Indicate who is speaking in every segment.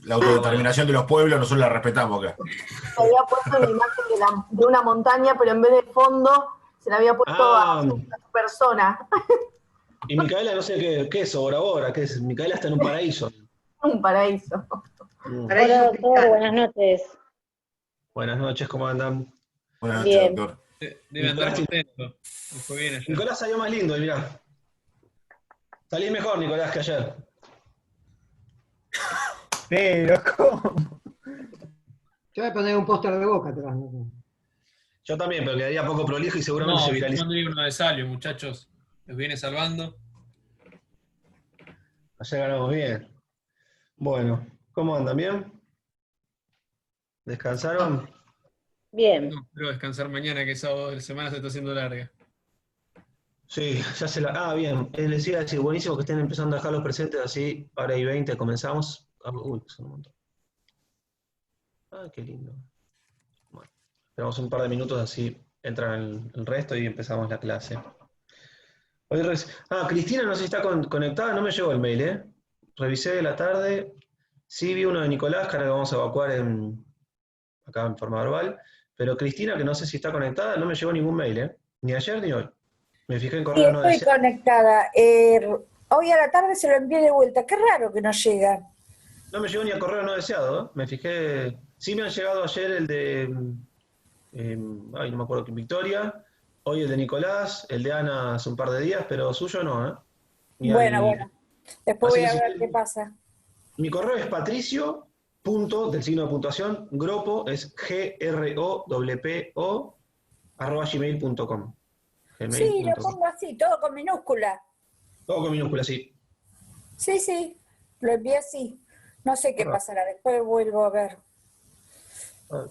Speaker 1: La autodeterminación de los pueblos nosotros la respetamos acá.
Speaker 2: Se había puesto una imagen de una montaña, pero en vez de fondo se le había puesto a una persona.
Speaker 3: Y Micaela, no sé qué es Bora Bora, ¿qué es? Micaela está en un paraíso.
Speaker 2: Un paraíso.
Speaker 4: Hola, doctor, buenas noches.
Speaker 3: Buenas noches, ¿cómo andan?
Speaker 1: Buenas noches,
Speaker 4: Bien.
Speaker 1: doctor.
Speaker 5: Debe andar contento. Fue bien ayer.
Speaker 3: Nicolás salió más lindo, mirá. Salí mejor, Nicolás, que ayer.
Speaker 6: Pero, ¿cómo?
Speaker 7: Yo voy a poner un póster de Boca atrás. ¿No?
Speaker 3: Yo también, pero quedaría poco prolijo y seguramente se viraliza.
Speaker 5: No, uno de Salio, muchachos. Los viene salvando.
Speaker 3: Ayer ganamos bien. Bueno, ¿cómo andan? ¿Bien? ¿Descansaron?
Speaker 4: Bien.
Speaker 5: No, quiero descansar mañana, que sábado de la semana se está haciendo larga.
Speaker 3: Sí, ya se la... Ah, bien. Les iba a decir, buenísimo que estén empezando a dejar los presentes, así, ahora y 20, comenzamos. Uy, son un montón. Ah, qué lindo. Bueno, esperamos un par de minutos, así entran el resto y empezamos la clase. Cristina no sé si está conectada, no me llegó el mail, ¿eh? Revisé de la tarde, sí vi uno de Nicolás, que ahora lo vamos a evacuar acá en forma verbal, pero Cristina, que no sé si está conectada, no me llegó ningún mail, ¿eh? Ni ayer ni hoy. Me fijé en
Speaker 8: Sí,
Speaker 3: correo no
Speaker 8: estoy
Speaker 3: deseado.
Speaker 8: conectada. Hoy a la tarde se lo envié de vuelta. Qué raro que no llega.
Speaker 3: No me llegó ni a correo no deseado, ¿eh? Me fijé, sí me han llegado ayer el de, no me acuerdo, Victoria, hoy el de Nicolás, el de Ana hace un par de días, pero suyo no, ¿eh?
Speaker 8: Bueno. Después
Speaker 3: Así
Speaker 8: voy a
Speaker 3: que
Speaker 8: ver
Speaker 3: sí.
Speaker 8: qué pasa.
Speaker 3: Mi correo es patricio, punto, del signo de puntuación, gropo, es GROPO, @gmail.com.
Speaker 8: Sí, lo pongo así, todo con minúscula.
Speaker 3: Todo con minúsculas, sí.
Speaker 8: Sí, lo envié así. No sé qué pasará, después vuelvo a ver.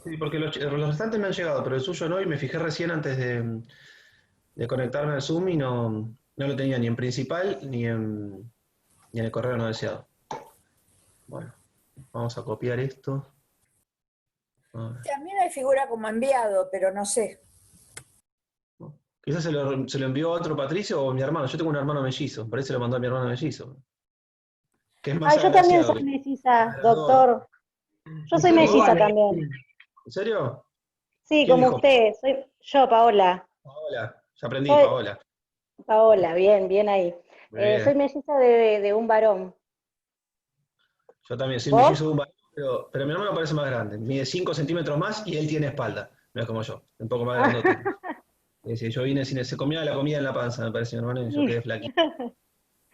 Speaker 3: Sí, porque los restantes me han llegado, pero el suyo no, y me fijé recién antes de conectarme al Zoom y no lo tenía ni en principal ni en el correo no deseado. Bueno, vamos a copiar esto.
Speaker 8: También me figura como enviado, pero no sé.
Speaker 3: Quizás se lo envió a otro Patricio o a mi hermano. Yo tengo un hermano mellizo, por eso se lo mandó a mi hermano mellizo. Que es más
Speaker 4: Yo también
Speaker 3: agraciado.
Speaker 4: soy melliza, doctor. Yo soy melliza también.
Speaker 3: ¿En serio?
Speaker 4: Sí,
Speaker 3: ¿Quién
Speaker 4: como
Speaker 3: dijo?
Speaker 4: usted. Soy yo, Paola.
Speaker 3: Paola, ya aprendí,
Speaker 4: Soy
Speaker 3: Paola.
Speaker 4: Paola, bien ahí.
Speaker 3: Muy bien.
Speaker 4: Soy melliza de un varón.
Speaker 3: Yo también soy
Speaker 4: ¿Vos?
Speaker 3: mellizo de un varón, pero mi hermano parece más grande. Mide 5 centímetros más y él tiene espalda. No es como yo, un poco más grande. Yo vine se comía la comida en la panza, me parece, mi hermano, y yo quedé flaquito.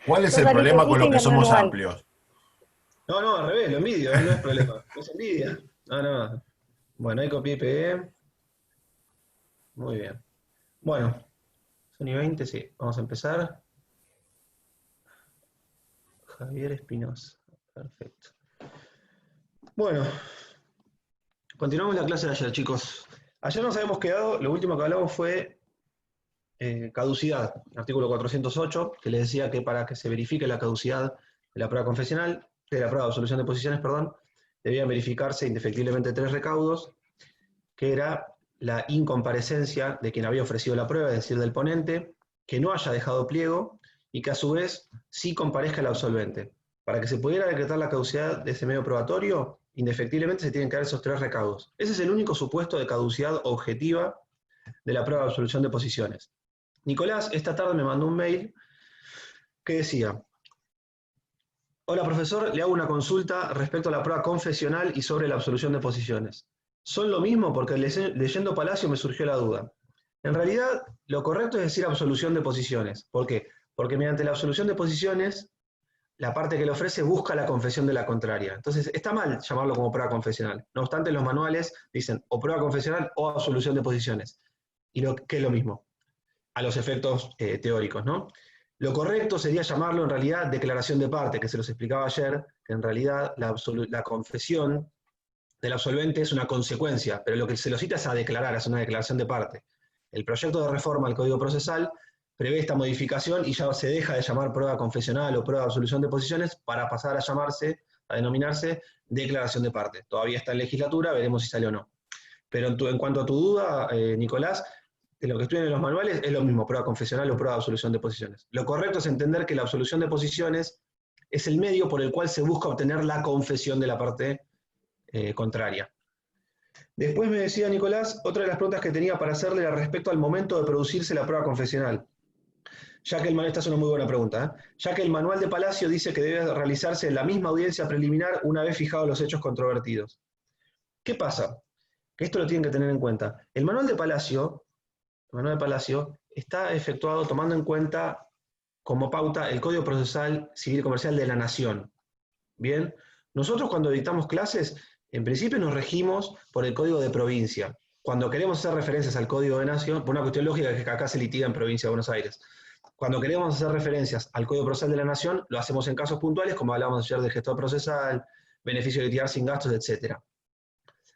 Speaker 1: ¿Cuál es
Speaker 4: Yo
Speaker 1: el
Speaker 4: salí
Speaker 1: problema con
Speaker 4: flaquita
Speaker 1: los
Speaker 4: y mi
Speaker 1: que
Speaker 4: hermano
Speaker 1: somos
Speaker 4: igual.
Speaker 1: amplios?
Speaker 3: No, al revés, lo envidio, no es problema. No es envidia. No. Bueno, ahí copié y pegué. Muy bien. Bueno, son y 20, sí. Vamos a empezar. Javier Espinosa. Perfecto. Bueno, continuamos la clase de ayer, chicos. Ayer nos habíamos quedado, lo último que hablamos fue caducidad, artículo 408, que les decía que para que se verifique la caducidad de la prueba confesional, de la prueba de absolución de posiciones, perdón, debían verificarse indefectiblemente 3 recaudos, que era la incomparecencia de quien había ofrecido la prueba, es decir, del ponente, que no haya dejado pliego y que a su vez sí comparezca el absolvente. Para que se pudiera decretar la caducidad de ese medio probatorio, indefectiblemente se tienen que dar esos 3 recaudos. Ese es el único supuesto de caducidad objetiva de la prueba de absolución de posiciones. Nicolás esta tarde me mandó un mail que decía: hola profesor, le hago una consulta respecto a la prueba confesional y sobre la absolución de posiciones. ¿Son lo mismo? Porque leyendo Palacio me surgió la duda. En realidad, lo correcto es decir absolución de posiciones. ¿Por qué? Porque mediante la absolución de posiciones, la parte que le ofrece busca la confesión de la contraria. Entonces, está mal llamarlo como prueba confesional. No obstante, los manuales dicen o prueba confesional o absolución de posiciones. Y que es lo mismo, a los efectos teóricos, ¿no? Lo correcto sería llamarlo en realidad declaración de parte, que se los explicaba ayer, que en realidad la confesión del absolvente es una consecuencia, pero lo que se lo cita es a declarar, es una declaración de parte. El proyecto de reforma al Código Procesal prevé esta modificación y ya se deja de llamar prueba confesional o prueba de absolución de posiciones para pasar a denominarse declaración de parte. Todavía está en legislatura, veremos si sale o no. Pero en cuanto a tu duda, Nicolás, de lo que estudian en los manuales es lo mismo, prueba confesional o prueba de absolución de posiciones. Lo correcto es entender que la absolución de posiciones es el medio por el cual se busca obtener la confesión de la parte contraria. Después me decía Nicolás, otra de las preguntas que tenía para hacerle era respecto al momento de producirse la prueba confesional. Esta es una muy buena pregunta, ya que el manual de Palacio dice que debe realizarse en la misma audiencia preliminar una vez fijados los hechos controvertidos. ¿Qué pasa? Que esto lo tienen que tener en cuenta. El manual de Palacio está efectuado tomando en cuenta como pauta el Código Procesal Civil y Comercial de la Nación. Bien, nosotros cuando dictamos clases, en principio nos regimos por el Código de Provincia. Cuando queremos hacer referencias al Código de Nación, por una cuestión lógica que acá se litiga en Provincia de Buenos Aires. Cuando queremos hacer referencias al Código Procesal de la Nación, lo hacemos en casos puntuales, como hablábamos ayer del gestor procesal, beneficio de litigar sin gastos, etc.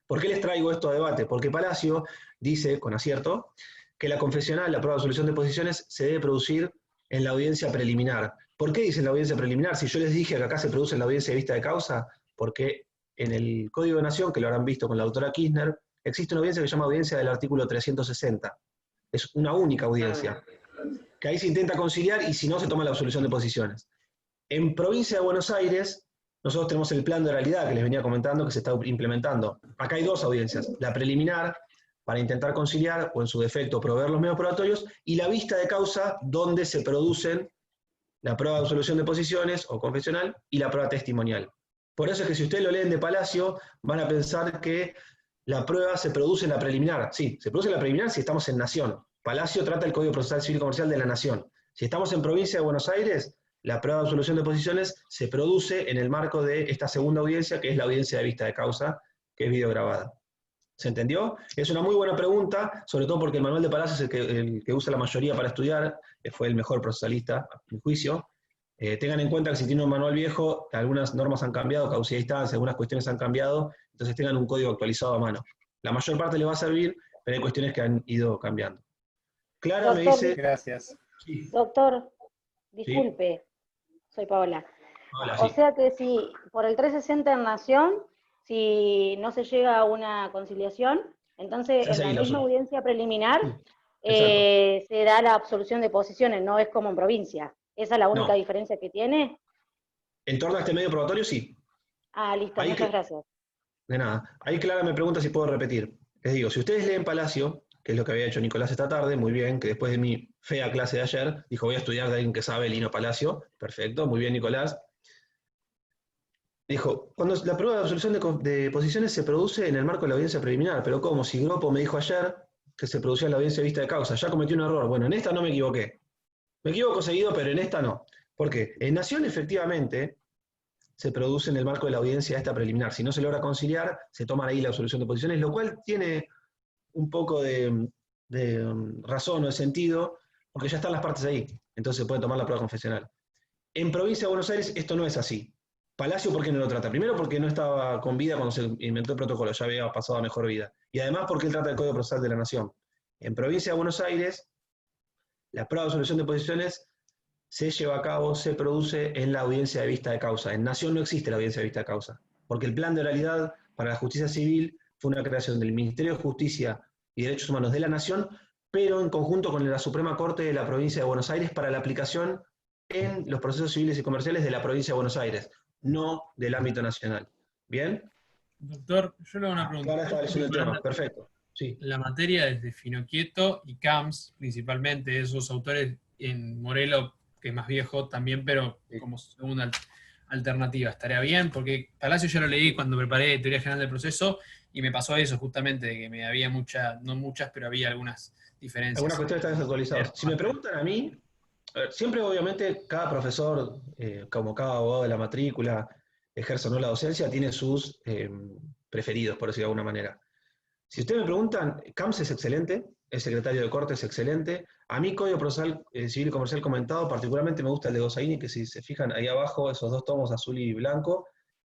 Speaker 3: ¿Por qué les traigo esto a debate? Porque Palacio dice, con acierto, que la confesional, la prueba de absolución de posiciones, se debe producir en la audiencia preliminar. ¿Por qué dicen la audiencia preliminar? Si yo les dije que acá se produce en la audiencia de vista de causa, porque en el Código de Nación, que lo habrán visto con la doctora Kirchner, existe una audiencia que se llama audiencia del artículo 360. Es una única audiencia, que ahí se intenta conciliar y si no se toma la absolución de posiciones. En Provincia de Buenos Aires, nosotros tenemos el plan de oralidad que les venía comentando que se está implementando. Acá hay dos audiencias, la preliminar, para intentar conciliar, o en su defecto proveer los medios probatorios, y la vista de causa, donde se producen la prueba de absolución de posiciones, o confesional, y la prueba testimonial. Por eso es que si ustedes lo leen de Palacio, van a pensar que la prueba se produce en la preliminar. Sí, se produce en la preliminar si estamos en Nación. Palacio trata el Código Procesal Civil y Comercial de la Nación. Si estamos en Provincia de Buenos Aires, la prueba de absolución de posiciones se produce en el marco de esta segunda audiencia, que es la audiencia de vista de causa, que es videograbada. ¿Se entendió? Es una muy buena pregunta, sobre todo porque el manual de Palacio es el que usa la mayoría para estudiar, fue el mejor procesalista, a mi juicio. Tengan en cuenta que si tienen un manual viejo, algunas normas han cambiado, caducidad de instancia, algunas cuestiones han cambiado, entonces tengan un código actualizado a mano. La mayor parte les va a servir, pero hay cuestiones que han ido cambiando. Clara me dice...
Speaker 6: Gracias.
Speaker 3: Sí.
Speaker 4: Doctor, disculpe, soy Paola.
Speaker 3: Hola,
Speaker 4: O
Speaker 3: sí.
Speaker 4: sea que si por el 360 en Nación, si no se llega a una conciliación, entonces
Speaker 3: Se hace
Speaker 4: en
Speaker 3: ahí
Speaker 4: la
Speaker 3: la
Speaker 4: misma
Speaker 3: absolución.
Speaker 4: audiencia preliminar
Speaker 3: Exacto.
Speaker 4: se da la absolución de posiciones, no es como en provincia. ¿Esa es la única
Speaker 3: No.
Speaker 4: diferencia que tiene?
Speaker 3: En torno a este medio probatorio, sí.
Speaker 4: Ah, listo,
Speaker 3: Ahí
Speaker 4: muchas gracias.
Speaker 3: De nada. Ahí Clara me pregunta si puedo repetir. Les digo, si ustedes leen Palacio, que es lo que había hecho Nicolás esta tarde, muy bien, que después de mi fea clase de ayer, dijo, voy a estudiar de alguien que sabe, Lino Palacio. Perfecto, muy bien, Nicolás. Dijo, cuando la prueba de absolución de posiciones se produce en el marco de la audiencia preliminar, pero ¿cómo? Si Gropo me dijo ayer que se producía en la audiencia de vista de causa, ya cometí un error. Bueno, en esta no me equivoqué. Me equivoco seguido, pero en esta no. ¿Por qué? En Nación, efectivamente, se produce en el marco de la audiencia esta preliminar. Si no se logra conciliar, se toma ahí la absolución de posiciones, lo cual tiene un poco de razón o de sentido, porque ya están las partes ahí. Entonces se puede tomar la prueba confesional. En Provincia de Buenos Aires esto no es así. Palacio, ¿por qué no lo trata? Primero porque no estaba con vida cuando se inventó el protocolo, ya había pasado a mejor vida. Y además porque él trata el Código Procesal de la Nación. En Provincia de Buenos Aires, la prueba de absolución de posiciones se lleva a cabo, se produce en la audiencia de vista de causa. En Nación no existe la audiencia de vista de causa, porque el plan de oralidad para la justicia civil fue una creación del Ministerio de Justicia y Derechos Humanos de la Nación, pero en conjunto con la Suprema Corte de la Provincia de Buenos Aires para la aplicación en los procesos civiles y comerciales de la Provincia de Buenos Aires, no del ámbito nacional. ¿Bien?
Speaker 5: Doctor, yo le hago una pregunta.
Speaker 3: Ahora está leyendo el tema, perfecto. Sí.
Speaker 5: La materia es de Finocchieto y Camps, principalmente, esos autores en Morelo, que es más viejo también, pero como segunda alternativa. ¿Estaría bien? Porque Palacio yo lo leí cuando preparé Teoría General del Proceso y me pasó eso justamente, de que me había no muchas, pero había algunas diferencias.
Speaker 3: Algunas cuestiones están desactualizadas. Si me preguntan a mí, siempre obviamente cada profesor, como cada abogado de la matrícula, ejerce o no la docencia, tiene sus preferidos, por decirlo de alguna manera. Si ustedes me preguntan, Camps es excelente, el secretario de Corte es excelente. A mí, Código Procesal Civil y Comercial comentado, particularmente me gusta el de Gossaini, que si se fijan ahí abajo, esos dos tomos azul y blanco,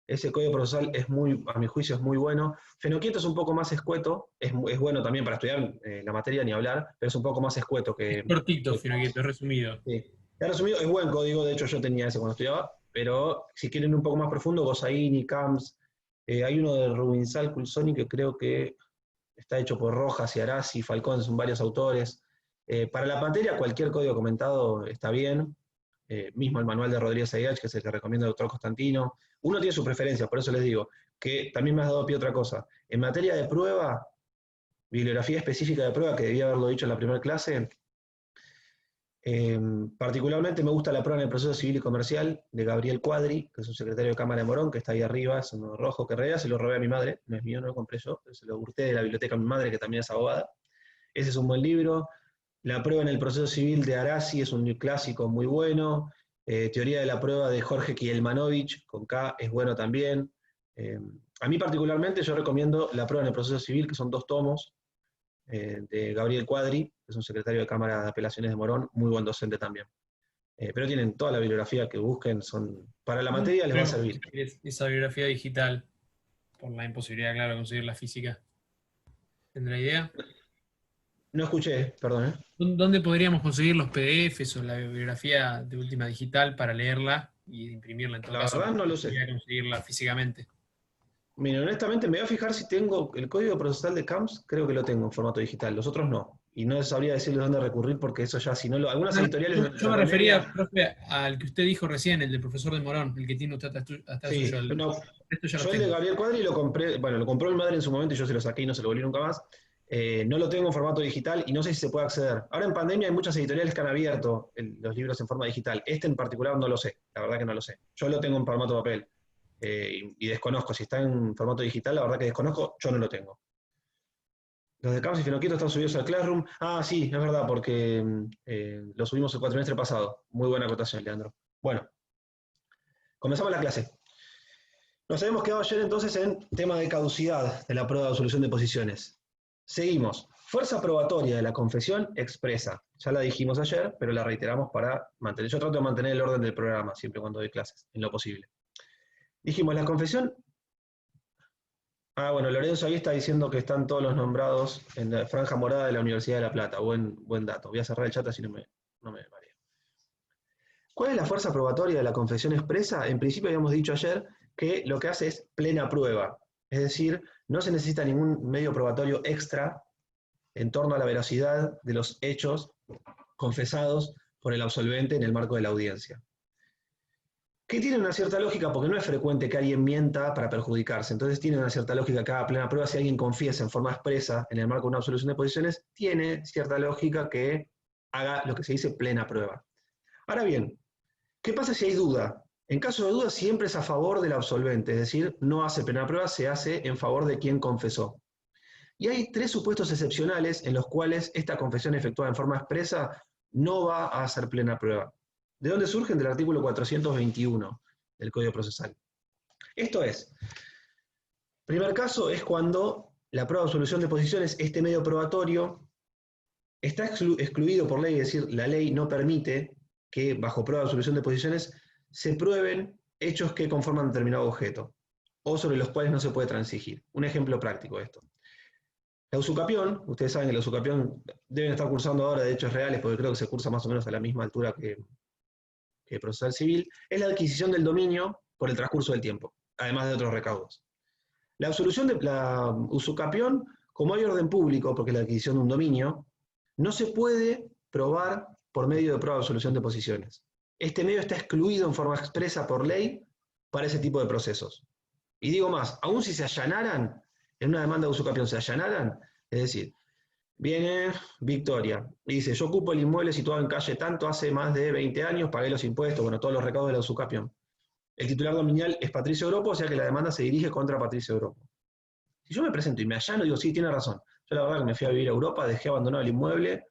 Speaker 3: ese Código Procesal es muy, a mi juicio, es muy bueno. Finocchieto es un poco más escueto, es bueno también para estudiar la materia, ni hablar, pero es un poco más escueto que...
Speaker 5: Es cortito, Finocchieto, es resumido.
Speaker 3: Sí. He resumido, es buen código, de hecho yo tenía ese cuando estudiaba, pero si quieren un poco más profundo, Gossaini, Camps, hay uno de Rubinsal, Culsoni, que creo que está hecho por Rojas y Arasi, Falcón, son varios autores. Para la materia, cualquier código comentado está bien, mismo el manual de Rodríguez Aguilar, que es el que recomienda el doctor Constantino. Uno tiene su preferencia, por eso les digo, que también me has dado pie a otra cosa. En materia de prueba, bibliografía específica de prueba, que debía haberlo dicho en la primera clase, particularmente me gusta la prueba en el proceso civil y comercial de Gabriel Cuadri, que es un secretario de Cámara de Morón, que está ahí arriba, es uno rojo, que en realidad se lo robé a mi madre, no es mío, no lo compré yo, pero se lo hurté de la biblioteca a mi madre, que también es abogada. Ese es un buen libro. La prueba en el proceso civil de Arasi es un clásico muy bueno. Teoría de la prueba de Jorge Kielmanovich, con K, es bueno también. A mí particularmente yo recomiendo la prueba en el proceso civil, que son 2 tomos, de Gabriel Cuadri, que es un secretario de Cámara de Apelaciones de Morón, muy buen docente también. Pero tienen toda la bibliografía que busquen, para la materia les va a servir.
Speaker 5: Esa bibliografía digital, por la imposibilidad, claro, de conseguir la física. ¿Tendrá idea?
Speaker 3: No escuché, perdón.
Speaker 5: ¿Dónde podríamos conseguir los PDFs o la bibliografía de última digital para leerla y imprimirla en todo caso?
Speaker 3: La verdad no lo sé.
Speaker 5: Conseguirla físicamente.
Speaker 3: Mira, honestamente me voy a fijar si tengo el código procesal de CAMS, creo que lo tengo en formato digital, los otros no. Y no sabría decirles dónde recurrir porque eso ya, si no lo... Algunas editoriales...
Speaker 5: Yo me refería, profe, al que usted dijo recién, el del profesor de Morón, el que tiene usted hasta
Speaker 3: sí,
Speaker 5: suyo.
Speaker 3: Yo el de Gabriel Cuadri lo compré, bueno, lo compró mi madre en su momento y yo se lo saqué y no se lo volví nunca más. No lo tengo en formato digital y no sé si se puede acceder. Ahora en pandemia hay muchas editoriales que han abierto los libros en forma digital. Este en particular no lo sé, la verdad que no lo sé. Yo lo tengo en formato papel y desconozco. Si está en formato digital, la verdad que desconozco, yo no lo tengo. Los de CAMS y Finoquieto están subidos al Classroom. Ah, sí, es verdad, porque lo subimos el cuatrimestre pasado. Muy buena acotación, Leandro. Bueno, comenzamos la clase. Nos habíamos quedado ayer entonces en tema de caducidad de la prueba de absolución de posiciones. Seguimos. Fuerza probatoria de la confesión expresa. Ya la dijimos ayer, pero la reiteramos para mantener. Yo trato de mantener el orden del programa, siempre cuando doy clases, en lo posible. Dijimos, la confesión... Ah, bueno, Lorenzo ahí está diciendo que están todos los nombrados en la franja morada de la Universidad de La Plata. Buen dato. Voy a cerrar el chat así no me mareo. ¿Cuál es la fuerza probatoria de la confesión expresa? En principio habíamos dicho ayer que lo que hace es plena prueba. Es decir, no se necesita ningún medio probatorio extra en torno a la veracidad de los hechos confesados por el absolvente en el marco de la audiencia. Que tiene una cierta lógica, porque no es frecuente que alguien mienta para perjudicarse, entonces tiene una cierta lógica que haga plena prueba. Si alguien confiesa en forma expresa en el marco de una absolución de posiciones, tiene cierta lógica que haga lo que se dice plena prueba. Ahora bien, ¿qué pasa si hay duda? En caso de duda siempre es a favor del absolvente, es decir, no hace plena prueba, se hace en favor de quien confesó. Y hay 3 supuestos excepcionales en los cuales esta confesión efectuada en forma expresa no va a hacer plena prueba. ¿De dónde surgen? Del artículo 421 del Código Procesal. Esto es, primer caso es cuando la prueba de absolución de posiciones, este medio probatorio, está excluido por ley, es decir, la ley no permite que bajo prueba de absolución de posiciones se prueben hechos que conforman determinado objeto, o sobre los cuales no se puede transigir. Un ejemplo práctico de esto. La usucapión, ustedes saben que la usucapión deben estar cursando ahora de hechos reales, porque creo que se cursa más o menos a la misma altura que procesal civil, es la adquisición del dominio por el transcurso del tiempo, además de otros recaudos. La absolución de la usucapión, como hay orden público, porque es la adquisición de un dominio, no se puede probar por medio de prueba de absolución de posiciones. Este medio está excluido en forma expresa por ley para ese tipo de procesos. Y digo más, aun si se allanaran, en una demanda de usucapión se allanaran, es decir, viene Victoria y dice, yo ocupo el inmueble situado en calle tanto hace más de 20 años, pagué los impuestos, bueno, todos los recaudos de la usucapión. El titular dominial es Patricio Gropo, o sea que la demanda se dirige contra Patricio Gropo. Si yo me presento y me allano, digo, sí, tiene razón. Yo la verdad que me fui a vivir a Europa, dejé abandonado el inmueble,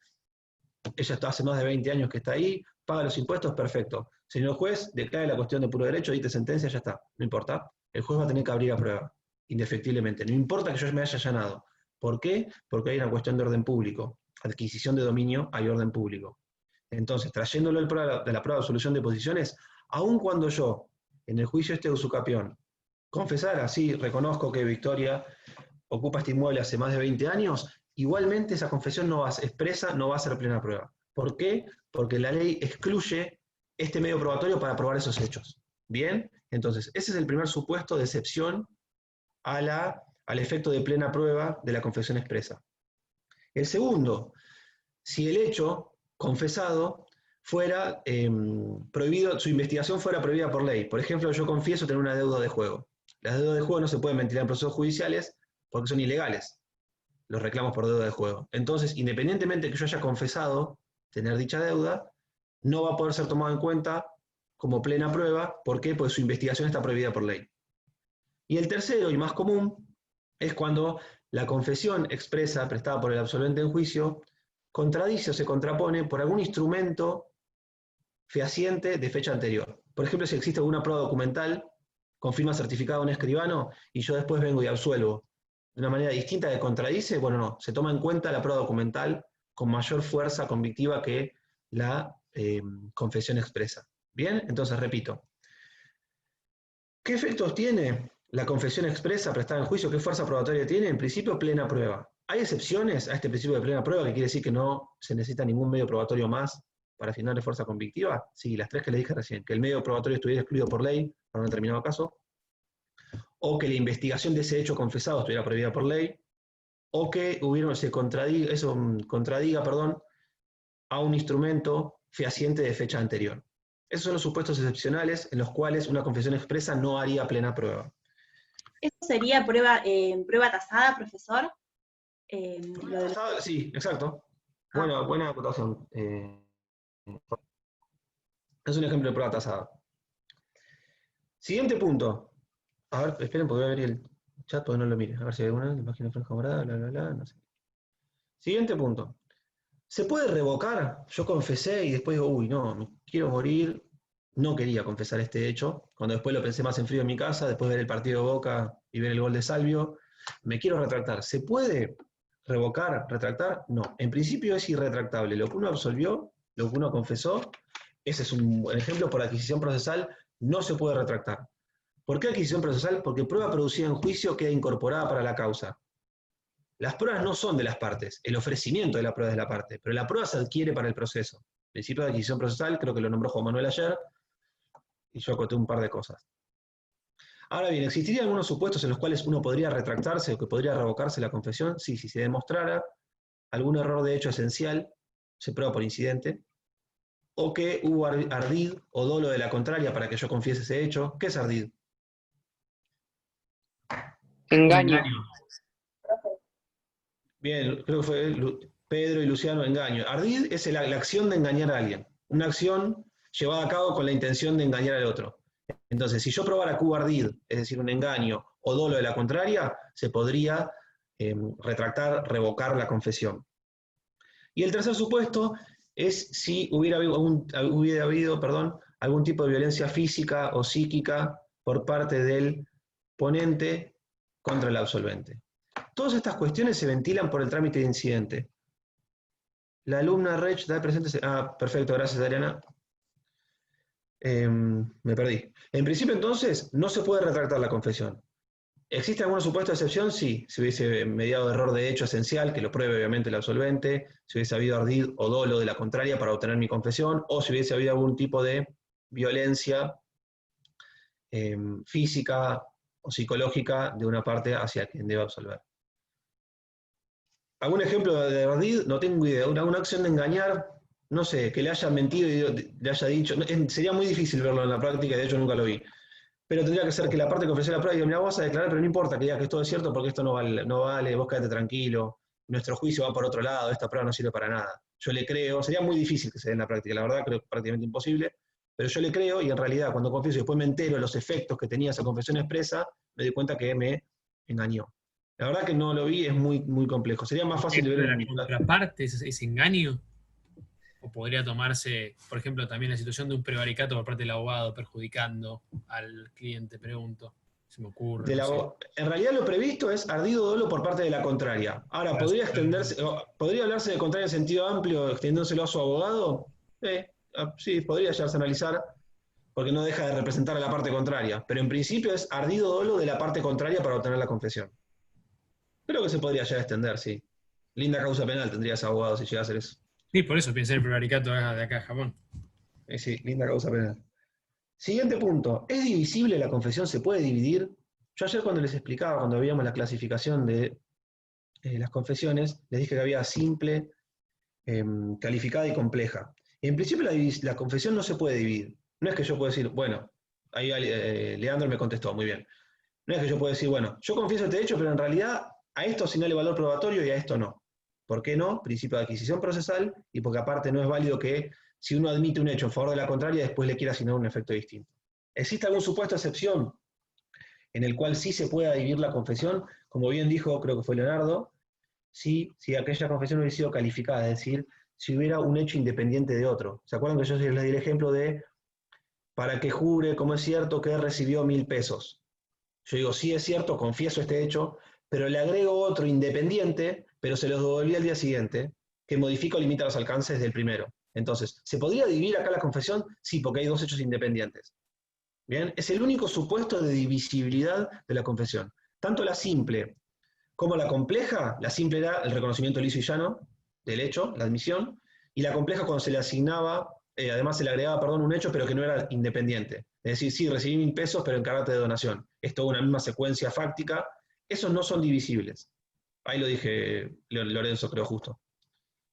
Speaker 3: ella está hace más de 20 años que está ahí, paga los impuestos, perfecto. Señor juez, declare la cuestión de puro derecho, dite sentencia, ya está, no importa. El juez va a tener que abrir a prueba, indefectiblemente. No importa que yo me haya allanado. ¿Por qué? Porque hay una cuestión de orden público. Adquisición de dominio, hay orden público. Entonces, trayéndolo de la prueba de absolución de posiciones, aun cuando yo, en el juicio este de usucapión, confesara, sí, reconozco que Victoria ocupa este inmueble hace más de 20 años, igualmente esa confesión no va a ser expresa, no va a ser plena prueba. ¿Por qué? Porque la ley excluye este medio probatorio para probar esos hechos. ¿Bien? Entonces, ese es el primer supuesto de excepción a la al efecto de plena prueba de la confesión expresa. El segundo, si el hecho confesado fuera prohibido, su investigación fuera prohibida por ley. Por ejemplo, yo confieso tener una deuda de juego. Las deudas de juego no se pueden ventilar en procesos judiciales porque son ilegales, los reclamos por deuda de juego. Entonces, independientemente de que yo haya confesado tener dicha deuda, no va a poder ser tomado en cuenta como plena prueba. ¿Por qué? Porque su investigación está prohibida por ley. Y el tercero, y más común, es cuando la confesión expresa prestada por el absolvente en juicio contradice o se contrapone por algún instrumento fehaciente de fecha anterior. Por ejemplo, si existe alguna prueba documental con firma certificada de un escribano y yo después vengo y absuelvo de una manera distinta que contradice, bueno, no, se toma en cuenta la prueba documental con mayor fuerza convictiva que la confesión expresa. Bien, entonces repito. ¿Qué efectos tiene la confesión expresa prestada en juicio? ¿Qué fuerza probatoria tiene? En principio, plena prueba. ¿Hay excepciones a este principio de plena prueba, que quiere decir que no se necesita ningún medio probatorio más para afinar de fuerza convictiva? Sí, las tres que le dije recién. Que el medio probatorio estuviera excluido por ley para un determinado caso, o que la investigación de ese hecho confesado estuviera prohibida por ley, o que se contradiga a un instrumento fehaciente de fecha anterior. Esos son los supuestos excepcionales en los cuales una confesión expresa no haría plena prueba.
Speaker 9: ¿Eso sería prueba tasada, profesor?
Speaker 3: Sí, exacto. Buena acotación. Es un ejemplo de prueba tasada. Siguiente punto. A ver, esperen porque voy a abrir el chat porque no lo mire. A ver si hay alguna página de franja morada, no sé. Siguiente punto. ¿Se puede revocar? Yo confesé y después digo, uy, no, me quiero morir. No quería confesar este hecho. Cuando después lo pensé más en frío en mi casa, después de ver el partido de Boca y ver el gol de Salvio, me quiero retractar. ¿Se puede revocar, retractar? No. En principio es irretractable. Lo que uno absolvió, lo que uno confesó, ese es un buen ejemplo. Por adquisición procesal no se puede retractar. ¿Por qué adquisición procesal? Porque prueba producida en juicio queda incorporada para la causa. Las pruebas no son de las partes, el ofrecimiento de la prueba es de la parte, pero la prueba se adquiere para el proceso. Principio de adquisición procesal, creo que lo nombró Juan Manuel ayer, y yo acoté un par de cosas. Ahora bien, ¿existirían algunos supuestos en los cuales uno podría retractarse o que podría revocarse la confesión? Sí, si se demostrara algún error de hecho esencial, se prueba por incidente, o que hubo ardid o dolo de la contraria para que yo confiese ese hecho. ¿Qué es ardid?
Speaker 10: Engaño.
Speaker 3: Bien, creo que fue Pedro y Luciano, engaño. Ardid es la acción de engañar a alguien. Una acción llevada a cabo con la intención de engañar al otro. Entonces, si yo probara que hubo ardid, es decir, un engaño o dolo de la contraria, se podría retractar, revocar la confesión. Y el tercer supuesto es si hubiera habido algún tipo de violencia física o psíquica por parte del ponente contra el absolvente. Todas estas cuestiones se ventilan por el trámite de incidente. La alumna Rech da presente... Ah, perfecto, gracias Adriana. Me perdí. En principio entonces no se puede retractar la confesión. ¿Existe algún supuesto de excepción? Sí, si hubiese mediado error de hecho esencial, que lo pruebe obviamente el absolvente, si hubiese habido ardid o dolo de la contraria para obtener mi confesión, o si hubiese habido algún tipo de violencia física o psicológica de una parte hacia quien debe absolver. ¿Algún ejemplo de ardid? No tengo idea. ¿Una acción de engañar? No sé, que le haya mentido y le haya dicho. Sería muy difícil verlo en la práctica, de hecho nunca lo vi. Pero tendría que ser que la parte que ofreció la prueba diga, mira, vas a declarar, pero no importa que digas que esto es cierto porque esto no vale, vos quédate tranquilo, nuestro juicio va por otro lado, esta prueba no sirve para nada. Yo le creo, sería muy difícil que se dé en la práctica, la verdad creo que prácticamente imposible, pero yo le creo y en realidad cuando confieso y después me entero de los efectos que tenía esa confesión expresa, me doy cuenta que me engañó. La verdad que no lo vi, es muy, muy complejo. Sería más fácil de ver
Speaker 5: en la contraparte, ese engaño. O podría tomarse, por ejemplo, también la situación de un prevaricato por parte del abogado perjudicando al cliente, pregunto. Se me ocurre.
Speaker 3: En realidad lo previsto es ardido dolo por parte de la contraria. Ahora, ¿podría hablarse de contraria en sentido amplio, extendiéndoselo a su abogado? Sí, podría llegarse a analizar, porque no deja de representar a la parte contraria. Pero en principio es ardido dolo de la parte contraria para obtener la confesión. Creo que se podría llegar a extender, sí. Linda causa penal tendría ese abogado si llega a hacer eso.
Speaker 5: Sí, por eso pensé en el prevaricato de acá de Japón.
Speaker 3: Sí, linda causa penal. Siguiente punto. ¿Es divisible la confesión? ¿Se puede dividir? Yo ayer cuando les explicaba, cuando veíamos la clasificación de las confesiones, les dije que había simple, calificada y compleja. Y en principio la confesión no se puede dividir. No es que yo pueda decir, bueno, ahí Leandro me contestó, muy bien. No es que yo pueda decir, bueno, yo confieso este hecho, pero en realidad a esto asignale valor probatorio y a esto no. ¿Por qué no? Principio de adquisición procesal, y porque aparte no es válido que si uno admite un hecho en favor de la contraria, después le quiera asignar un efecto distinto. ¿Existe algún supuesto de excepción en el cual sí se pueda dividir la confesión? Como bien dijo, creo que fue Leonardo, si aquella confesión hubiera sido calificada, es decir, si hubiera un hecho independiente de otro. ¿Se acuerdan que yo les di el ejemplo de para que jure, como es cierto, que recibió 1.000 pesos? Yo digo, sí es cierto, confieso este hecho, pero le agrego otro independiente, pero se los devolví al día siguiente, que modifica o limita los alcances del primero. Entonces, ¿se podría dividir acá la confesión? Sí, porque hay dos hechos independientes. ¿Bien? Es el único supuesto de divisibilidad de la confesión. Tanto la simple como la compleja, la simple era el reconocimiento liso y llano del hecho, la admisión, y la compleja cuando se le asignaba, además se le agregaba, perdón, un hecho, pero que no era independiente. Es decir, sí, recibí 1.000 pesos, pero en carácter de donación. Es toda una misma secuencia fáctica. Esos no son divisibles. Ahí lo dije Lorenzo, creo justo.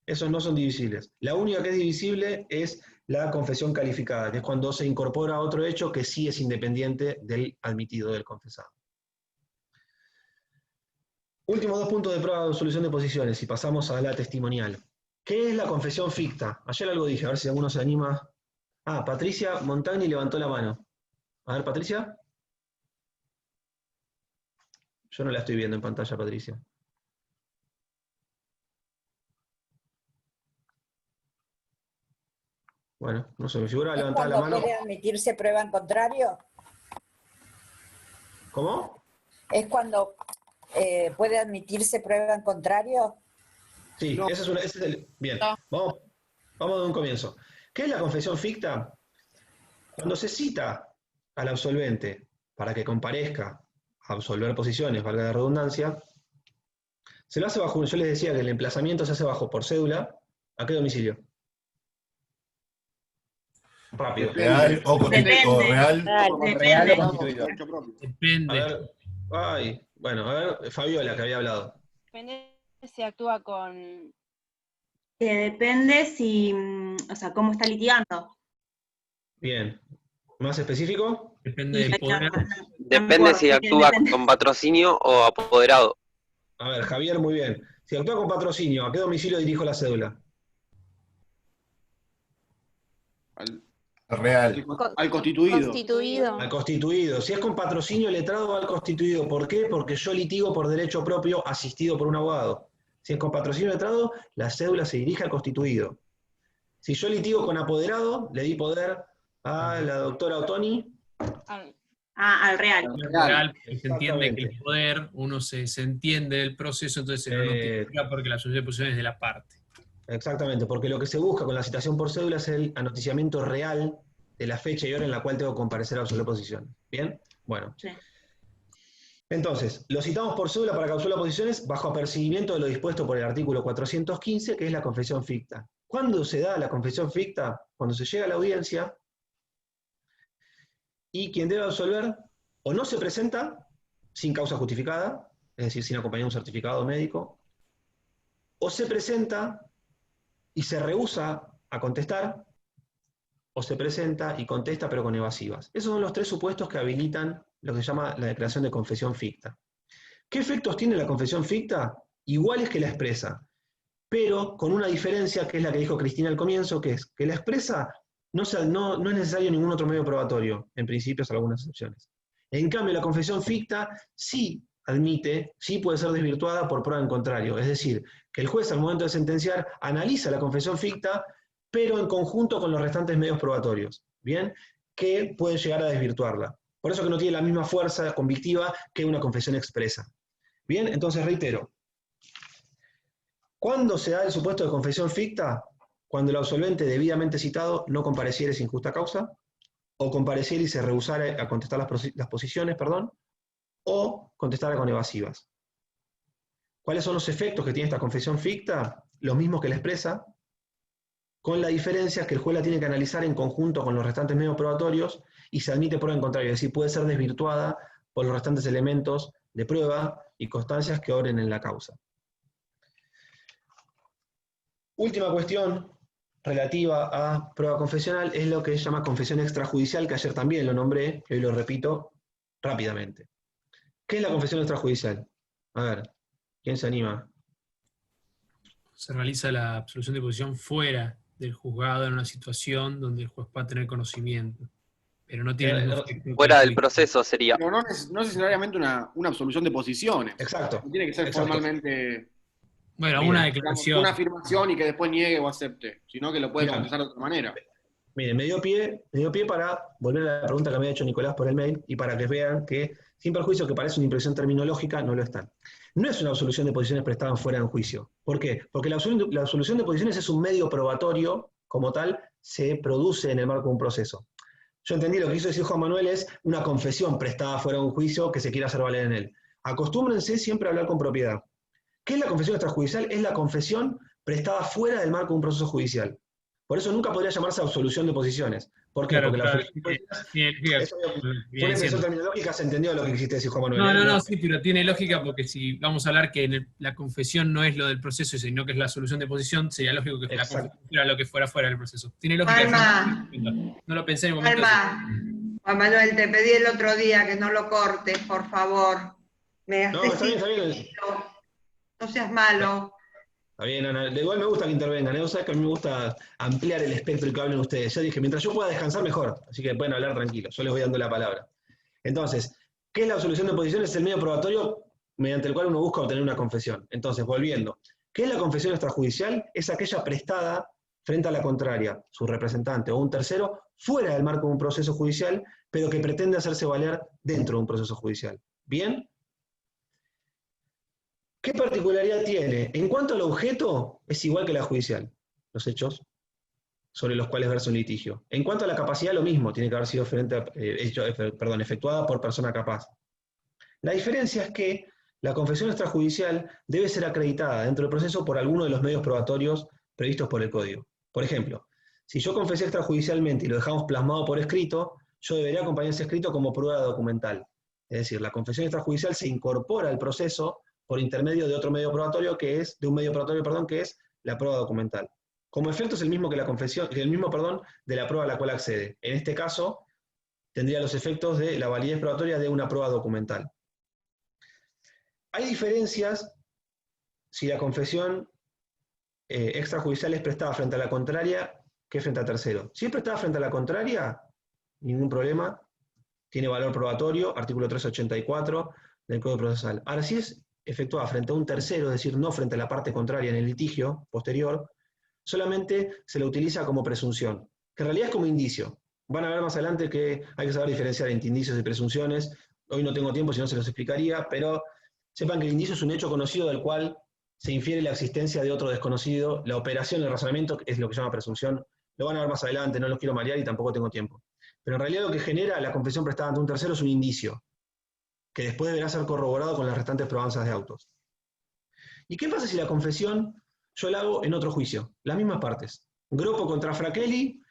Speaker 3: Esos no son divisibles. La única que es divisible es la confesión calificada, que es cuando se incorpora otro hecho que sí es independiente del admitido, del confesado. Últimos 2 puntos de prueba de solución de posiciones y pasamos a la testimonial. ¿Qué es la confesión ficta? Ayer algo dije, a ver si alguno se anima. Ah, Patricia Montagni levantó la mano. A ver, Patricia. Yo no la estoy viendo en pantalla, Patricia. Bueno, no sé, me figura levantar la mano.
Speaker 8: ¿Puede admitirse prueba en contrario?
Speaker 3: ¿Cómo?
Speaker 8: ¿Es cuando puede admitirse prueba en contrario?
Speaker 3: Sí, no. Ese es el... Bien, no. Vamos de un comienzo. ¿Qué es la confesión ficta? Cuando se cita al absolvente para que comparezca a absolver posiciones, valga la redundancia, se lo hace bajo, yo les decía que el emplazamiento se hace bajo por cédula. ¿A qué domicilio? Rápido.
Speaker 1: ¿Real o constituido?
Speaker 6: Real o constituido.
Speaker 5: Depende.
Speaker 3: A ver, bueno, a ver, Fabiola, que había hablado.
Speaker 4: Depende si actúa con...
Speaker 9: Depende si, o sea, cómo está litigando.
Speaker 3: Bien. ¿Más específico?
Speaker 5: Depende del poder.
Speaker 10: Depende si actúa con patrocinio o apoderado.
Speaker 3: A ver, Javier, muy bien. Si actúa con patrocinio, ¿a qué domicilio dirijo la cédula?
Speaker 1: Real.
Speaker 11: Al constituido.
Speaker 3: Al constituido. Si es con patrocinio letrado, al constituido. ¿Por qué? Porque yo litigo por derecho propio asistido por un abogado. Si es con patrocinio letrado, la cédula se dirige al constituido. Si yo litigo con apoderado, le di poder a la doctora Ottoni.
Speaker 9: Al real.
Speaker 5: Real, se entiende que el poder, uno se entiende del proceso, entonces se lo notifica porque la solución de posición es de la parte.
Speaker 3: Exactamente, porque lo que se busca con la citación por cédula es el anoticiamiento real de la fecha y hora en la cual tengo que comparecer a absolver posiciones. ¿Bien? Bueno.
Speaker 9: Sí.
Speaker 3: Entonces, lo citamos por cédula para causar posiciones bajo apercibimiento de lo dispuesto por el artículo 415, que es la confesión ficta. ¿Cuándo se da la confesión ficta? Cuando se llega a la audiencia y quien debe absolver o no se presenta sin causa justificada, es decir, sin acompañar un certificado médico, o se presenta y se rehúsa a contestar, o se presenta y contesta pero con evasivas. Esos son los 3 supuestos que habilitan lo que se llama la declaración de confesión ficta. ¿Qué efectos tiene la confesión ficta? Iguales que la expresa, pero con una diferencia que es la que dijo Cristina al comienzo, que es que la expresa no es necesario ningún otro medio probatorio, en principio, salvo algunas excepciones. En cambio, la confesión ficta sí admite, sí puede ser desvirtuada por prueba en contrario, es decir, que el juez al momento de sentenciar analiza la confesión ficta, pero en conjunto con los restantes medios probatorios, ¿bien? Que pueden llegar a desvirtuarla. Por eso que no tiene la misma fuerza convictiva que una confesión expresa. Bien, entonces reitero. ¿Cuándo se da el supuesto de confesión ficta? Cuando el absolvente debidamente citado no compareciere sin justa causa, o compareciere y se rehusara a contestar las posiciones, o contestara con evasivas. ¿Cuáles son los efectos que tiene esta confesión ficta? Los mismos que la expresa, con la diferencia que el juez la tiene que analizar en conjunto con los restantes medios probatorios y se admite prueba en contrario, es decir, puede ser desvirtuada por los restantes elementos de prueba y constancias que obren en la causa. Última cuestión relativa a prueba confesional es lo que se llama confesión extrajudicial, que ayer también lo nombré, y hoy lo repito rápidamente. ¿Qué es la confesión extrajudicial? A ver, ¿quién se anima?
Speaker 5: Se realiza la absolución de posición fuera del juzgado en una situación donde el juez pueda tener conocimiento, pero no tiene el efecto
Speaker 10: Fuera del proceso sería.
Speaker 11: Pero no necesariamente una absolución de posiciones.
Speaker 3: Exacto.
Speaker 11: No tiene que ser
Speaker 3: Exacto.
Speaker 11: formalmente
Speaker 5: Bueno,
Speaker 3: Bien.
Speaker 5: una declaración.
Speaker 11: una afirmación y que después niegue o acepte, sino que lo puede
Speaker 3: Bien.
Speaker 11: confesar de otra manera.
Speaker 3: Miren, me dio pie para volver a la pregunta que me había hecho Nicolás por el mail y para que vean que, sin perjuicio que parece una impresión terminológica, no lo están. No es una absolución de posiciones prestada fuera de un juicio. ¿Por qué? Porque la absolución de posiciones es un medio probatorio, como tal, se produce en el marco de un proceso. Yo entendí lo que quiso decir Juan Manuel es una confesión prestada fuera de un juicio que se quiera hacer valer en él. Acostúmbrense siempre a hablar con propiedad. ¿Qué es la confesión extrajudicial? Es la confesión prestada fuera del marco de un proceso judicial. Por eso nunca podría llamarse absolución de posiciones. ¿Por qué?
Speaker 5: Claro,
Speaker 3: Porque
Speaker 5: claro,
Speaker 3: la absolución
Speaker 5: eso
Speaker 3: fue una expresión terminológica, se entendió lo que quisiste decir, Juan Manuel.
Speaker 5: No, sí, pero tiene lógica porque si vamos a hablar que la confesión no es lo del proceso, sino que es la solución de posición, sería lógico que la confesión fuera lo que fuera fuera del proceso. Tiene lógica.
Speaker 12: Alma.
Speaker 5: No lo pensé en un momento.
Speaker 12: Juan Manuel, te pedí el otro día que no lo cortes, por favor.
Speaker 3: No, está bien.
Speaker 12: No seas malo.
Speaker 3: Está bien, Ana. Igual me gusta que intervengan. ¿eh? O sea, que a mí me gusta ampliar el espectro y que hablen ustedes. Ya dije, mientras yo pueda descansar, mejor. Así que pueden hablar tranquilos. Yo les voy dando la palabra. Entonces, ¿qué es la absolución de posiciones? Es el medio probatorio mediante el cual uno busca obtener una confesión. Entonces, volviendo. ¿Qué es la confesión extrajudicial? Es aquella prestada frente a la contraria, su representante o un tercero, fuera del marco de un proceso judicial, pero que pretende hacerse valer dentro de un proceso judicial. ¿Bien? ¿Qué particularidad tiene? En cuanto al objeto, es igual que la judicial, los hechos sobre los cuales versa un litigio. En cuanto a la capacidad, lo mismo, tiene que haber sido efectuada por persona capaz. La diferencia es que la confesión extrajudicial debe ser acreditada dentro del proceso por alguno de los medios probatorios previstos por el Código. Por ejemplo, si yo confesé extrajudicialmente y lo dejamos plasmado por escrito, yo debería acompañar ese escrito como prueba documental. Es decir, la confesión extrajudicial se incorpora al proceso por intermedio de otro medio probatorio que es la prueba documental. Como efecto es el mismo que la confesión, de la prueba a la cual accede. En este caso, tendría los efectos de la validez probatoria de una prueba documental. Hay diferencias si la confesión extrajudicial es prestada frente a la contraria que frente a tercero. Si es prestada frente a la contraria, ningún problema, tiene valor probatorio, artículo 384 del Código Procesal. Ahora, si es efectuada frente a un tercero, es decir, no frente a la parte contraria en el litigio posterior, solamente se la utiliza como presunción, que en realidad es como indicio. Van a ver más adelante que hay que saber diferenciar entre indicios y presunciones. Hoy no tengo tiempo, si no se los explicaría, pero sepan que el indicio es un hecho conocido del cual se infiere la existencia de otro desconocido. La operación, el razonamiento es lo que se llama presunción. Lo van a ver más adelante, no los quiero marear y tampoco tengo tiempo. Pero en realidad lo que genera la confesión prestada ante un tercero es un indicio, que después deberá ser corroborado con las restantes probanzas de autos. ¿Y qué pasa si la confesión yo la hago en otro juicio? Las mismas partes. Groppo contra Frachelli,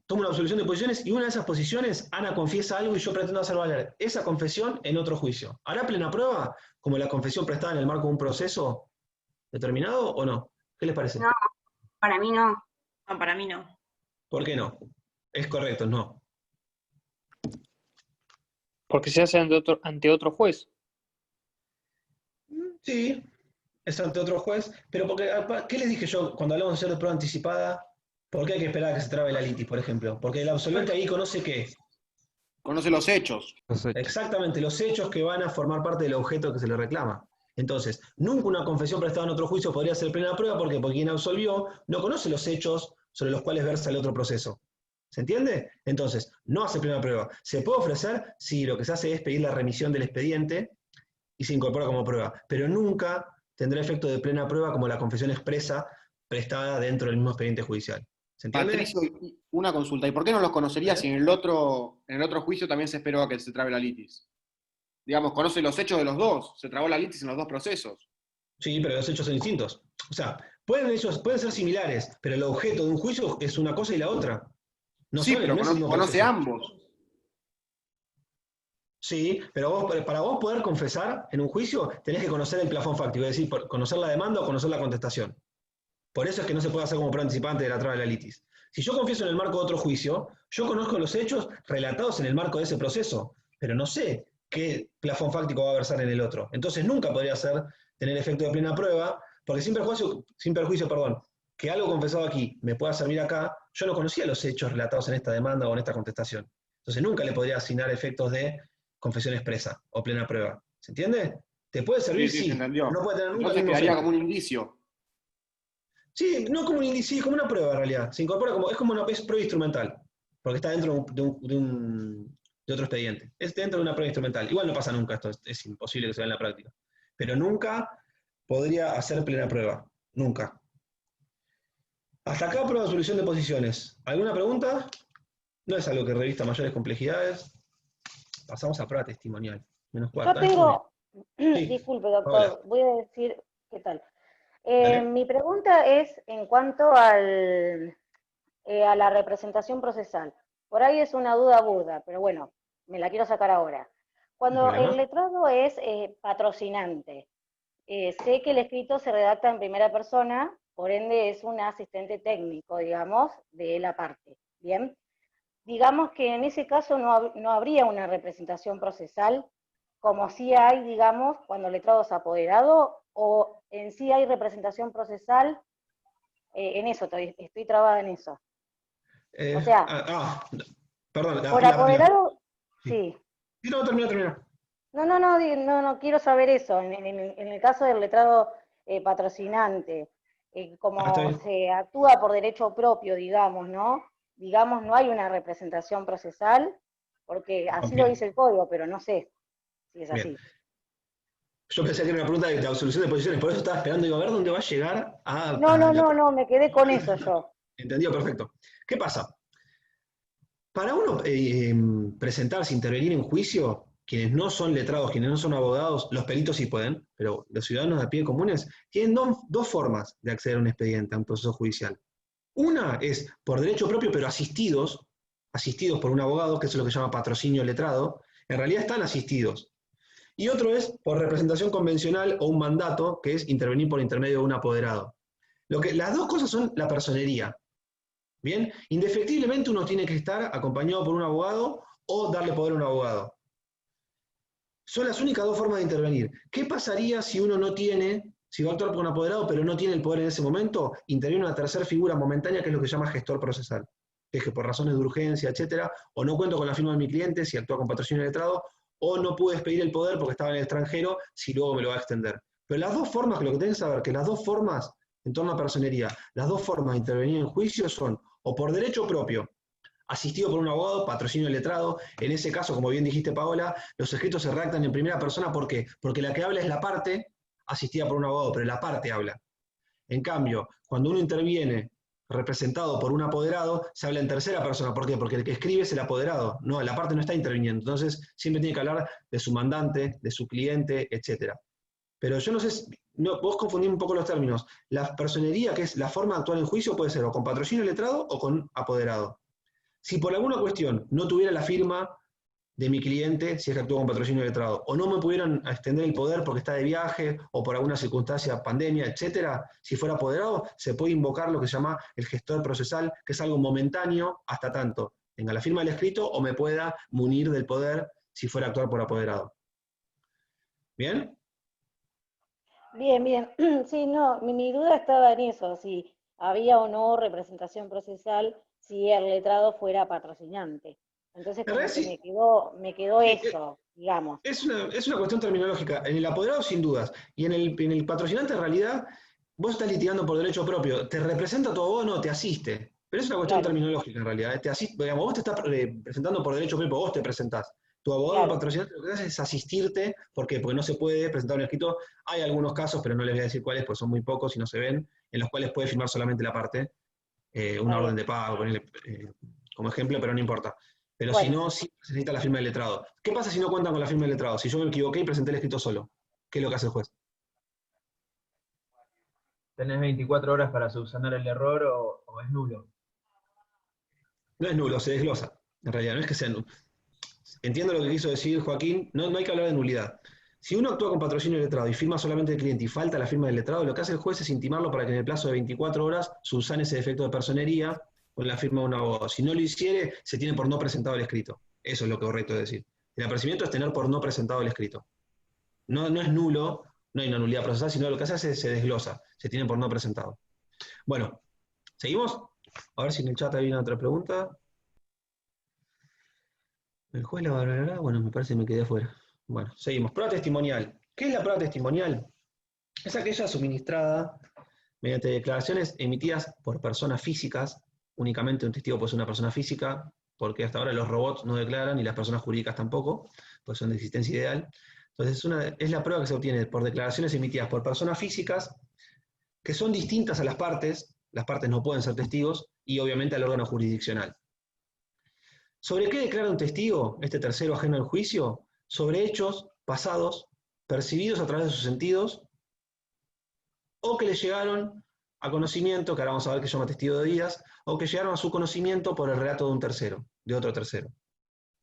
Speaker 3: tomo una absolución de posiciones y una de esas posiciones, Ana confiesa algo y yo pretendo hacer valer esa confesión en otro juicio. ¿Hará plena prueba como la confesión prestada en el marco de un proceso determinado o no? ¿Qué les parece?
Speaker 9: No, para mí no.
Speaker 8: No, para mí no.
Speaker 3: ¿Por qué no? Es correcto, no.
Speaker 6: Porque se hace ante otro juez.
Speaker 3: Sí, es ante otro juez, pero porque, ¿qué les dije yo cuando hablamos de hacer de prueba anticipada? ¿Por qué hay que esperar a que se trabe la litis, por ejemplo? Porque el absolvente ahí conoce ¿qué?
Speaker 11: Conoce los hechos.
Speaker 3: Exactamente, los hechos que van a formar parte del objeto que se le reclama. Entonces, nunca una confesión prestada en otro juicio podría ser plena prueba, ¿por qué? Porque quien absolvió no conoce los hechos sobre los cuales versa el otro proceso. ¿Se entiende? Entonces, no hace plena prueba. ¿Se puede ofrecer? Sí, lo que se hace es pedir la remisión del expediente y se incorpora como prueba, pero nunca tendrá efecto de plena prueba como la confesión expresa prestada dentro del mismo expediente judicial. ¿Se entiende?
Speaker 11: Patricio, una consulta. ¿Y por qué no los conocería si en el otro juicio también se esperó a que se trabe la litis? Digamos, conoce los hechos de los dos. Se trabó la litis en los dos procesos.
Speaker 3: Sí, pero los hechos son distintos. O sea, pueden ser similares, pero el objeto de un juicio es una cosa y la otra. No
Speaker 11: sí,
Speaker 3: son
Speaker 11: pero
Speaker 3: el mismo
Speaker 11: conoce
Speaker 3: proceso.
Speaker 11: ambos.
Speaker 3: Sí, pero para vos poder confesar en un juicio, tenés que conocer el plafón fáctico, es decir, conocer la demanda o conocer la contestación. Por eso es que no se puede hacer como participante de la traba de la litis. Si yo confieso en el marco de otro juicio, yo conozco los hechos relatados en el marco de ese proceso, pero no sé qué plafón fáctico va a versar en el otro. Entonces nunca podría tener efecto de plena prueba, porque sin perjuicio, que algo confesado aquí me pueda servir acá, yo no conocía los hechos relatados en esta demanda o en esta contestación. Entonces nunca le podría asignar efectos de confesión expresa o plena prueba. ¿Se entiende? ¿Te puede servir?
Speaker 11: Sí, se entendió.
Speaker 3: No puede tener nunca
Speaker 11: Entonces
Speaker 3: el mismo
Speaker 11: quedaría
Speaker 3: efecto.
Speaker 11: como un indicio.
Speaker 3: Sí, no como un indicio, como una prueba en realidad. Se incorpora es como una prueba instrumental, porque está dentro de otro expediente. Es dentro de una prueba instrumental. Igual no pasa nunca esto, es imposible que se vea en la práctica. Pero nunca podría hacer plena prueba. Nunca. Hasta acá prueba de solución de posiciones. ¿Alguna pregunta? No es algo que revista mayores complejidades. Pasamos a prueba testimonial. Menos
Speaker 4: Yo
Speaker 3: cuarta.
Speaker 4: tengo,
Speaker 3: Sí,
Speaker 4: disculpe doctor,
Speaker 3: Paola.
Speaker 4: voy a decir qué tal.
Speaker 3: Dale.
Speaker 4: Mi pregunta es en cuanto a la representación procesal. Por ahí es una duda burda, pero bueno, me la quiero sacar ahora. Cuando
Speaker 3: problema.
Speaker 4: el letrado es patrocinante, sé que el escrito se redacta en primera persona, por ende es un asistente técnico, digamos, de la parte. Bien, digamos que en ese caso no habría una representación procesal, como sí hay, digamos, cuando el letrado es apoderado, o en sí hay representación procesal, en eso, estoy trabada en eso. O sea,
Speaker 3: perdón.
Speaker 4: por apoderado,
Speaker 3: sí.
Speaker 4: sí.
Speaker 3: No, termina.
Speaker 4: No, quiero saber eso. En el caso del letrado patrocinante, como se actúa por derecho propio, digamos, ¿no? Digamos, no hay una representación procesal, porque así lo dice el código, pero no sé si es así.
Speaker 3: Bien. Yo pensé que era una pregunta de absolución de posiciones, por eso estaba esperando, digo, a ver dónde va a llegar a...
Speaker 4: No, me quedé con eso yo.
Speaker 3: Entendido, perfecto. ¿Qué pasa? Para uno presentarse, intervenir en juicio, quienes no son letrados, quienes no son abogados, los peritos sí pueden, pero los ciudadanos de a pie comunes tienen dos formas de acceder a un expediente, a un proceso judicial. Una es por derecho propio, pero asistidos por un abogado, que es lo que se llama patrocinio letrado. En realidad están asistidos. Y otro es por representación convencional o un mandato, que es intervenir por intermedio de un apoderado. Las dos cosas son la personería. Bien, indefectiblemente uno tiene que estar acompañado por un abogado o darle poder a un abogado. Son las únicas dos formas de intervenir. ¿Qué pasaría si uno si va a actuar por un apoderado, pero no tiene el poder en ese momento? Interviene una tercera figura momentánea, que es lo que se llama gestor procesal. Es que por razones de urgencia, etcétera, o no cuento con la firma de mi cliente si actúa con patrocinio letrado, o no pude expedir el poder porque estaba en el extranjero, si luego me lo va a extender. Pero las dos formas, lo que tenés que saber, que las dos formas, en torno a personería, las dos formas de intervenir en juicio son o por derecho propio, asistido por un abogado, patrocinio letrado. En ese caso, como bien dijiste, Paola, los escritos se redactan en primera persona. ¿Por qué? Porque la que habla es la parte asistida por un abogado, pero la parte habla. En cambio, cuando uno interviene representado por un apoderado, se habla en tercera persona. ¿Por qué? Porque el que escribe es el apoderado. No, la parte no está interviniendo. Entonces, siempre tiene que hablar de su mandante, de su cliente, etc. Pero yo no sé, vos confundís un poco los términos. La personería, que es la forma de actuar en juicio, puede ser o con patrocinio letrado o con apoderado. Si por alguna cuestión no tuviera la firma de mi cliente, si es que actúa con patrocinio letrado, o no me pudieran extender el poder porque está de viaje, o por alguna circunstancia, pandemia, etcétera, si fuera apoderado, se puede invocar lo que se llama el gestor procesal, que es algo momentáneo hasta tanto tenga la firma del escrito o me pueda munir del poder si fuera a actuar por apoderado. ¿Bien?
Speaker 4: Bien. Sí, no, mi duda estaba en eso, si había o no representación procesal si el letrado fuera patrocinante. Entonces como que me quedó eso, digamos.
Speaker 3: Es una cuestión terminológica. En el apoderado sin dudas, y en el patrocinante en realidad, vos estás litigando por derecho propio. ¿Te representa tu abogado? No, te asiste. Pero es una cuestión terminológica en realidad. Digamos, vos te estás presentando por derecho propio, vos te presentás. Tu abogado patrocinante lo que hace es asistirte. ¿Por qué? Porque no se puede presentar un escrito. Hay algunos casos, pero no les voy a decir cuáles, porque son muy pocos y no se ven, en los cuales puede firmar solamente la parte, una orden de pago, como ejemplo, pero no importa. Pero si no, sí se necesita la firma del letrado. ¿Qué pasa si no cuentan con la firma del letrado? Si yo me equivoqué y presenté el escrito solo, ¿qué es lo que hace el juez?
Speaker 13: ¿Tenés 24 horas para subsanar el error o es nulo?
Speaker 3: No es nulo, se desglosa. En realidad, no es que sea nulo. entiendo lo que quiso decir Joaquín, no hay que hablar de nulidad. Si uno actúa con patrocinio del letrado y firma solamente el cliente y falta la firma del letrado, lo que hace el juez es intimarlo para que en el plazo de 24 horas subsane ese defecto de personería con la firma de un abogado. Si no lo hiciere, se tiene por no presentado el escrito. Eso es lo correcto de decir. El apercibimiento es tener por no presentado el escrito. No es nulo, no hay una nulidad procesal, sino lo que hace es se desglosa, se tiene por no presentado. Bueno, ¿seguimos? A ver si en el chat hay una otra pregunta. El juez la valorará, bueno, me parece que me quedé afuera. Bueno, seguimos. Prueba testimonial. ¿Qué es la prueba testimonial? Es aquella suministrada mediante declaraciones emitidas por personas físicas. Únicamente un testigo puede ser una persona física, porque hasta ahora los robots no declaran y las personas jurídicas tampoco, pues son de existencia ideal. Entonces es la prueba que se obtiene por declaraciones emitidas por personas físicas que son distintas a las partes no pueden ser testigos, y obviamente al órgano jurisdiccional. ¿Sobre qué declara un testigo, este tercero ajeno al juicio? Sobre hechos pasados, percibidos a través de sus sentidos, o que le llegaron a conocimiento, que ahora vamos a ver que llama testigo de días, o que llegaron a su conocimiento por el relato de un tercero, de otro tercero.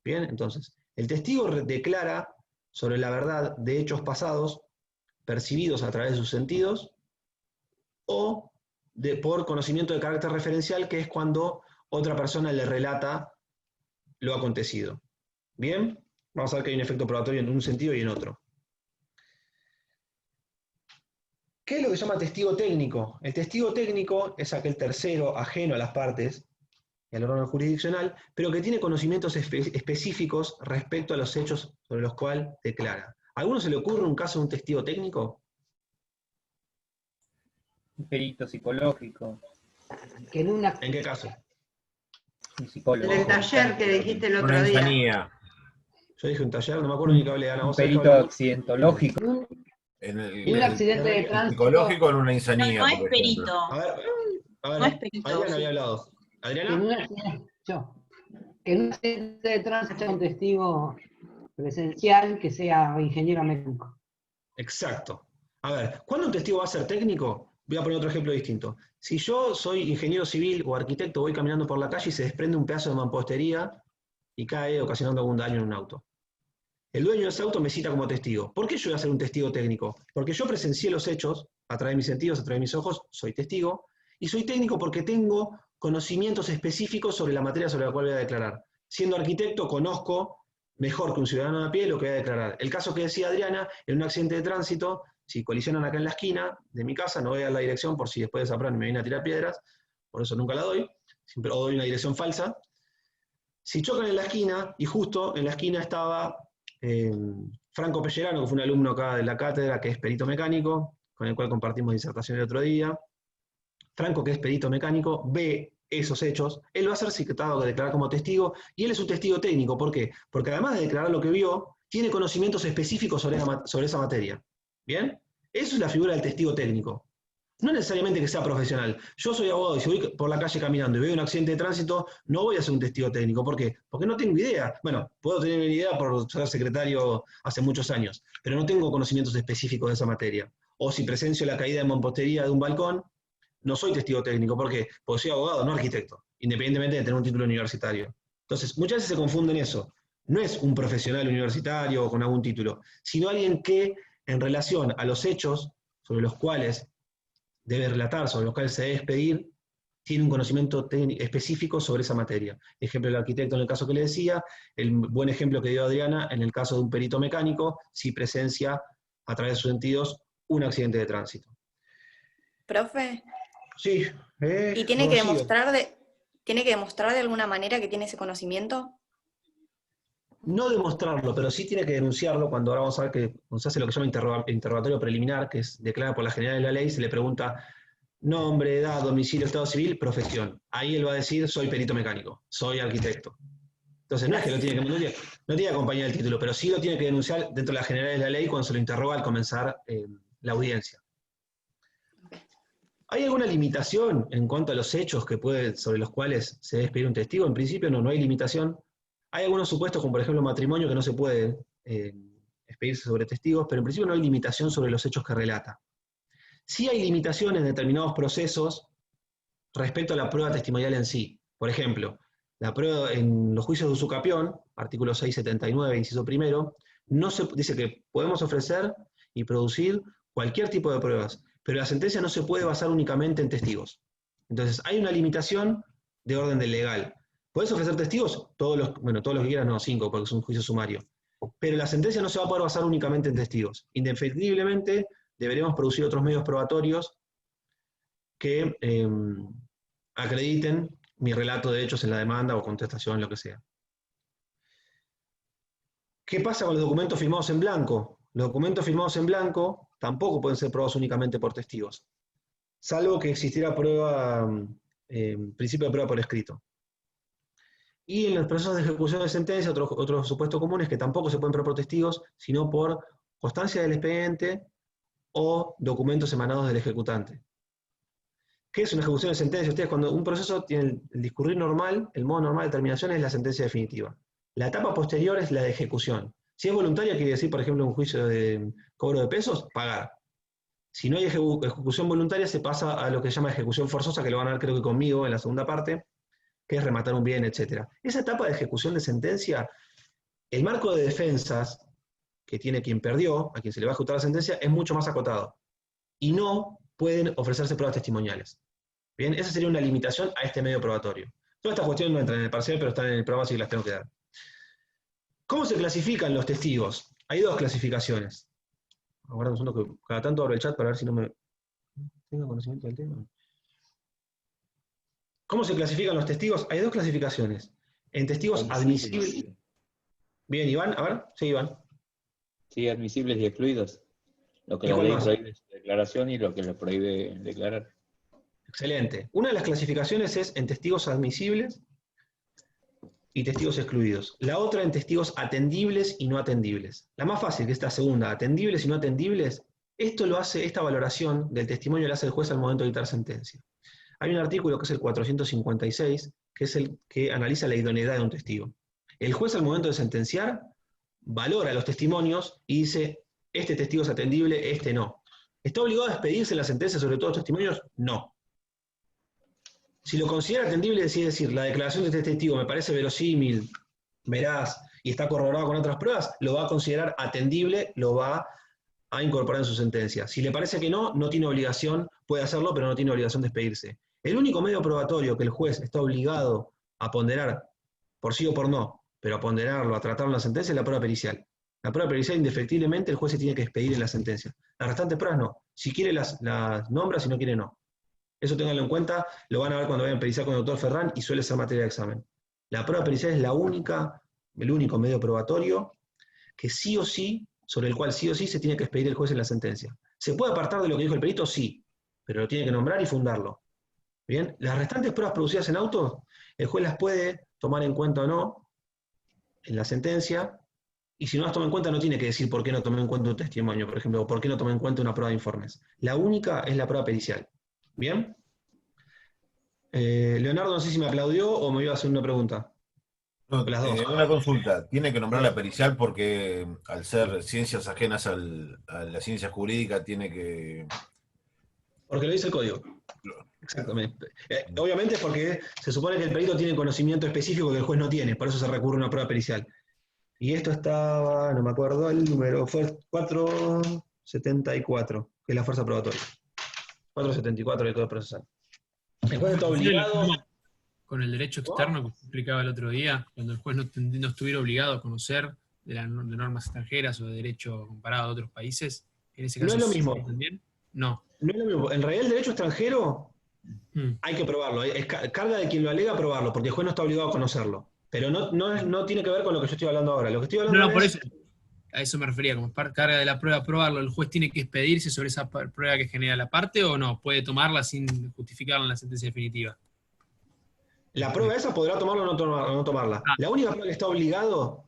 Speaker 3: Bien, entonces, el testigo declara sobre la verdad de hechos pasados, percibidos a través de sus sentidos, o por conocimiento de carácter referencial, que es cuando otra persona le relata lo acontecido. Bien, vamos a ver que hay un efecto probatorio en un sentido y en otro. ¿Qué es lo que se llama testigo técnico? El testigo técnico es aquel tercero ajeno a las partes y al órgano jurisdiccional, pero que tiene conocimientos específicos respecto a los hechos sobre los cuales declara. ¿A alguno se le ocurre un caso de un testigo técnico?
Speaker 13: Un perito psicológico.
Speaker 3: ¿En qué caso?
Speaker 13: Un psicólogo.
Speaker 12: En el taller que dijiste el otro día.
Speaker 3: Yo dije un taller, no me acuerlo ni qué hablé. Ana,
Speaker 13: Un
Speaker 3: ¿vos sabés
Speaker 13: perito
Speaker 3: qué hablé?
Speaker 13: accidentológico.
Speaker 7: Un accidente de tránsito.
Speaker 1: Psicológico en una insanía.
Speaker 9: No es
Speaker 1: por ejemplo.
Speaker 9: perito.
Speaker 3: A ver,
Speaker 9: No es perito,
Speaker 3: Adriana
Speaker 9: sí.
Speaker 3: había hablado.
Speaker 7: En
Speaker 3: ¿Adriana?
Speaker 7: un accidente de tránsito, un testigo presencial que sea ingeniero mecánico.
Speaker 3: Exacto. A ver, ¿cuándo un testigo va a ser técnico? Voy a poner otro ejemplo distinto. Si yo soy ingeniero civil o arquitecto, voy caminando por la calle y se desprende un pedazo de mampostería y cae ocasionando algún daño en un auto. El dueño de ese auto me cita como testigo. ¿Por qué yo voy a ser un testigo técnico? Porque yo presencié los hechos a través de mis sentidos, a través de mis ojos, soy testigo, y soy técnico porque tengo conocimientos específicos sobre la materia sobre la cual voy a declarar. Siendo arquitecto, conozco mejor que un ciudadano de a pie lo que voy a declarar. El caso que decía Adriana, en un accidente de tránsito, si colisionan acá en la esquina de mi casa, no voy a dar la dirección por si después de Zapran me vienen a tirar piedras, por eso nunca la doy, siempre doy una dirección falsa. Si chocan en la esquina, y justo en la esquina estaba Franco Pellerano, que fue un alumno acá de la cátedra, que es perito mecánico, con el cual compartimos disertación el otro día. Franco, que es perito mecánico, ve esos hechos, él va a ser citado a declarar como testigo, y él es un testigo técnico. ¿Por qué? Porque además de declarar lo que vio, tiene conocimientos específicos sobre esa materia. ¿Bien? Eso es la figura del testigo técnico. No necesariamente que sea profesional. Yo soy abogado y si voy por la calle caminando y veo un accidente de tránsito, no voy a ser un testigo técnico. ¿Por qué? Porque no tengo idea. Bueno, puedo tener una idea por ser secretario hace muchos años, pero no tengo conocimientos específicos de esa materia. O si presencio la caída de mampostería de un balcón, no soy testigo técnico. ¿Por qué? Porque soy abogado, no arquitecto, independientemente de tener un título universitario. Entonces, muchas veces se confunden eso. No es un profesional universitario con algún título, sino alguien que, en relación a los hechos sobre los cuales debe relatar, sobre los cuales se debe expedir, tiene un conocimiento específico sobre esa materia. Ejemplo del arquitecto en el caso que le decía, el buen ejemplo que dio Adriana en el caso de un perito mecánico, si presencia a través de sus sentidos un accidente de tránsito.
Speaker 14: Profe,
Speaker 3: Sí.
Speaker 14: ¿y tiene que
Speaker 3: Rocío.
Speaker 14: demostrar de alguna manera que tiene ese conocimiento?
Speaker 3: No demostrarlo, pero sí tiene que denunciarlo cuando ahora vamos a ver que cuando se hace lo que se llama interrogatorio preliminar, que es declarado por la general de la ley, se le pregunta nombre, edad, domicilio, estado civil, profesión. Ahí él va a decir, soy perito mecánico, soy arquitecto. Entonces no es que no tiene que acompañar el título, pero sí lo tiene que denunciar dentro de la general de la ley cuando se lo interroga al comenzar la audiencia. ¿Hay alguna limitación en cuanto a los hechos sobre los cuales se debe expedir un testigo? En principio no hay limitación. Hay algunos supuestos, como por ejemplo matrimonio, que no se puede expedirse sobre testigos, pero en principio no hay limitación sobre los hechos que relata. Sí hay limitaciones en determinados procesos respecto a la prueba testimonial en sí. Por ejemplo, La prueba en los juicios de usucapión, artículo 679, inciso primero, dice que podemos ofrecer y producir cualquier tipo de pruebas, pero la sentencia no se puede basar únicamente en testigos. Entonces, hay una limitación de orden del legal. ¿Puedes ofrecer testigos? Todos los que quieras, no, 5, porque es un juicio sumario. Pero la sentencia no se va a poder basar únicamente en testigos. Indefectiblemente, deberemos producir otros medios probatorios que acrediten mi relato de hechos en la demanda o contestación, lo que sea. ¿Qué pasa con los documentos firmados en blanco? Los documentos firmados en blanco tampoco pueden ser probados únicamente por testigos, salvo que existiera principio de prueba por escrito. Y en los procesos de ejecución de sentencia, otro supuesto común es que tampoco se pueden probar por testigos, sino por constancia del expediente o documentos emanados del ejecutante. ¿Qué es una ejecución de sentencia? Ustedes, cuando un proceso tiene el discurrir normal, el modo normal de terminación es la sentencia definitiva. La etapa posterior es la de ejecución. Si es voluntaria, quiere decir, por ejemplo, un juicio de cobro de pesos, pagar. Si no hay ejecución voluntaria, se pasa a lo que se llama ejecución forzosa, que lo van a ver creo que conmigo en la segunda parte, que es rematar un bien, etc. Esa etapa de ejecución de sentencia, el marco de defensas que tiene quien perdió, a quien se le va a ejecutar la sentencia, es mucho más acotado. Y no pueden ofrecerse pruebas testimoniales. Bien, esa sería una limitación a este medio probatorio. Todas estas cuestiones no entran en el parcial, pero están en el programa, así que las tengo que dar. ¿Cómo se clasifican los testigos? Hay dos clasificaciones. Aguarda un segundo que cada tanto abro el chat para ver si no me... ¿Tengo conocimiento del tema? ¿Cómo se clasifican los testigos? Hay dos clasificaciones. En testigos admisibles... Bien, Iván, a ver. Sí, Iván.
Speaker 15: Sí, admisibles y excluidos. Lo que la ley prohíbe es declaración y lo que le prohíbe declarar.
Speaker 3: Excelente. Una de las clasificaciones es en testigos admisibles y testigos excluidos. La otra en testigos atendibles y no atendibles. La más fácil, que es esta segunda, atendibles y no atendibles, esta valoración del testimonio la hace el juez al momento de dictar sentencia. Hay un artículo que es el 456, que es el que analiza la idoneidad de un testigo. El juez al momento de sentenciar valora los testimonios y dice, este testigo es atendible, este no. ¿Está obligado a expedirse la sentencia sobre todos los testimonios? No. Si lo considera atendible, es decir, la declaración de este testigo me parece verosímil, veraz, y está corroborado con otras pruebas, lo va a considerar atendible, lo va a incorporar en su sentencia. Si le parece que no, no tiene obligación, puede hacerlo, pero no tiene obligación de expedirse. El único medio probatorio que el juez está obligado a ponderar, por sí o por no, pero a ponderarlo, a tratarlo en la sentencia, es la prueba pericial. La prueba pericial, indefectiblemente, el juez se tiene que expedir en la sentencia. Las restantes pruebas no. Si quiere las nombra, si no quiere no. Eso ténganlo en cuenta, lo van a ver cuando vayan a periciar con el doctor Ferrán y suele ser materia de examen. La prueba pericial es el único medio probatorio que sí o sí, sobre el cual sí o sí se tiene que expedir el juez en la sentencia. ¿Se puede apartar de lo que dijo el perito? Sí, pero lo tiene que nombrar y fundarlo. Bien, las restantes pruebas producidas en auto, el juez las puede tomar en cuenta o no en la sentencia, y si no las toma en cuenta no tiene que decir por qué no tomé en cuenta un testimonio, por ejemplo, o por qué no tomé en cuenta una prueba de informes. La única es la prueba pericial. ¿Bien? Leonardo, no sé si me aplaudió o me iba a hacer una pregunta.
Speaker 1: No,
Speaker 3: las dos.
Speaker 1: Una consulta. ¿Tiene que nombrar la pericial porque al ser ciencias ajenas a la ciencia jurídica tiene que...?
Speaker 3: Porque lo dice el código. Exactamente. Obviamente es porque se supone que el perito tiene conocimiento específico que el juez no tiene, por eso se recurre a una prueba pericial. Y esto estaba, no me acuerdo el número, fue 474, que es la fuerza probatoria. 474 del Código Procesal. El juez está obligado...
Speaker 5: Con el derecho externo que explicaba el otro día, cuando el juez no estuviera obligado a conocer de normas extranjeras o de derecho comparado a otros países, en ese caso...
Speaker 3: No es lo mismo.
Speaker 5: ¿También? No.
Speaker 3: No es lo mismo. En realidad el derecho extranjero hay que probarlo. Es carga de quien lo alega probarlo, porque el juez no está obligado a conocerlo. Pero no tiene que ver con lo que yo estoy hablando ahora. Lo que estoy hablando
Speaker 5: No,
Speaker 3: es...
Speaker 5: por eso. A eso me refería, como carga de la prueba probarlo, ¿el juez tiene que expedirse sobre esa prueba que genera la parte o no? ¿Puede tomarla sin justificarla en la sentencia definitiva?
Speaker 3: La prueba esa podrá tomarla o no tomarla. La única prueba que está obligado,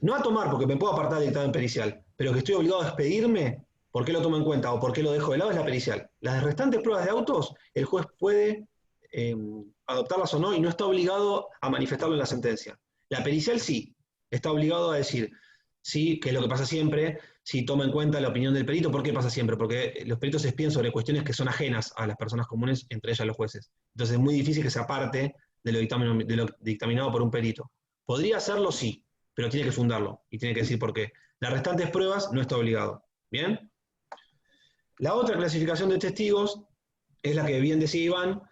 Speaker 3: no a tomar porque me puedo apartar del dictamen pericial, pero que estoy obligado a expedirme, ¿por qué lo tomo en cuenta o por qué lo dejo de lado? Es la pericial. Las restantes pruebas de autos, el juez puede adoptarlas o no y no está obligado a manifestarlo en la sentencia. La pericial sí, está obligado a decir... Sí, que es lo que pasa siempre, si toma en cuenta la opinión del perito. ¿Por qué pasa siempre? Porque los peritos se expiden sobre cuestiones que son ajenas a las personas comunes, entre ellas los jueces. Entonces es muy difícil que se aparte de lo dictaminado por un perito. Podría hacerlo, sí, pero tiene que fundarlo y tiene que decir por qué. Las restantes pruebas no está obligado. ¿Bien? La otra clasificación de testigos es la que bien decía Iván,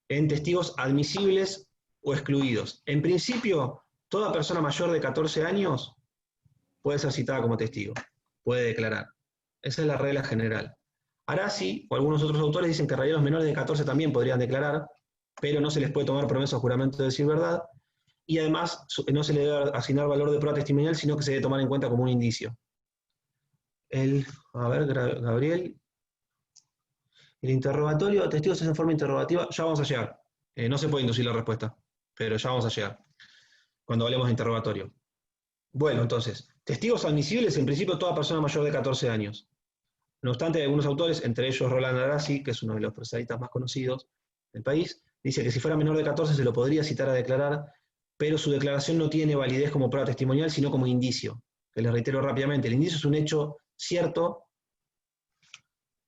Speaker 3: en testigos admisibles o excluidos. En principio, toda persona mayor de 14 años puede ser citada como testigo, puede declarar. Esa es la regla general. Arasi o algunos otros autores dicen que en realidad los menores de 14 también podrían declarar, pero no se les puede tomar promesa o juramento de decir verdad, y además no se le debe asignar valor de prueba testimonial, sino que se debe tomar en cuenta como un indicio. Gabriel, el interrogatorio de testigos es en forma interrogativa, ya vamos a llegar. No se puede inducir la respuesta, pero ya vamos a llegar, cuando hablemos de interrogatorio. Bueno, entonces, testigos admisibles, en principio toda persona mayor de 14 años. No obstante, hay algunos autores, entre ellos Roland Arasi, que es uno de los procesalistas más conocidos del país, dice que si fuera menor de 14 se lo podría citar a declarar, pero su declaración no tiene validez como prueba testimonial, sino como indicio. Que les reitero rápidamente, el indicio es un hecho cierto,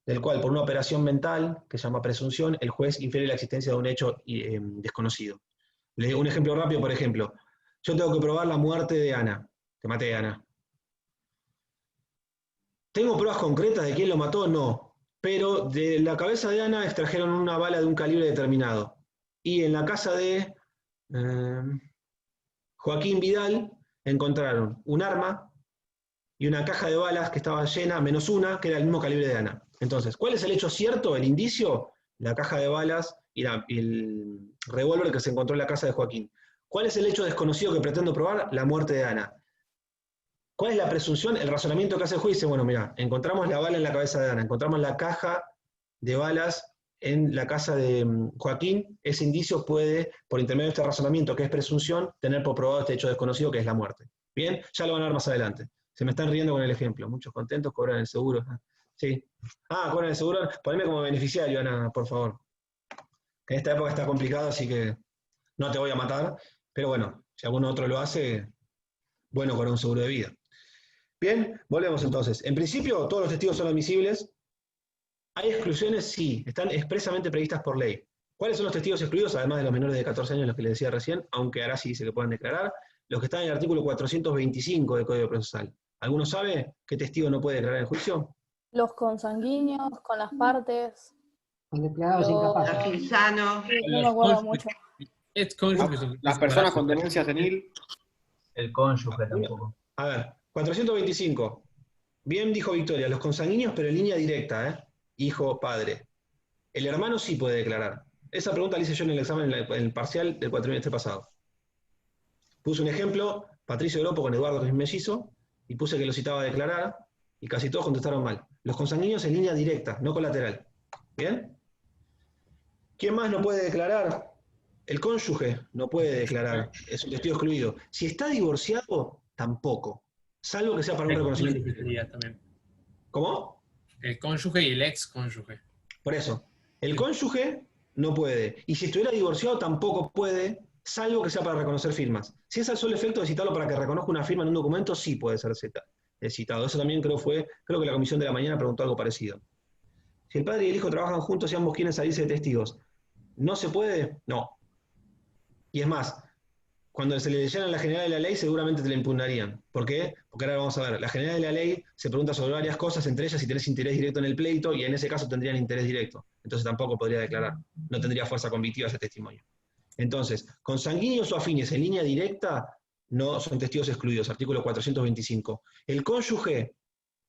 Speaker 3: del cual por una operación mental, que se llama presunción, el juez infiere la existencia de un hecho desconocido. Les doy un ejemplo rápido, por ejemplo. Yo tengo que probar la muerte de Ana, que maté a Ana. ¿Tengo pruebas concretas de quién lo mató? No. Pero de la cabeza de Ana extrajeron una bala de un calibre determinado. Y en la casa de Joaquín Vidal encontraron un arma y una caja de balas que estaba llena, menos una, que era el mismo calibre de Ana. Entonces, ¿cuál es el hecho cierto, el indicio? La caja de balas y el revólver que se encontró en la casa de Joaquín. ¿Cuál es el hecho desconocido que pretendo probar? La muerte de Ana. ¿Cuál es la presunción? El razonamiento que hace el juez dice, bueno, mira, encontramos la bala en la cabeza de Ana, encontramos la caja de balas en la casa de Joaquín, ese indicio puede, por intermedio de este razonamiento que es presunción, tener por probado este hecho desconocido que es la muerte. Bien, ya lo van a ver más adelante. Se me están riendo con el ejemplo. Muchos contentos, cobran el seguro. Sí. Cobran el seguro. Poneme como beneficiario, Ana, por favor. En esta época está complicado, así que no te voy a matar. Pero bueno, si alguno otro lo hace, bueno, con un seguro de vida. Bien, volvemos entonces. En principio, todos los testigos son admisibles. ¿Hay exclusiones? Sí, están expresamente previstas por ley. ¿Cuáles son los testigos excluidos? Además de los menores de 14 años, los que les decía recién, aunque ahora sí dice que pueden declarar, los que están en el artículo 425 del Código Procesal. ¿Alguno sabe qué testigo no puede declarar en juicio?
Speaker 16: Los consanguíneos, con las partes.
Speaker 7: Con declarados incapaces.
Speaker 12: Aquisano.
Speaker 16: Sí, no me acuerdo mucho.
Speaker 11: Las personas con demencia senil.
Speaker 13: El cónyuge tampoco.
Speaker 3: A ver, 425. Bien dijo Victoria, los consanguíneos, pero en línea directa, hijo, padre. El hermano sí puede declarar. Esa pregunta la hice yo en el examen, en el parcial del cuatrimestre pasado. Puse un ejemplo, Patricio Gropo con Eduardo, que es mellizo, y puse que lo citaba a declarar, y casi todos contestaron mal. Los consanguíneos en línea directa, no colateral. ¿Bien? ¿Quién más no puede declarar? El cónyuge no puede declarar, es un testigo excluido. Si está divorciado, tampoco, salvo que sea para un reconocimiento. ¿Cómo?
Speaker 5: El cónyuge y el ex cónyuge.
Speaker 3: Por eso, el cónyuge no puede, y si estuviera divorciado tampoco puede, salvo que sea para reconocer firmas. Si es al solo efecto de citarlo para que reconozca una firma en un documento, sí puede ser citado. Eso también creo que la comisión de la mañana preguntó algo parecido. Si el padre y el hijo trabajan juntos y ambos quieren salirse de testigos, ¿no se puede? No. Y es más, cuando se le leyeran la general de la ley, seguramente te la impugnarían. ¿Por qué? Porque ahora vamos a ver, la general de la ley se pregunta sobre varias cosas, entre ellas si tenés interés directo en el pleito, y en ese caso tendrían interés directo. Entonces tampoco podría declarar, no tendría fuerza convictiva ese testimonio. Entonces, consanguíneos o afines en línea directa no son testigos excluidos, artículo 425. El cónyuge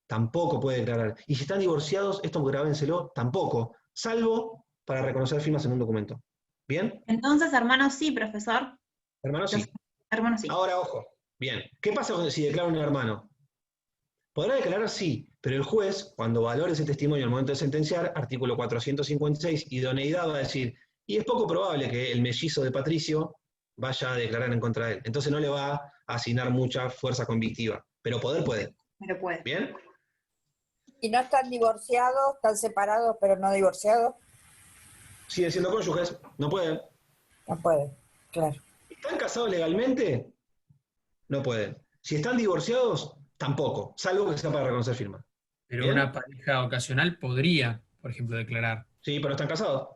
Speaker 3: tampoco puede declarar. Y si están divorciados, esto grábenselo, tampoco, salvo para reconocer firmas en un documento. ¿Bien?
Speaker 9: Entonces, hermanos sí, profesor.
Speaker 3: Hermanos sí.
Speaker 9: Hermanos sí.
Speaker 3: Ahora, ojo. Bien. ¿Qué pasa si declara un hermano? Podrá declarar sí, pero el juez, cuando valore ese testimonio al momento de sentenciar, artículo 456, idoneidad, va a decir, y es poco probable que el mellizo de Patricio vaya a declarar en contra de él. Entonces no le va a asignar mucha fuerza convictiva. Pero poder puede.
Speaker 9: Pero puede.
Speaker 3: ¿Bien?
Speaker 8: ¿Y no están divorciados, están separados, pero no divorciados?
Speaker 3: Siguen siendo cónyuges, no pueden.
Speaker 8: No pueden, claro.
Speaker 3: ¿Están casados legalmente? No pueden. Si están divorciados, tampoco, salvo que sea para reconocer firma.
Speaker 5: Pero
Speaker 3: ¿bien?
Speaker 5: Una pareja ocasional podría, por ejemplo, declarar.
Speaker 3: Sí, pero no están casados.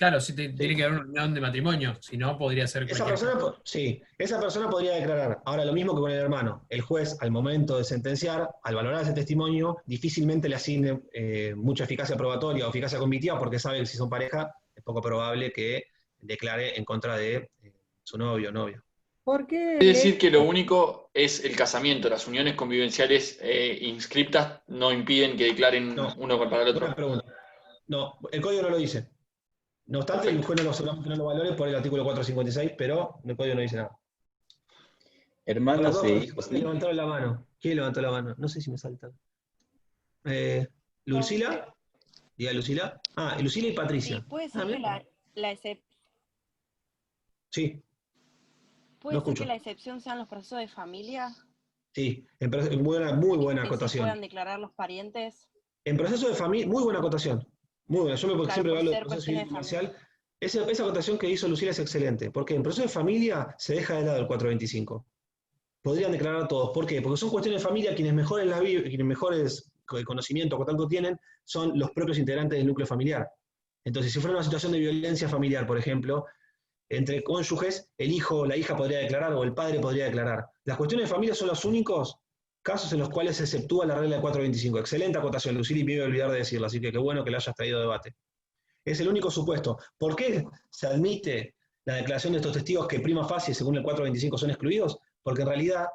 Speaker 5: Claro, sí tiene que haber una unión de matrimonio, si no podría ser
Speaker 3: Esa
Speaker 5: cualquier
Speaker 3: persona, sí, esa persona podría declarar. Ahora, lo mismo que con el hermano. El juez, al momento de sentenciar, al valorar ese testimonio, difícilmente le asigne mucha eficacia probatoria o eficacia convictiva, porque sabe que si son pareja, es poco probable que declare en contra de su novio o novia.
Speaker 17: ¿Por qué? Es decir, que lo único es el casamiento. Las uniones convivenciales inscriptas no impiden que declaren uno para el otro.
Speaker 3: Buena pregunta. No, el código no lo dice. No obstante, el juez solamente no lo valore por el artículo 456, pero el código no dice nada.
Speaker 15: Hermanos e hijos.
Speaker 3: ¿Quién levantó la mano? ¿Quién levantó la mano? No sé si me salta. ¿Lucila? Diga Lucila. Ah, Lucila y Patricia.
Speaker 18: Sí, puede ser que la excepción.
Speaker 3: Sí.
Speaker 18: ¿Puede
Speaker 3: No
Speaker 18: ser
Speaker 3: escucho.
Speaker 18: que la excepción sean los procesos de familia?
Speaker 3: Sí, muy buena
Speaker 18: Que se
Speaker 3: acotación.
Speaker 18: puedan declarar los parientes.
Speaker 3: En proceso de familia, muy buena acotación. Muy buena. Yo
Speaker 18: Claro,
Speaker 3: siempre
Speaker 18: por
Speaker 3: hablo de
Speaker 18: ser
Speaker 3: proceso civil
Speaker 18: cuestiones
Speaker 3: comercial. Esa acotación que hizo Lucila es excelente, porque en proceso de familia se deja de lado el 425. Podrían declarar todos. ¿Por qué? Porque son cuestiones de familia, quienes mejores conocimiento o contacto tienen son los propios integrantes del núcleo familiar. Entonces, si fuera una situación de violencia familiar, por ejemplo, entre cónyuges, el hijo o la hija podría declarar o el padre podría declarar. Las cuestiones de familia son los únicos casos en los cuales se exceptúa la regla del 425. Excelente acotación, Lucila, y me iba a olvidar de decirlo, así que qué bueno que la hayas traído a debate. Es el único supuesto. ¿Por qué se admite la declaración de estos testigos que prima facie, según el 425, son excluidos? Porque en realidad,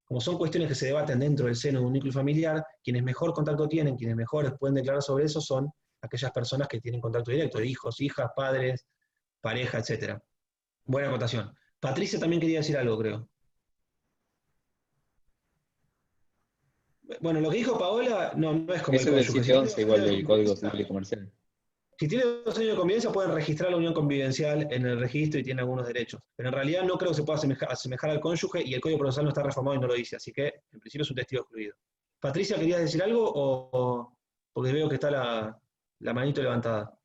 Speaker 3: como son cuestiones que se debaten dentro del seno de un núcleo familiar, quienes mejor contacto tienen, quienes mejores pueden declarar sobre eso son aquellas personas que tienen contacto directo, hijos, hijas, padres, pareja, etc. Buena acotación. Patricia también quería decir algo, creo. Bueno, lo que dijo Paola no es como
Speaker 15: Eso
Speaker 3: el
Speaker 15: del
Speaker 3: cónyuge.
Speaker 15: 711 igual del Código Civil y Comercial.
Speaker 3: Si tiene 2 años de convivencia, pueden registrar la unión convivencial en el registro y tiene algunos derechos. Pero en realidad no creo que se pueda asemejar al cónyuge y el Código Procesal no está reformado y no lo dice. Así que, en principio, es un testigo excluido. Patricia, ¿querías decir algo o porque veo que está la manito levantada?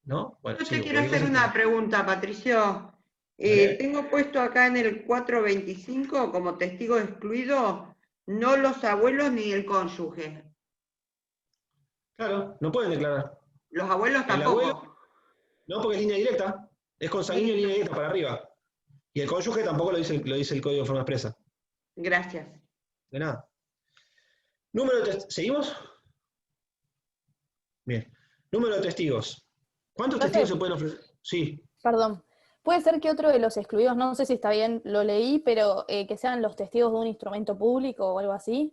Speaker 3: ¿No? Bueno,
Speaker 12: Yo te
Speaker 3: sigo,
Speaker 12: quiero hacer una pregunta, Patricio. Tengo puesto acá en el 425 como testigo excluido no los abuelos ni el cónyuge.
Speaker 3: Claro, no pueden declarar.
Speaker 12: Los abuelos
Speaker 3: El
Speaker 12: tampoco.
Speaker 3: abuelo, no, porque es línea directa. Es consanguíneo en línea directa para arriba. Y el cónyuge tampoco lo dice el código de forma expresa.
Speaker 12: Gracias.
Speaker 3: De nada. Número de testigos. ¿Seguimos? Bien. Número de testigos. ¿Cuántos testigos se pueden ofrecer? Sí.
Speaker 16: Perdón. Puede ser que otro de los excluidos, no sé si está bien, lo leí, pero que sean los testigos de un instrumento público o algo así.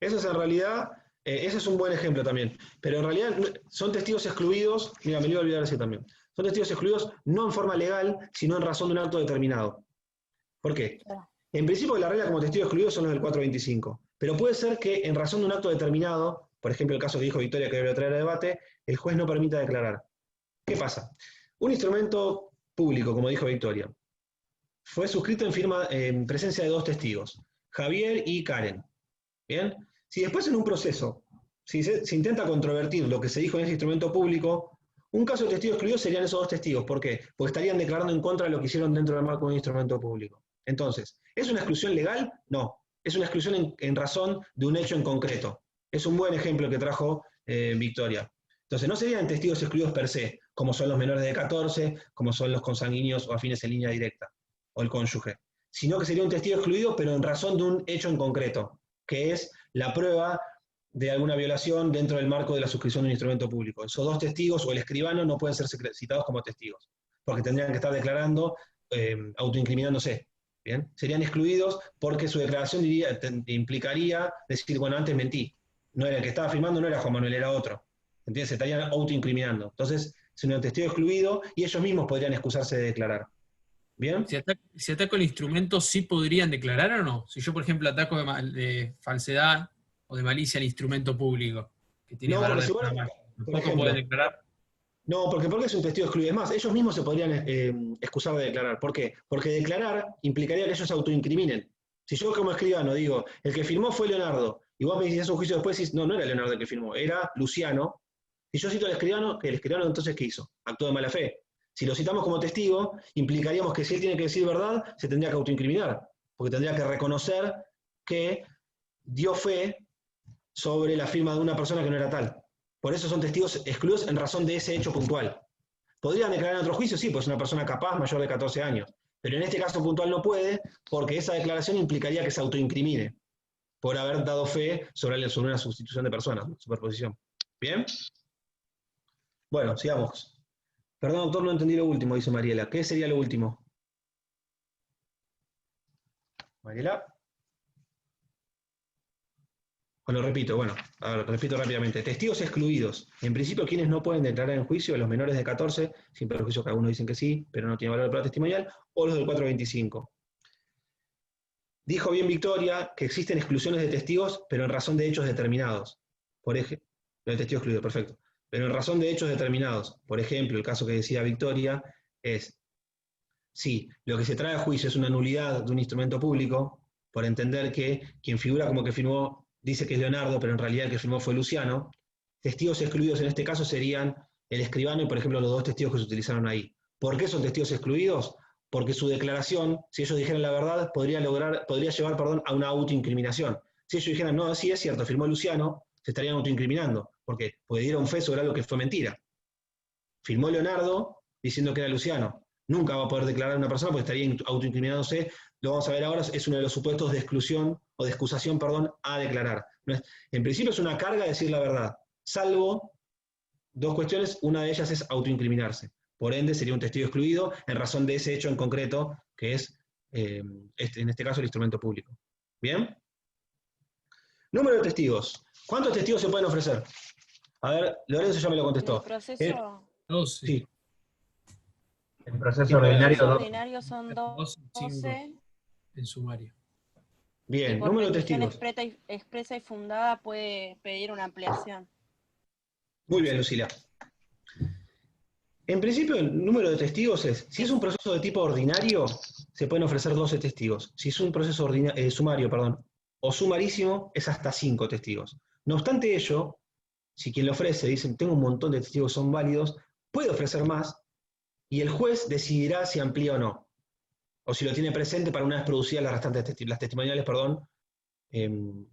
Speaker 3: Eso es en realidad, ese es un buen ejemplo también. Pero en realidad son testigos excluidos, mira, me lo iba a olvidar ese también. Son testigos excluidos no en forma legal, sino en razón de un acto determinado. ¿Por qué? En principio la regla como testigo excluido son los del 425. Pero puede ser que en razón de un acto determinado, por ejemplo el caso que dijo Victoria que debe traer a debate, el juez no permita declarar. ¿Qué pasa? Un instrumento público, como dijo Victoria, fue suscrito en presencia de 2 testigos, Javier y Karen. ¿Bien? Si después en un proceso se intenta controvertir lo que se dijo en ese instrumento público, un caso de testigo excluido serían esos 2 testigos. ¿Por qué? Porque estarían declarando en contra de lo que hicieron dentro del marco de un instrumento público. Entonces, ¿es una exclusión legal? No. Es una exclusión en razón de un hecho en concreto. Es un buen ejemplo que trajo Victoria. Entonces, no serían testigos excluidos per se, como son los menores de 14, como son los consanguíneos o afines en línea directa, o el cónyuge, sino que sería un testigo excluido, pero en razón de un hecho en concreto, que es la prueba de alguna violación dentro del marco de la suscripción de un instrumento público. Esos 2 testigos o el escribano no pueden ser citados como testigos, porque tendrían que estar declarando, autoincriminándose. ¿Bien? Serían excluidos porque su declaración implicaría decir, bueno, antes mentí. No era el que estaba firmando, no era Juan Manuel, era otro. ¿Entiendes? Se estarían autoincriminando. Entonces, es un testigo excluido y ellos mismos podrían excusarse de declarar. ¿Bien?
Speaker 5: Si ataco el instrumento, ¿sí podrían declarar o no? Si yo, por ejemplo, ataco de falsedad o de malicia al instrumento público, que tiene valor de nada más, ¿tampoco pueden declarar?
Speaker 3: No, porque es un testigo excluido. Es más, ellos mismos se podrían excusar de declarar. ¿Por qué? Porque declarar implicaría que ellos se autoincriminen. Si yo como escribano digo, el que firmó fue Leonardo, y vos me dices un juicio después y dices, no era Leonardo el que firmó, era Luciano. Si yo cito al escribano, el escribano entonces ¿qué hizo? Actuó de mala fe. Si lo citamos como testigo, implicaríamos que si él tiene que decir verdad, se tendría que autoincriminar, porque tendría que reconocer que dio fe sobre la firma de una persona que no era tal. Por eso son testigos excluidos en razón de ese hecho puntual. ¿Podrían declarar en otro juicio? Sí, pues es una persona capaz mayor de 14 años. Pero en este caso puntual no puede, porque esa declaración implicaría que se autoincrimine por haber dado fe sobre una sustitución de personas, superposición. ¿Bien? Bueno, sigamos. Perdón, doctor, no entendí lo último, dice Mariela. ¿Qué sería lo último? Mariela. Lo repito, bueno, a ver, repito rápidamente. Testigos excluidos. En principio, quienes no pueden declarar en juicio, los menores de 14, sin perjuicio que algunos dicen que sí, pero no tiene valor de prueba testimonial, o los del 425. Dijo bien Victoria que existen exclusiones de testigos, pero en razón de hechos determinados. Por ejemplo, de testigo excluido, perfecto. Pero en razón de hechos determinados. Por ejemplo, el caso que decía Victoria es, si lo que se trae a juicio es una nulidad de un instrumento público, por entender que quien figura como que firmó dice que es Leonardo, pero en realidad el que firmó fue Luciano. Testigos excluidos en este caso serían el escribano y, por ejemplo, los dos testigos que se utilizaron ahí. ¿Por qué son testigos excluidos? Porque su declaración, si ellos dijeran la verdad, podría llevar a una autoincriminación. Si ellos dijeran, no, sí es cierto, firmó Luciano, se estarían autoincriminando, porque dieron fe sobre algo que fue mentira. Firmó Leonardo diciendo que era Luciano. Nunca va a poder declarar una persona porque estaría autoincriminándose. Lo vamos a ver ahora, es uno de los supuestos de exclusión, o de excusación, perdón, a declarar. En principio es una carga decir la verdad, salvo dos cuestiones, una de ellas es autoincriminarse. Por ende, sería un testigo excluido en razón de ese hecho en concreto, que es, en este caso, el instrumento público. ¿Bien? Número de testigos. ¿Cuántos testigos se pueden ofrecer? A ver, Lorenzo ya me lo contestó.
Speaker 18: El proceso...
Speaker 5: 12.
Speaker 3: Sí.
Speaker 13: El proceso ordinario,
Speaker 18: El ordinario son 12.
Speaker 5: En sumario.
Speaker 3: Bien,
Speaker 18: Y por
Speaker 3: número de
Speaker 18: petición
Speaker 3: testigos.
Speaker 18: expresa y fundada puede pedir una ampliación.
Speaker 3: Muy bien, Lucila. En principio, el número de testigos es, si es un proceso de tipo ordinario, se pueden ofrecer 12 testigos. Si es un proceso sumario, o sumarísimo, es hasta 5 testigos. No obstante ello, si quien lo ofrece dice, tengo un montón de testigos que son válidos, puede ofrecer más, y el juez decidirá si amplía o no. O si lo tiene presente para una vez producidas las restantes las testimoniales,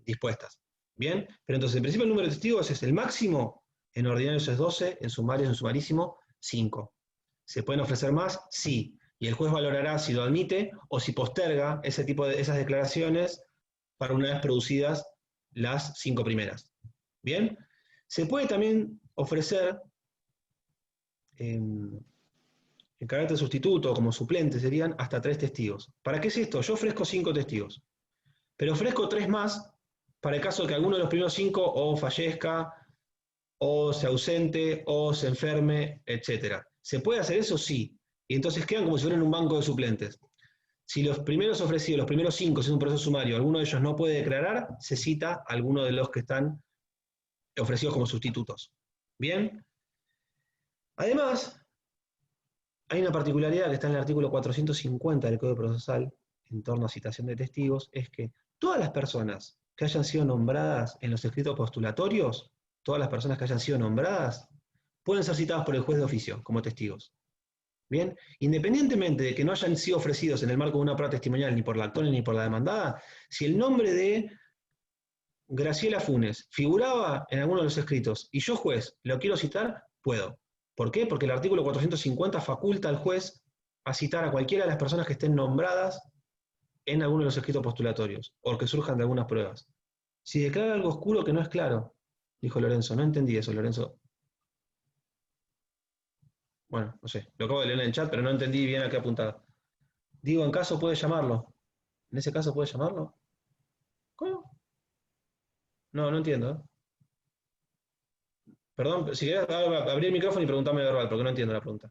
Speaker 3: dispuestas. ¿Bien? Pero entonces, en principio, el número de testigos es el máximo, en ordinarios es 12, en sumarios, en sumarísimo, 5. ¿Se pueden ofrecer más? Sí. Y el juez valorará si lo admite o si posterga esas declaraciones para una vez producidas las 5 primeras. ¿Bien? Se puede también ofrecer en carácter sustituto o como suplente serían hasta 3 testigos. ¿Para qué es esto? Yo ofrezco 5 testigos, pero ofrezco 3 más para el caso de que alguno de los primeros 5 o fallezca, o se ausente, o se enferme, etc. ¿Se puede hacer eso? Sí. Y entonces quedan como si fueran un banco de suplentes. Si los primeros ofrecidos, los primeros 5, si es un proceso sumario, alguno de ellos no puede declarar, se cita a alguno de los que están ofrecidos como sustitutos. ¿Bien? Además, hay una particularidad que está en el artículo 450 del Código Procesal, en torno a citación de testigos, es que todas las personas que hayan sido nombradas en los escritos postulatorios, todas las personas que hayan sido nombradas, pueden ser citadas por el juez de oficio como testigos. ¿Bien? Independientemente de que no hayan sido ofrecidos en el marco de una prueba testimonial ni por la actora ni por la demandada, si el nombre de Graciela Funes figuraba en alguno de los escritos y yo, juez, lo quiero citar, puedo. ¿Por qué? Porque el artículo 450 faculta al juez a citar a cualquiera de las personas que estén nombradas en alguno de los escritos postulatorios, o que surjan de algunas pruebas. Si declara algo oscuro que no es claro, dijo Lorenzo, no entendí eso, Lorenzo. Bueno, no sé, lo acabo de leer en el chat, pero no entendí bien a qué apuntaba. Digo, en caso puede llamarlo. ¿En ese caso puede llamarlo? ¿Cómo? No, no entiendo. Perdón, si querés abrir el micrófono y preguntarme verbal, porque no entiendo la pregunta.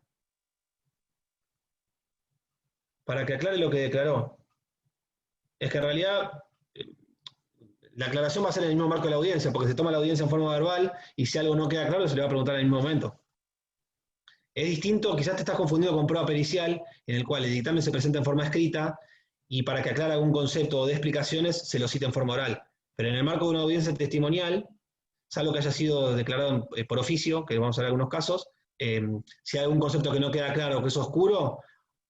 Speaker 3: Para que aclare lo que declaró. Es que en realidad la aclaración va a ser en el mismo marco de la audiencia, porque se toma la audiencia en forma verbal y si algo no queda claro se le va a preguntar en el mismo momento. Es distinto, quizás te estás confundiendo con prueba pericial, en el cual el dictamen se presenta en forma escrita y para que aclare algún concepto o de explicaciones se lo cita en forma oral. Pero en el marco de una audiencia testimonial, salvo que haya sido declarado por oficio, que vamos a ver algunos casos, si hay algún concepto que no queda claro o que es oscuro,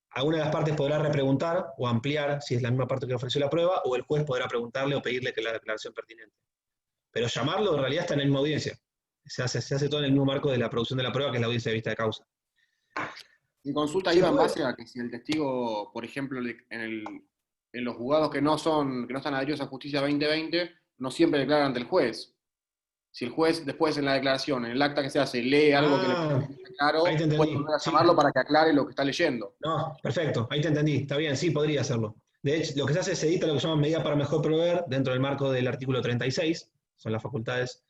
Speaker 3: alguna de las partes podrá repreguntar o ampliar si es la misma parte que ofreció la prueba, o el juez podrá preguntarle o pedirle que la declaración pertinente. Pero llamarlo en realidad está en la misma audiencia. Se hace todo en el mismo marco de la producción de la prueba, que es la audiencia de vista de causa.
Speaker 11: Mi consulta iba en base a que si el testigo, por ejemplo, en los juzgados que no están adheridos a Justicia 2020, no siempre declaran ante el juez. Si el juez después en la declaración, en el acta que se hace, lee algo que le parece claro,
Speaker 3: ahí te entendí.
Speaker 11: puede volver a llamarlo para que aclare lo que está leyendo.
Speaker 3: No, perfecto, ahí te entendí, está bien, sí, podría hacerlo. De hecho, lo que se hace es se edita lo que se llama medida para mejor proveer dentro del marco del artículo 36, son las facultades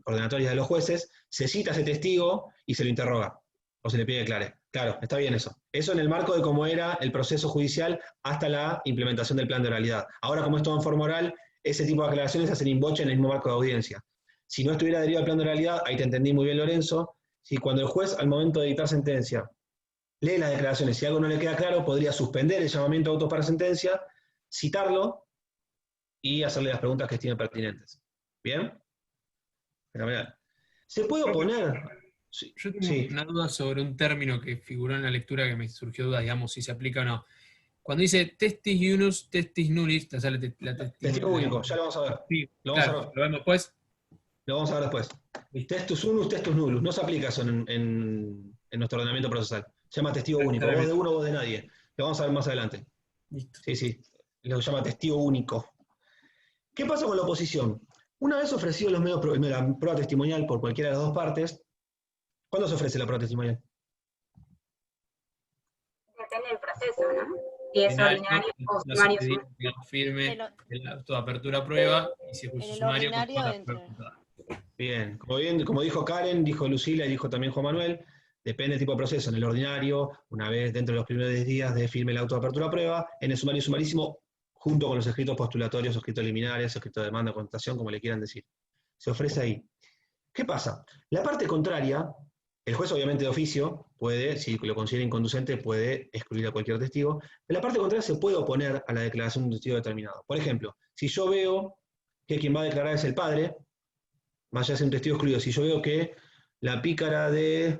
Speaker 3: ordenatorias de los jueces, se cita a ese testigo y se lo interroga, o se le pide que aclare. Claro, está bien eso. Eso en el marco de cómo era el proceso judicial hasta la implementación del plan de oralidad. Ahora, como es todo en forma oral, ese tipo de aclaraciones se hacen in voce en el mismo marco de audiencia. Si no estuviera adherido al plan de oralidad, ahí te entendí muy bien, Lorenzo, si cuando el juez, al momento de dictar sentencia, lee las declaraciones, si algo no le queda claro, podría suspender el llamamiento de autos para sentencia, citarlo y hacerle las preguntas que estime pertinentes. ¿Bien? Fenomenal. ¿Se puede oponer? Sí.
Speaker 5: Yo tengo una duda sobre un término que figuró en la lectura que me surgió duda, digamos, si se aplica o no. Cuando dice testis unus, testis nullis, te sale
Speaker 3: testigo único, ya lo vamos a ver.
Speaker 5: Sí,
Speaker 3: lo vamos
Speaker 5: claro,
Speaker 3: a ver.
Speaker 5: ¿lo vemos después?
Speaker 3: Lo vamos a ver después. Testus unus, testus nullus. No se aplica eso en nuestro ordenamiento procesal. Se llama testigo único. Voz de uno, voz de nadie. Lo vamos a ver más adelante.
Speaker 5: Listo.
Speaker 3: Sí. Lo llama testigo único. ¿Qué pasa con la oposición? Una vez ofrecido la prueba testimonial por cualquiera de las dos partes, ¿cuándo se ofrece la prueba testimonial?
Speaker 19: Depende del proceso, ¿no? Si es ordinario o sumario.
Speaker 5: Firme el acto de apertura a prueba y si es sumario,
Speaker 3: Bien, como dijo Karen, dijo Lucila y dijo también Juan Manuel, depende del tipo de proceso. En el ordinario, una vez dentro de los primeros 10 días de firme el auto de apertura a prueba, en el sumario y sumarísimo, junto con los escritos postulatorios, escritos liminares, escritos de demanda, contestación, como le quieran decir. Se ofrece ahí. ¿Qué pasa? La parte contraria, el juez obviamente de oficio puede, si lo considera inconducente, puede excluir a cualquier testigo, pero la parte contraria se puede oponer a la declaración de un testigo determinado. Por ejemplo, si yo veo que quien va a declarar es el padre, más allá de ser un testigo excluido, si yo veo que la pícara de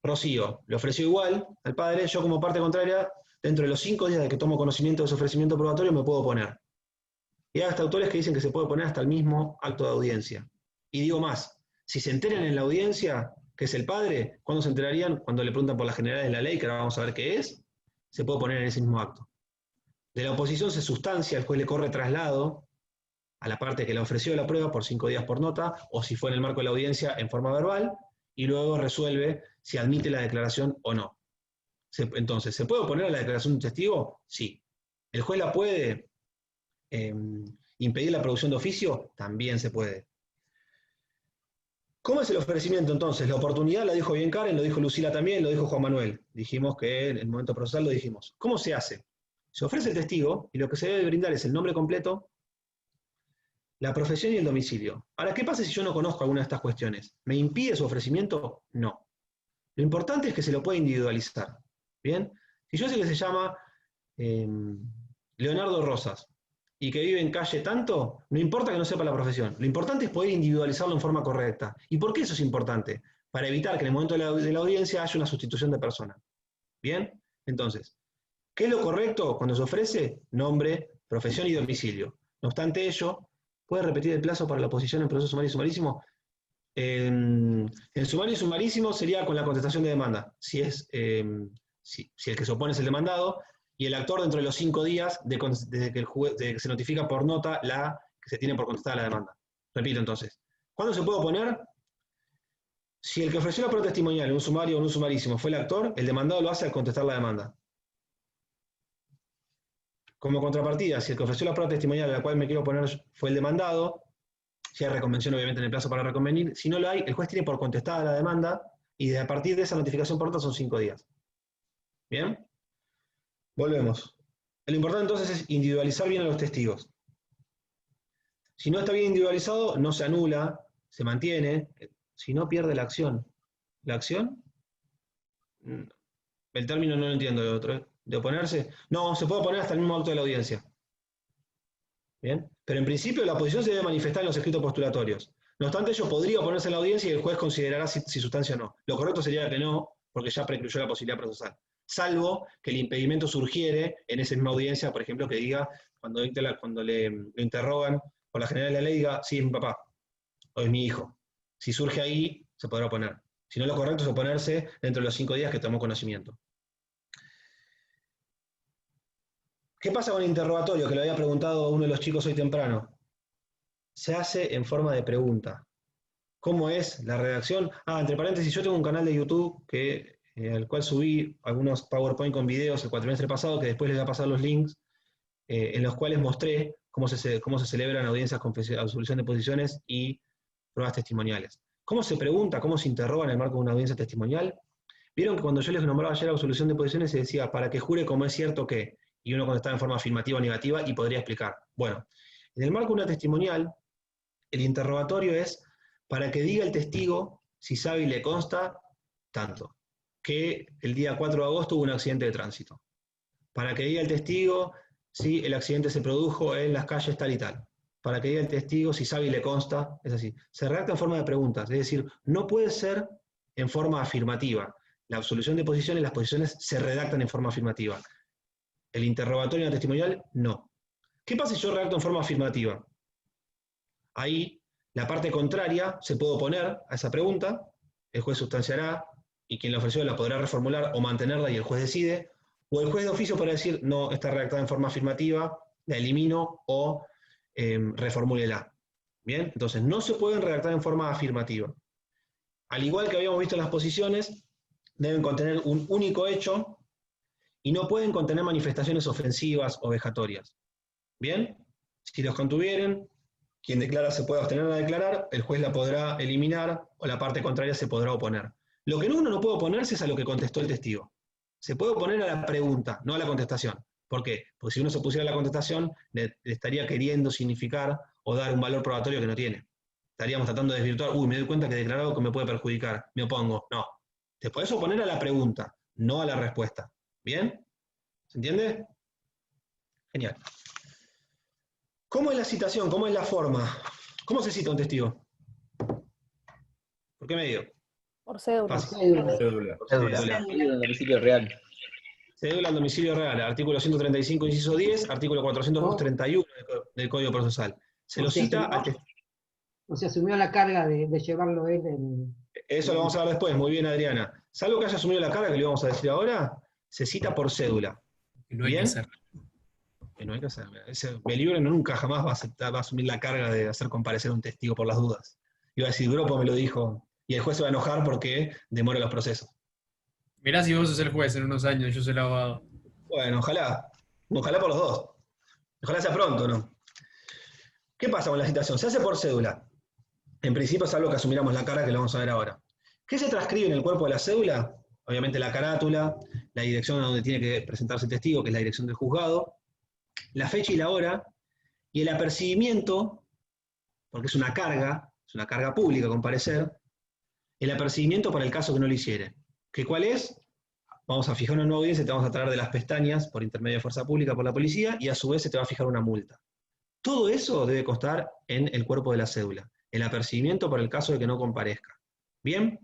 Speaker 3: Rocío le ofreció igual al padre, yo como parte contraria, dentro de los 5 días de que tomo conocimiento de su ofrecimiento probatorio, me puedo oponer. Y hay hasta autores que dicen que se puede oponer hasta el mismo acto de audiencia. Y digo más, si se enteran en la audiencia que es el padre, ¿cuándo se enterarían? Cuando le preguntan por las generalidades de la ley, que ahora vamos a ver qué es, se puede oponer en ese mismo acto. De la oposición se sustancia, el juez le corre traslado a la parte que le ofreció la prueba por 5 días por nota, o si fue en el marco de la audiencia en forma verbal, y luego resuelve si admite la declaración o no. Entonces, ¿se puede oponer a la declaración de un testigo? Sí. ¿El juez la puede impedir la producción de oficio? También se puede. ¿Cómo es el ofrecimiento entonces? La oportunidad la dijo bien Karen, lo dijo Lucila también, lo dijo Juan Manuel. Dijimos que en el momento procesal lo dijimos. ¿Cómo se hace? Se ofrece el testigo y lo que se debe brindar es el nombre completo, la profesión y el domicilio. Ahora, ¿qué pasa si yo no conozco alguna de estas cuestiones? ¿Me impide su ofrecimiento? No. Lo importante es que se lo pueda individualizar. ¿Bien? Si yo sé que se llama Leonardo Rosas y que vive en calle tanto, no importa que no sepa la profesión. Lo importante es poder individualizarlo en forma correcta. ¿Y por qué eso es importante? Para evitar que en el momento de la audiencia haya una sustitución de persona. ¿Bien? Entonces, ¿qué es lo correcto cuando se ofrece? Nombre, profesión y domicilio. No obstante ello, ¿puede repetir el plazo para la oposición en proceso sumario y sumarísimo? En sumario y sumarísimo sería con la contestación de demanda. Si el que se opone es el demandado, y el actor dentro de los 5 días desde que se notifica por nota la que se tiene por contestada la demanda. Repito entonces, ¿cuándo se puede oponer? Si el que ofreció la prueba testimonial en un sumario o en un sumarísimo fue el actor, el demandado lo hace al contestar la demanda. Como contrapartida, si el que ofreció la prueba testimonial a la cual me quiero oponer fue el demandado, si hay reconvención obviamente en el plazo para reconvenir, si no lo hay, el juez tiene por contestada la demanda y a partir de esa notificación por nota son 5 días. ¿Bien? Volvemos. Lo importante entonces es individualizar bien a los testigos. Si no está bien individualizado, no se anula, se mantiene, si no pierde la acción. ¿La acción? El término no lo entiendo, ¿de oponerse? No, se puede oponer hasta el mismo acto de la audiencia. ¿Bien? Pero en principio la oposición se debe manifestar en los escritos postulatorios. No obstante, ello podría oponerse en la audiencia y el juez considerará si sustancia o no. Lo correcto sería que no, porque ya precluyó la posibilidad procesal. Salvo que el impedimento surgiere en esa misma audiencia, por ejemplo, que diga, cuando le interrogan por la generalidad de la ley, diga, sí, es mi papá, o es mi hijo. Si surge ahí, se podrá oponer. Si no, lo correcto es oponerse dentro de los 5 días que tomó conocimiento. ¿Qué pasa con el interrogatorio? Que lo había preguntado uno de los chicos hoy temprano. Se hace en forma de pregunta. ¿Cómo es la redacción? Entre paréntesis, yo tengo un canal de YouTube al cual subí algunos PowerPoint con videos el cuatrimestre pasado, que después les voy a pasar los links, en los cuales mostré cómo se celebran audiencias con absolución de posiciones y pruebas testimoniales. ¿Cómo se pregunta, cómo se interroga en el marco de una audiencia testimonial? Vieron que cuando yo les nombraba ayer absolución de posiciones se decía, para que jure como es cierto que, y uno contestaba en forma afirmativa o negativa y podría explicar. Bueno, en el marco de una testimonial, el interrogatorio es para que diga el testigo si sabe y le consta tanto, que el día 4 de agosto hubo un accidente de tránsito. Para que diga el testigo si el accidente se produjo en las calles tal y tal. Para que diga el testigo si sabe y le consta, es así. Se redacta en forma de preguntas, es decir, no puede ser en forma afirmativa. La absolución de posiciones, las posiciones se redactan en forma afirmativa. El interrogatorio en la testimonial, no. ¿Qué pasa si yo redacto en forma afirmativa? Ahí, la parte contraria se puede oponer a esa pregunta, el juez sustanciará, y quien la ofreció la podrá reformular o mantenerla y el juez decide, o el juez de oficio podrá decir, no, está redactada en forma afirmativa, la elimino o reformúlela. Bien, entonces no se pueden redactar en forma afirmativa. Al igual que habíamos visto en las posiciones, deben contener un único hecho y no pueden contener manifestaciones ofensivas o vejatorias. Bien, si los contuvieren, quien declara se puede abstener a declarar, el juez la podrá eliminar o la parte contraria se podrá oponer. Lo que uno no puede oponerse es a lo que contestó el testigo. Se puede oponer a la pregunta, no a la contestación. ¿Por qué? Porque si uno se opusiera a la contestación, le estaría queriendo significar o dar un valor probatorio que no tiene. Estaríamos tratando de desvirtuar, me doy cuenta que he declarado que me puede perjudicar, me opongo. No. Te podés oponer a la pregunta, no a la respuesta. ¿Bien? ¿Se entiende? Genial. ¿Cómo es la citación? ¿Cómo es la forma? ¿Cómo se cita un testigo? ¿Por qué medio?
Speaker 16: Por cédula.
Speaker 3: Cédula.
Speaker 15: Cédula al domicilio real.
Speaker 3: Cédula al domicilio real, artículo 135, inciso 10, artículo 431 del Código Procesal. Se lo cita al testigo.
Speaker 7: O sea, asumió la carga de llevarlo él.
Speaker 3: Eso lo vamos a ver después, muy bien, Adriana. Salvo que haya asumido la carga, que le vamos a decir ahora, se cita por cédula.
Speaker 5: Que no hay que hacer.
Speaker 3: Que no hay que hacer. El libro nunca jamás va a asumir la carga de hacer comparecer a un testigo por las dudas. Iba a decir, Gropo me lo dijo, y el juez se va a enojar porque demora los procesos.
Speaker 5: Mirá si vos sos el juez en unos años, yo soy el abogado.
Speaker 3: Bueno, ojalá. Ojalá por los dos. Ojalá sea pronto, ¿no? ¿Qué pasa con la citación? Se hace por cédula. En principio es algo que asumiramos la carga, que lo vamos a ver ahora. ¿Qué se transcribe en el cuerpo de la cédula? Obviamente la carátula, la dirección a donde tiene que presentarse el testigo, que es la dirección del juzgado, la fecha y la hora, y el apercibimiento, porque es una carga pública, comparecer, el apercibimiento para el caso que no lo hiciere. ¿Qué cuál es? Vamos a fijar una nueva audiencia, te vamos a traer de las pestañas por intermedio de fuerza pública por la policía, y a su vez se te va a fijar una multa. Todo eso debe constar en el cuerpo de la cédula, el apercibimiento para el caso de que no comparezca. ¿Bien?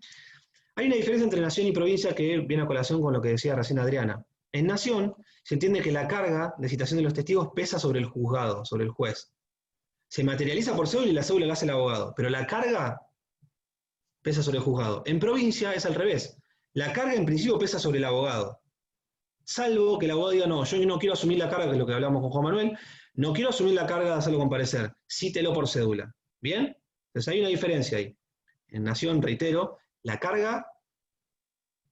Speaker 3: Hay una diferencia entre nación y provincia que viene a colación con lo que decía recién Adriana. En nación se entiende que la carga de citación de los testigos pesa sobre el juzgado, sobre el juez. Se materializa por cédula y la cédula la hace el abogado, pero la carga pesa sobre el juzgado. En provincia es al revés. La carga en principio pesa sobre el abogado. Salvo que el abogado diga, no, yo no quiero asumir la carga, que es lo que hablamos con Juan Manuel, no quiero asumir la carga de hacerlo comparecer, cítelo por cédula. ¿Bien? Entonces hay una diferencia ahí. En nación, reitero, la carga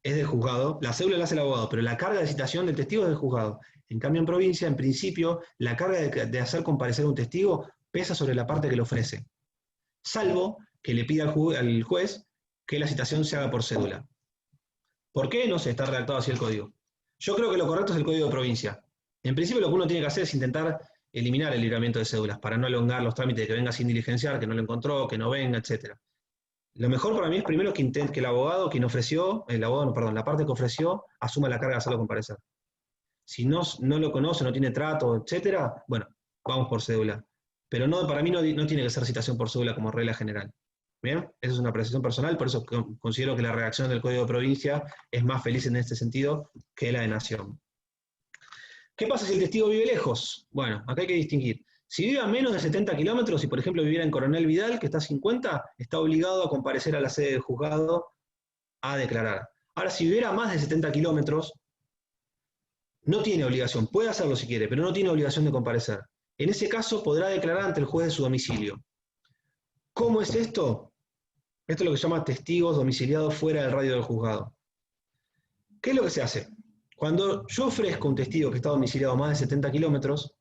Speaker 3: es del juzgado, la cédula la hace el abogado, pero la carga de citación del testigo es del juzgado. En cambio, en provincia, en principio, la carga de hacer comparecer a un testigo pesa sobre la parte que le ofrece. Salvo que le pida al juez que la citación se haga por cédula. ¿Por qué? No sé, está redactado así el código. Yo creo que lo correcto es el código de provincia. En principio lo que uno tiene que hacer es intentar eliminar el libramiento de cédulas, para no elongar los trámites de que venga sin diligenciar, que no lo encontró, que no venga, etc. Lo mejor para mí es primero que el abogado, quien ofreció, la parte que ofreció, asuma la carga de hacerlo comparecer. Si no lo conoce, no tiene trato, etc., bueno, vamos por cédula. Pero no, para mí no tiene que ser citación por cédula como regla general. ¿Bien? Esa es una apreciación personal, por eso considero que la redacción del Código de Provincia es más feliz en este sentido que la de Nación. ¿Qué pasa si el testigo vive lejos? Bueno, acá hay que distinguir. Si vive a menos de 70 kilómetros, si por ejemplo viviera en Coronel Vidal, que está a 50, está obligado a comparecer a la sede del juzgado a declarar. Ahora, si viviera a más de 70 kilómetros, no tiene obligación, puede hacerlo si quiere, pero no tiene obligación de comparecer. En ese caso, podrá declarar ante el juez de su domicilio. ¿Cómo es esto? Esto es lo que se llama testigos domiciliados fuera del radio del juzgado. ¿Qué es lo que se hace? Cuando yo ofrezco un testigo que está domiciliado a más de 70 kilómetros,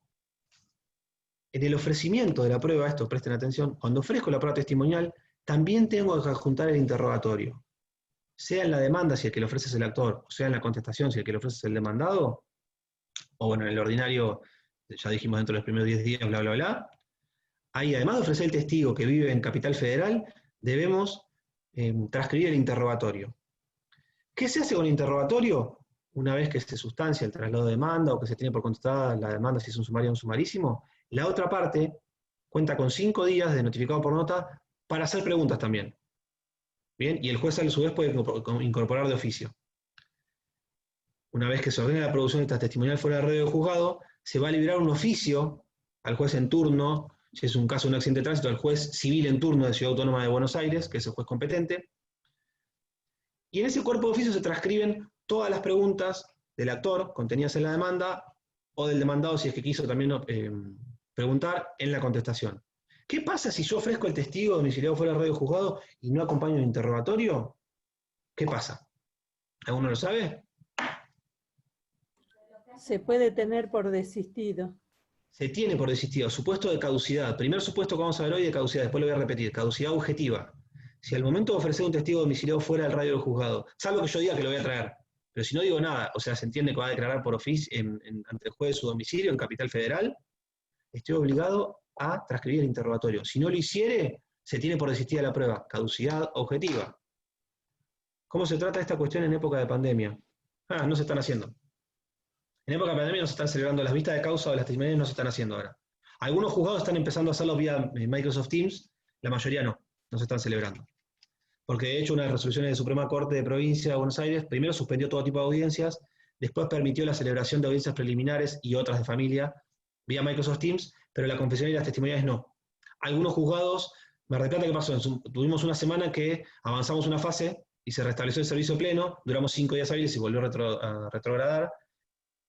Speaker 3: en el ofrecimiento de la prueba, esto presten atención, cuando ofrezco la prueba testimonial, también tengo que adjuntar el interrogatorio. Sea en la demanda si el que lo ofrece es el actor, o sea en la contestación si el que lo ofrece es el demandado, o bueno, en el ordinario, ya dijimos dentro de los primeros 10 días, bla, bla, bla. Ahí, además de ofrecer el testigo que vive en Capital Federal, debemos transcribir el interrogatorio. ¿Qué se hace con el interrogatorio? Una vez que se sustancia el traslado de demanda o que se tiene por contestada la demanda si es un sumario o un sumarísimo, la otra parte cuenta con 5 días de notificado por nota para hacer preguntas también. Bien, y el juez a su vez puede incorporar de oficio. Una vez que se ordene la producción de esta testimonial fuera del radio del juzgado, se va a liberar un oficio al juez en turno, si es un caso de un accidente de tránsito, al juez civil en turno de Ciudad Autónoma de Buenos Aires, que es el juez competente. Y en ese cuerpo de oficio se transcriben todas las preguntas del actor contenidas en la demanda o del demandado si es que quiso también preguntar en la contestación. ¿Qué pasa si yo ofrezco el testigo domiciliado fuera del radio del juzgado y no acompaño el interrogatorio? ¿Qué pasa? ¿Alguno lo sabe?
Speaker 20: Se puede tener por desistido.
Speaker 3: Se tiene por desistido. Supuesto de caducidad. Primer supuesto que vamos a ver hoy de caducidad, después lo voy a repetir. Caducidad objetiva. Si al momento de ofrecer un testigo domiciliado fuera del radio del juzgado, salvo que yo diga que lo voy a traer, pero si no digo nada, o sea, se entiende que va a declarar por oficio ante el juez de su domicilio en Capital Federal, estoy obligado a transcribir el interrogatorio. Si no lo hiciere, se tiene por desistida la prueba. Caducidad objetiva. ¿Cómo se trata esta cuestión en época de pandemia? No se están haciendo. En época de pandemia no se están celebrando las vistas de causa o las testimoniales, no se están haciendo ahora. Algunos juzgados están empezando a hacerlo vía Microsoft Teams, la mayoría no se están celebrando. Porque de hecho una de las resoluciones de Suprema Corte de Provincia de Buenos Aires, primero suspendió todo tipo de audiencias, después permitió la celebración de audiencias preliminares y otras de familia vía Microsoft Teams, pero la confesión y las testimoniales no. Algunos juzgados, Mar del Plata, ¿qué pasó? Tuvimos una semana que avanzamos una fase y se restableció el servicio pleno, duramos 5 días hábiles y volvió a retrogradar,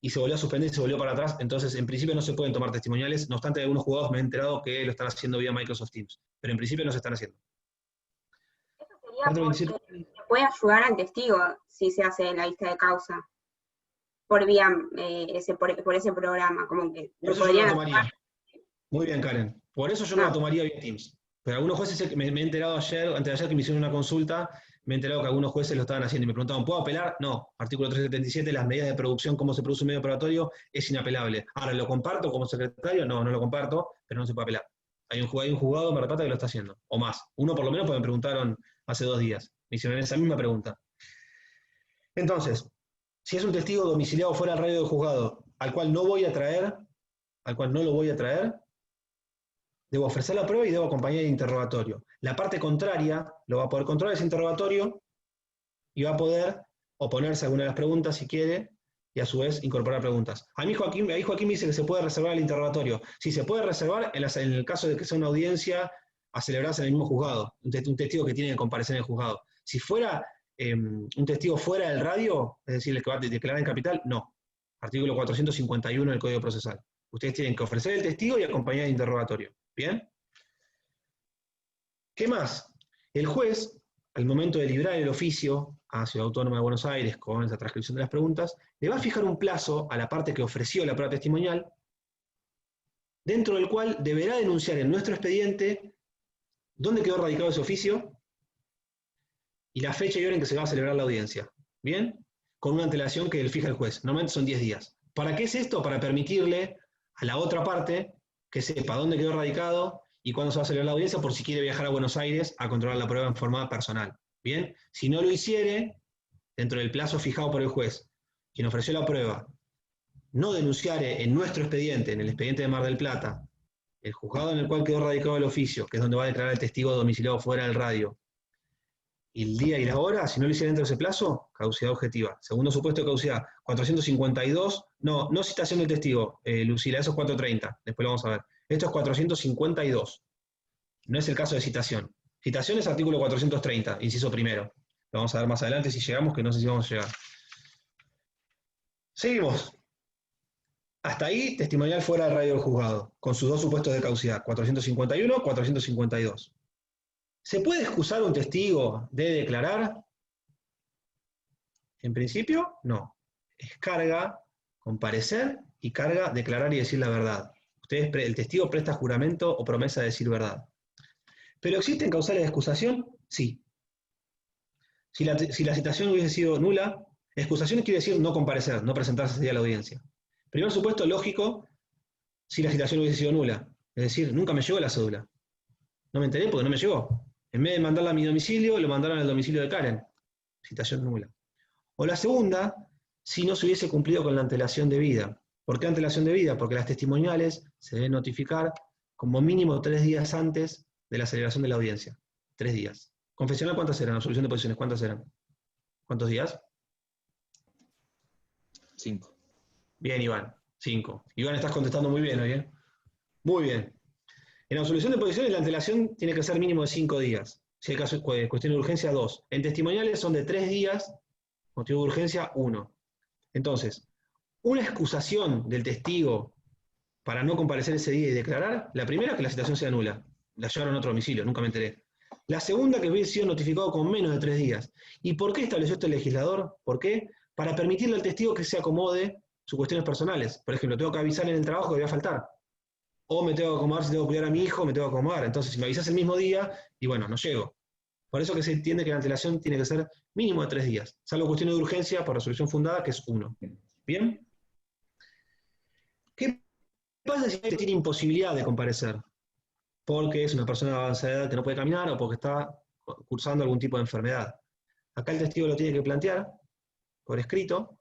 Speaker 3: y se volvió a suspender y se volvió para atrás, entonces en principio no se pueden tomar testimoniales, no obstante algunos juzgados me he enterado que lo están haciendo vía Microsoft Teams, pero en principio no se están haciendo.
Speaker 19: Eso sería porque se puede ayudar al testigo si se hace la vista de causa, por vía, por ese programa, como que lo podrían hacer.
Speaker 3: Muy bien, Karen, por eso yo no la tomaría vía Teams, pero algunos jueces, me he enterado antes de ayer que me hicieron una consulta, me he enterado que algunos jueces lo estaban haciendo y me preguntaban, ¿puedo apelar? No, artículo 377, las medidas de producción, cómo se produce un medio operatorio, es inapelable. Ahora, ¿lo comparto como secretario? No lo comparto, pero no se puede apelar. Hay un juzgado en Mar del Plata que lo está haciendo, o más. Uno por lo menos, porque me preguntaron hace 2 días. Me hicieron esa misma pregunta. Entonces, si es un testigo domiciliado fuera del radio del juzgado, al cual no lo voy a traer, debo ofrecer la prueba y debo acompañar el interrogatorio. La parte contraria lo va a poder controlar ese interrogatorio y va a poder oponerse a alguna de las preguntas si quiere y a su vez incorporar preguntas. Ahí Joaquín me dice que se puede reservar el interrogatorio. Sí, se puede reservar en el caso de que sea una audiencia a celebrarse en el mismo juzgado, un testigo que tiene que comparecer en el juzgado. Si fuera un testigo fuera del radio, es decir, el que va a declarar en capital, no. Artículo 451 del Código Procesal. Ustedes tienen que ofrecer el testigo y acompañar el interrogatorio. ¿Bien? ¿Qué más? El juez, al momento de librar el oficio a Ciudad Autónoma de Buenos Aires con esa transcripción de las preguntas, le va a fijar un plazo a la parte que ofreció la prueba testimonial, dentro del cual deberá denunciar en nuestro expediente dónde quedó radicado ese oficio y la fecha y hora en que se va a celebrar la audiencia. ¿Bien? Con una antelación que le fija el juez. Normalmente son 10 días. ¿Para qué es esto? Para permitirle a la otra parte que sepa dónde quedó radicado y cuándo se va a celebrar la audiencia por si quiere viajar a Buenos Aires a controlar la prueba en forma personal. ¿Bien? Si no lo hiciere, dentro del plazo fijado por el juez, quien ofreció la prueba, no denunciare en nuestro expediente, en el expediente de Mar del Plata, el juzgado en el cual quedó radicado el oficio, que es donde va a declarar el testigo domiciliado fuera del radio, y el día y la hora, si no lo hiciera dentro de ese plazo, caducidad objetiva. Segundo supuesto de caducidad, 452, no citación del testigo, Lucila, eso es 430, después lo vamos a ver. Esto es 452, no es el caso de citación. Citación es artículo 430, inciso primero. Lo vamos a ver más adelante si llegamos, que no sé si vamos a llegar. Seguimos. Hasta ahí, testimonial fuera del radio del juzgado, con sus dos supuestos de causidad, 451, 452. ¿Se puede excusar un testigo de declarar? En principio, no. Es carga comparecer y carga declarar y decir la verdad. El testigo presta juramento o promesa de decir verdad. ¿Pero existen causales de excusación? Sí. Si la citación hubiese sido nula, excusación quiere decir no comparecer, no presentarse ese día a la audiencia. Primer supuesto lógico, si la citación hubiese sido nula. Es decir, nunca me llegó la cédula. No me enteré porque no me llegó. En vez de mandarla a mi domicilio, lo mandaron al domicilio de Karen. Citación nula. O la segunda, si no se hubiese cumplido con la antelación debida. ¿Por qué antelación debida? Porque las testimoniales se deben notificar como mínimo 3 días antes de la celebración de la audiencia. 3 días. Confesional, ¿cuántas eran? Absolución de posiciones, ¿cuántas eran? ¿Cuántos días?
Speaker 15: 5.
Speaker 3: Bien, Iván. 5. Iván, estás contestando muy bien hoy, ¿eh? Muy bien. En absolución de posiciones la antelación tiene que ser mínimo de 5 días. Si el caso es cuestión de urgencia, 2. En testimoniales son de 3 días, motivo de urgencia, 1. Entonces, una excusación del testigo para no comparecer ese día y declarar, la primera, que la citación sea nula. La llevaron a otro domicilio, nunca me enteré. La segunda, que hubiese sido notificado con menos de 3 días. ¿Y por qué estableció esto el legislador? ¿Por qué? Para permitirle al testigo que se acomode sus cuestiones personales. Por ejemplo, tengo que avisar en el trabajo que voy a faltar. O me tengo que acomodar si tengo que cuidar a mi hijo, me tengo que acomodar. Entonces, si me avisas el mismo día, y bueno, no llego. Por eso que se entiende que la antelación tiene que ser mínimo de 3 días. Salvo cuestiones de urgencia por resolución fundada, que es 1. ¿Bien? ¿Qué pasa si tiene imposibilidad de comparecer? Porque es una persona de avanzada edad que no puede caminar o porque está cursando algún tipo de enfermedad. Acá el testigo lo tiene que plantear por escrito.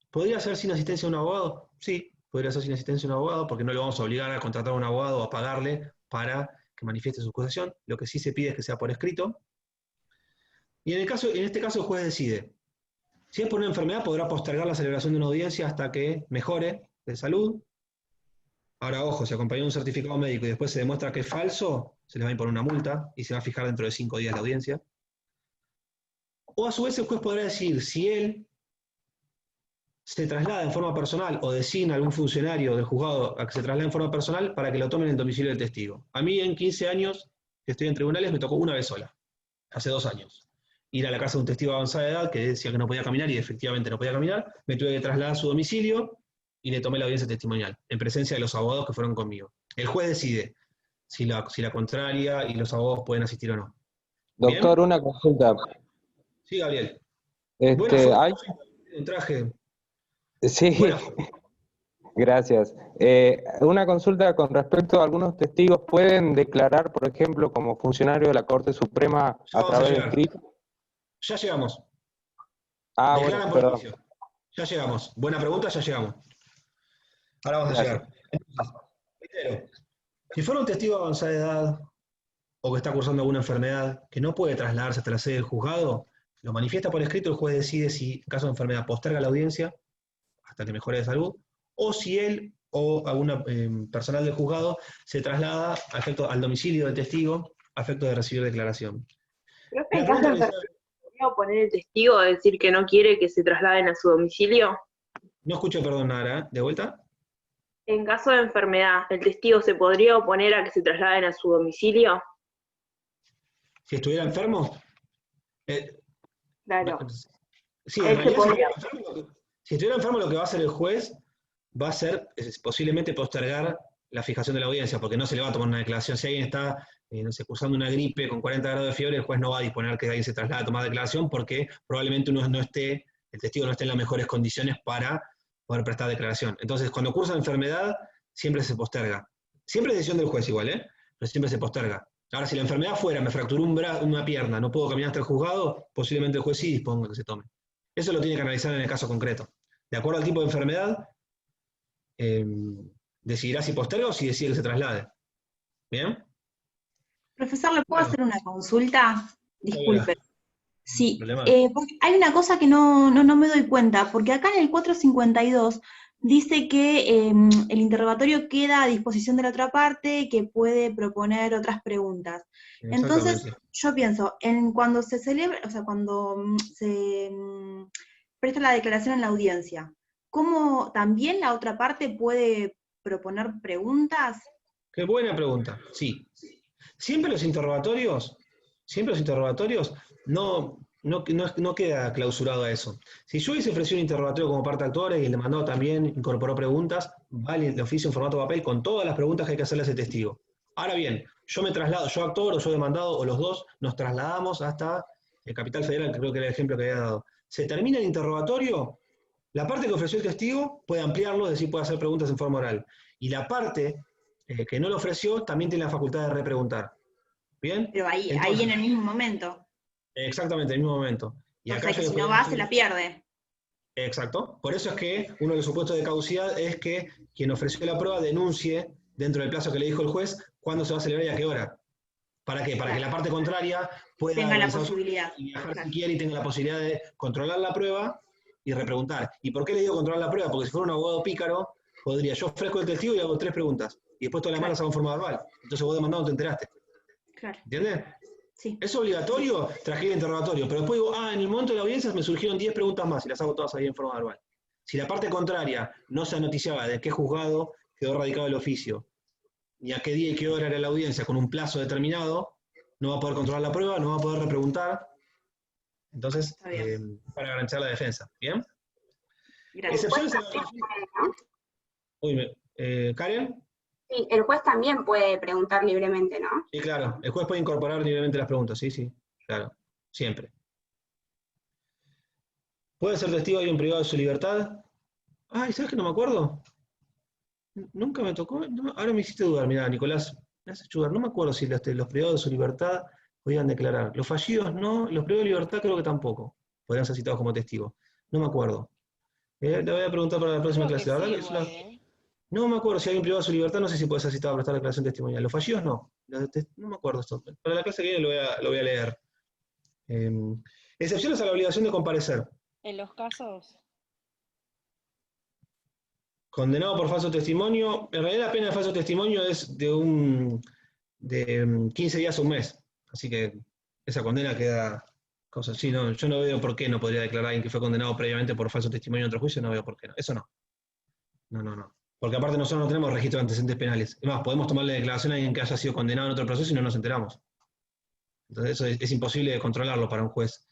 Speaker 3: ¿Podría ser sin asistencia de un abogado? Sí, podría ser sin asistencia de un abogado, porque no le vamos a obligar a contratar a un abogado o a pagarle para que manifieste su acusación. Lo que sí se pide es que sea por escrito. Y en este caso el juez decide. Si es por una enfermedad, podrá postergar la celebración de una audiencia hasta que mejore de salud. Ahora, ojo, si acompañó un certificado médico y después se demuestra que es falso, se le va a imponer una multa y se va a fijar dentro de 5 días la audiencia. O a su vez el juez podrá decir, si él se traslada en forma personal o designa a algún funcionario del juzgado a que se traslade en forma personal para que lo tomen en el domicilio del testigo. A mí en 15 años que estoy en tribunales me tocó una vez sola, hace 2 años. Ir a la casa de un testigo de avanzada edad que decía que no podía caminar y efectivamente no podía caminar, me tuve que trasladar a su domicilio y le tomé la audiencia testimonial, en presencia de los abogados que fueron conmigo. El juez decide si la contraria y los abogados pueden asistir o no.
Speaker 21: Doctor,
Speaker 3: ¿bien?
Speaker 21: una consulta.
Speaker 3: Sí, Gabriel.
Speaker 21: Hay...
Speaker 3: Un traje.
Speaker 21: Sí, gracias. Una consulta con respecto a algunos testigos. ¿Pueden declarar, por ejemplo, como funcionario de la Corte Suprema a través de escrito?
Speaker 3: Ya llegamos.
Speaker 21: Ah,
Speaker 3: declaran
Speaker 21: bueno,
Speaker 3: por
Speaker 21: perdón.
Speaker 3: juicio. Ya llegamos. Buena pregunta, ya llegamos. Ahora vamos a llegar. Entonces, primero, si fuera un testigo de avanzada edad o que está cursando alguna enfermedad que no puede trasladarse hasta la sede del juzgado, lo manifiesta por escrito, el juez decide si, en caso de enfermedad, posterga la audiencia hasta que mejore de salud, o si él o alguna personal del juzgado se traslada al domicilio del testigo a efecto de recibir declaración.
Speaker 22: ¿Pero en caso de enfermedad podría oponer el testigo a decir que no quiere que se trasladen a su domicilio?
Speaker 3: No escucho, perdón, Nara, ¿de vuelta?
Speaker 22: En caso de enfermedad, ¿el testigo se podría oponer a que se trasladen a su domicilio?
Speaker 3: Si estuviera enfermo.
Speaker 22: Claro.
Speaker 3: Sí, en realidad, si estuviera enfermo, lo que va a hacer el juez va a ser posiblemente postergar la fijación de la audiencia, porque no se le va a tomar una declaración. Si alguien está no sé, cursando una gripe con 40 grados de fiebre, el juez no va a disponer que alguien se traslade a tomar declaración, porque probablemente el testigo no esté en las mejores condiciones para poder prestar declaración. Entonces, cuando cursa enfermedad, siempre se posterga. Siempre es decisión del juez igual, pero siempre se posterga. Ahora, si la enfermedad fuera, me fracturó una pierna, no puedo caminar hasta el juzgado, posiblemente el juez sí disponga que se tome. Eso lo tiene que analizar en el caso concreto. De acuerdo al tipo de enfermedad, decidirá si posterga o si decide que se traslade. ¿Bien?
Speaker 9: Profesor, ¿le puedo hacer una consulta? Disculpe. Sí,
Speaker 3: Problema.
Speaker 9: porque hay una cosa que no me doy cuenta, porque acá en el 452 dice que el interrogatorio queda a disposición de la otra parte, que puede proponer otras preguntas. Entonces,
Speaker 3: Exactamente.
Speaker 9: yo pienso, cuando se celebra, o sea, cuando se presta la declaración en la audiencia, ¿cómo también la otra parte puede proponer preguntas?
Speaker 3: Qué buena pregunta, sí. Siempre los interrogatorios no queda clausurado a eso. Si yo hubiese ofrecido un interrogatorio como parte de actores y el demandado también incorporó preguntas, vale el oficio en formato papel con todas las preguntas que hay que hacerle a ese testigo. Ahora bien, yo me traslado, yo actor o yo demandado o los dos, nos trasladamos hasta Capital Federal, que creo que era el ejemplo que había dado. Se termina el interrogatorio, la parte que ofreció el testigo puede ampliarlo, es decir, puede hacer preguntas en forma oral. Y la parte que no lo ofreció también tiene la facultad de repreguntar. ¿Bien?
Speaker 9: Pero ahí
Speaker 3: Entonces,
Speaker 9: en el mismo momento.
Speaker 3: exactamente, en el mismo momento. Y
Speaker 9: O
Speaker 3: acá
Speaker 9: sea,
Speaker 3: yo
Speaker 9: que si
Speaker 3: después-
Speaker 9: no va, se la pierde.
Speaker 3: Exacto. Por eso es que uno de los supuestos de caducidad es que quien ofreció la prueba denuncie dentro del plazo que le dijo el juez cuándo se va a celebrar y a qué hora. ¿Para qué? Para que la parte contraria pueda
Speaker 9: Tenga la
Speaker 3: organizar su-
Speaker 9: posibilidad.
Speaker 3: y viajar
Speaker 9: Claro.
Speaker 3: si quiere y tenga la posibilidad de controlar la prueba y repreguntar. ¿Y por qué le digo controlar la prueba? Porque si fuera un abogado pícaro, podría, yo ofrezco el testigo y hago 3 preguntas. Y después todas las malas hago en forma verbal. Entonces vos demandado no te enteraste.
Speaker 9: Claro.
Speaker 3: ¿Entiendes?
Speaker 9: Sí.
Speaker 3: Es obligatorio traje el interrogatorio, pero después digo, en el momento de la audiencia me surgieron 10 preguntas más y las hago todas ahí en forma verbal. Si la parte contraria no se noticiaba de qué juzgado quedó radicado el oficio, ni a qué día y qué hora era la audiencia con un plazo determinado, no va a poder controlar la prueba, no va a poder repreguntar. Entonces, para garantizar la defensa. ¿Bien? Excepciones a la... Uy, ¿Karen?
Speaker 19: Sí, el juez también puede preguntar libremente, ¿no?
Speaker 3: Sí, claro. El juez puede incorporar libremente las preguntas, sí, claro. Siempre. ¿Puede ser testigo alguien privado de su libertad? Ay, ¿sabes que no me acuerdo? Nunca me tocó. Ahora me hiciste dudar, mirá, Nicolás. Me hace dudar. No me acuerdo si los privados de su libertad podían declarar. Los fallidos no, los privados de libertad creo que tampoco. Podrían ser citados como testigos. No me acuerdo. Le voy a preguntar para la próxima clase. La verdad que no me acuerdo si alguien privado de su libertad, no sé si puede ser citado a prestar declaración testimonial. Los fallidos no. No me acuerdo esto. Para la clase que viene lo voy a leer. Excepciones a la obligación de comparecer.
Speaker 18: En los casos.
Speaker 3: Condenado por falso testimonio. En realidad la pena de falso testimonio es de 15 días a un mes. Así que esa condena queda... Cosas así, no, yo no veo por qué no podría declarar a alguien que fue condenado previamente por falso testimonio en otro juicio, no veo por qué no. Eso no. No. Porque aparte nosotros no tenemos registro de antecedentes penales. Es más, podemos tomarle declaración a alguien que haya sido condenado en otro proceso y no nos enteramos. Entonces eso es imposible de controlarlo para un juez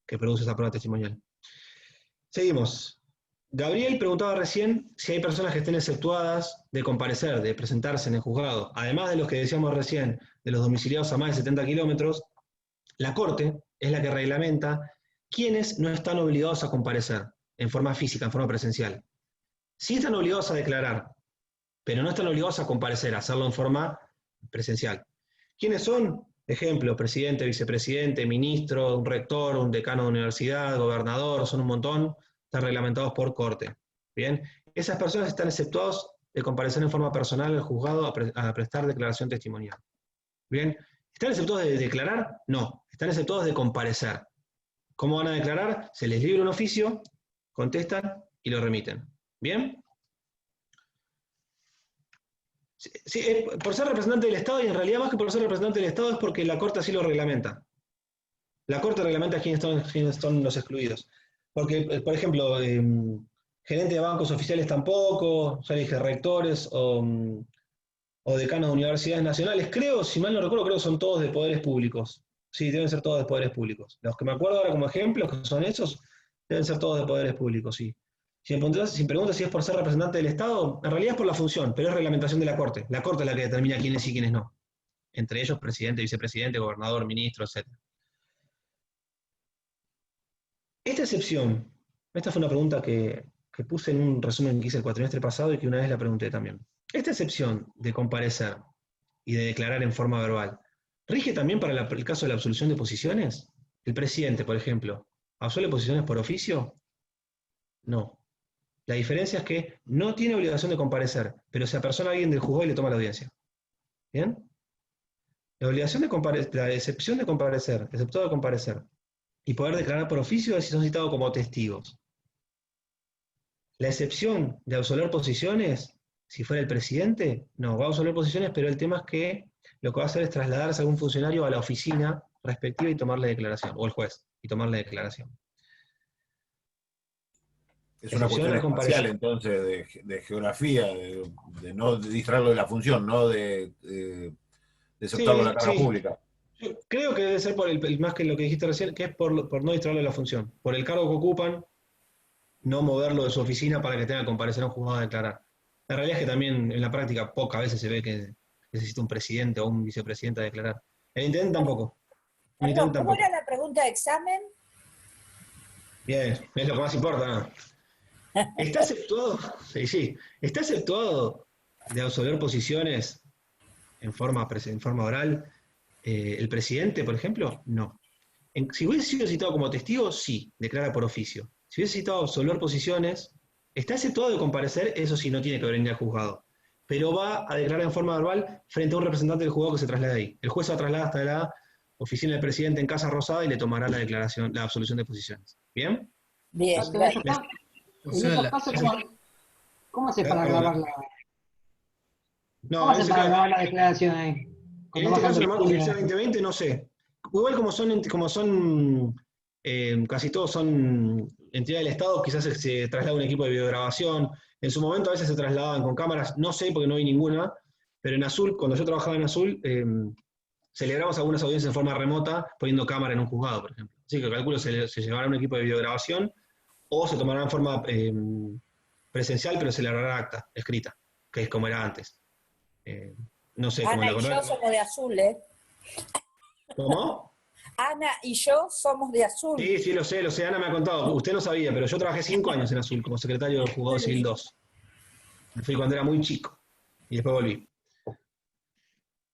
Speaker 3: que produce esa prueba testimonial. Seguimos. Gabriel preguntaba recién si hay personas que estén exceptuadas de comparecer, de presentarse en el juzgado. Además de los que decíamos recién, de los domiciliados a más de 70 kilómetros, la Corte es la que reglamenta quiénes no están obligados a comparecer en forma física, en forma presencial. Sí están obligados a declarar, pero no están obligados a comparecer, a hacerlo en forma presencial. ¿Quiénes son? Ejemplo, presidente, vicepresidente, ministro, un rector, un decano de universidad, gobernador, son un montón, están reglamentados por Corte. Bien, esas personas están exceptuadas de comparecer en forma personal al juzgado a prestar declaración testimonial. Bien, ¿están exceptuados de declarar? No, están exceptuados de comparecer. ¿Cómo van a declarar? Se les libra un oficio, contestan y lo remiten. ¿Bien? Sí, por ser representante del Estado, y en realidad más que por ser representante del Estado es porque la Corte así lo reglamenta. La Corte reglamenta quiénes son los excluidos. Porque, por ejemplo, gerente de bancos oficiales tampoco, ya dije, rectores o decanos de universidades nacionales, creo, si mal no recuerdo, creo que son todos de poderes públicos. Sí, deben ser todos de poderes públicos. Los que me acuerdo ahora como ejemplos, que son esos, deben ser todos de poderes públicos, sí. Si me preguntas si es por ser representante del Estado, en realidad es por la función, pero es reglamentación de la Corte. La Corte es la que determina quiénes sí y quiénes no. Entre ellos, presidente, vicepresidente, gobernador, ministro, etc. Esta excepción, esta fue una pregunta que puse en un resumen que hice el cuatrimestre pasado y que una vez la pregunté también. Esta excepción de comparecer y de declarar en forma verbal, ¿rige también para el caso de la absolución de posiciones? El presidente, por ejemplo, ¿absuelve posiciones por oficio? No. La diferencia es que no tiene obligación de comparecer, pero se apersona a alguien del juzgado y le toma la audiencia. ¿Bien? La excepción de comparecer, exceptuado de comparecer, y poder declarar por oficio es si son citados como testigos. La excepción de absolver posiciones, si fuera el presidente, no, va a absolver posiciones, pero el tema es que lo que va a hacer es trasladarse a algún funcionario a la oficina respectiva y tomarle declaración, o el juez, y tomarle declaración.
Speaker 1: Es una cuestión espacial, entonces, de geografía, de no distraerlo de la función, no de aceptarlo de la cara pública.
Speaker 3: Creo que debe ser por más que lo que dijiste recién, que es por no distraerlo de la función. Por el cargo que ocupan, no moverlo de su oficina para que tenga que comparecer a un juzgado a declarar. La realidad es que también en la práctica pocas veces se ve que necesita un presidente o un vicepresidente a declarar. El intendente tampoco.
Speaker 8: Perdón, ¿cómo era la pregunta de examen?
Speaker 3: Bien, es lo que más importa, ¿no? ¿Está exceptuado? Sí. ¿Está exceptuado de absolver posiciones en forma oral el presidente, por ejemplo? No. Si hubiese sido citado como testigo, sí, declara por oficio. Si hubiese citado absolver posiciones, está exceptuado de comparecer, eso sí, no tiene que venir al juzgado. Pero va a declarar en forma verbal frente a un representante del juzgado que se traslade ahí. El juez se va a trasladar hasta la oficina del presidente en Casa Rosada y le tomará la declaración, la absolución de posiciones. ¿Bien?
Speaker 8: Bien.
Speaker 7: En esos casos, ¿cómo hace para grabar la...
Speaker 3: No,
Speaker 7: ¿Cómo hace para grabar la declaración ahí?
Speaker 3: En este caso, la marca oficial 2020, no sé. Igual como son casi todos son entidades del Estado, quizás se traslada un equipo de videograbación. En su momento a veces se trasladaban con cámaras, no sé porque no vi ninguna, pero en Azul, cuando yo trabajaba en Azul, celebramos algunas audiencias en forma remota poniendo cámara en un juzgado, por ejemplo. Así que calculo se llevará un equipo de videograbación o se tomará en forma presencial, pero se le hará acta escrita, que es como era antes. No sé,
Speaker 8: Ana y yo somos de azul, ¿eh?
Speaker 3: ¿Cómo?
Speaker 8: Ana y yo somos de azul.
Speaker 3: Sí, lo sé, Ana me ha contado. Usted no sabía, pero yo trabajé 5 años en Azul como secretario del Juzgado Civil 2. Me fui cuando era muy chico y después volví.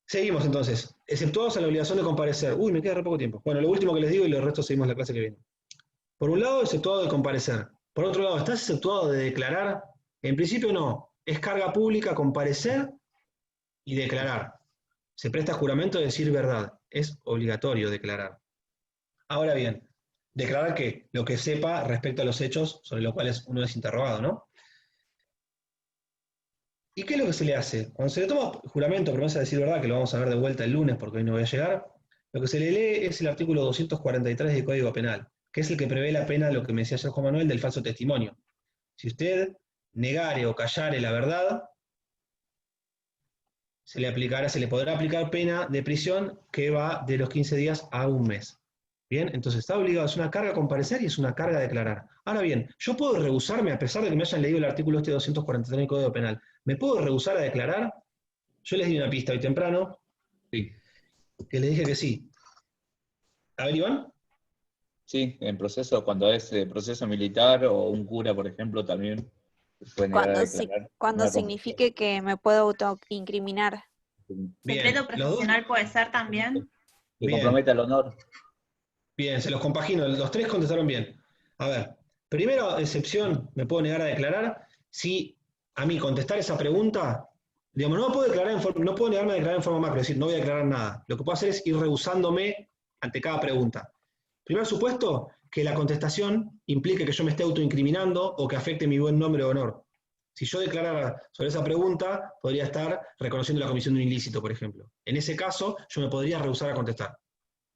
Speaker 3: Seguimos entonces. Exceptuados a la obligación de comparecer. Uy, me queda re poco tiempo. Bueno, lo último que les digo y el resto seguimos la clase que viene. Por un lado, exceptuado de comparecer. Por otro lado, ¿estás exceptuado de declarar? En principio no. Es carga pública comparecer y declarar. Se presta juramento de decir verdad. Es obligatorio declarar. Ahora bien, declarar que lo que sepa respecto a los hechos sobre los cuales uno es interrogado, ¿no? ¿Y qué es lo que se le hace? Cuando se le toma juramento, promesa de decir verdad, que lo vamos a ver de vuelta el lunes porque hoy no voy a llegar, lo que se le lee es el artículo 243 del Código Penal, que es el que prevé la pena, lo que me decía ayer Juan Manuel, del falso testimonio. Si usted negare o callare la verdad, se le podrá aplicar pena de prisión que va de los 15 días a un mes. Bien, entonces está obligado, es una carga a comparecer y es una carga a declarar. Ahora bien, yo puedo rehusarme, a pesar de que me hayan leído el artículo 243 del Código Penal, ¿me puedo rehusar a declarar? Yo les di una pista hoy temprano,
Speaker 15: sí,
Speaker 3: que les dije que sí. A ver, Iván.
Speaker 15: Sí, en proceso, cuando es proceso militar o un cura, por ejemplo, también se puede negar a declarar.
Speaker 2: Cuando signifique que me puedo autoincriminar.
Speaker 10: ¿Secreto profesional puede ser también?
Speaker 15: Que comprometa el honor.
Speaker 3: Bien, se los compagino, los tres contestaron bien. A ver, primera excepción, me puedo negar a declarar si a mí contestar esa pregunta, digamos, no puedo negarme a declarar en forma macro, es decir, no voy a declarar nada. Lo que puedo hacer es ir rehusándome ante cada pregunta. Primer supuesto, que la contestación implique que yo me esté autoincriminando o que afecte mi buen nombre o honor. Si yo declarara sobre esa pregunta, podría estar reconociendo la comisión de un ilícito, por ejemplo. En ese caso, yo me podría rehusar a contestar.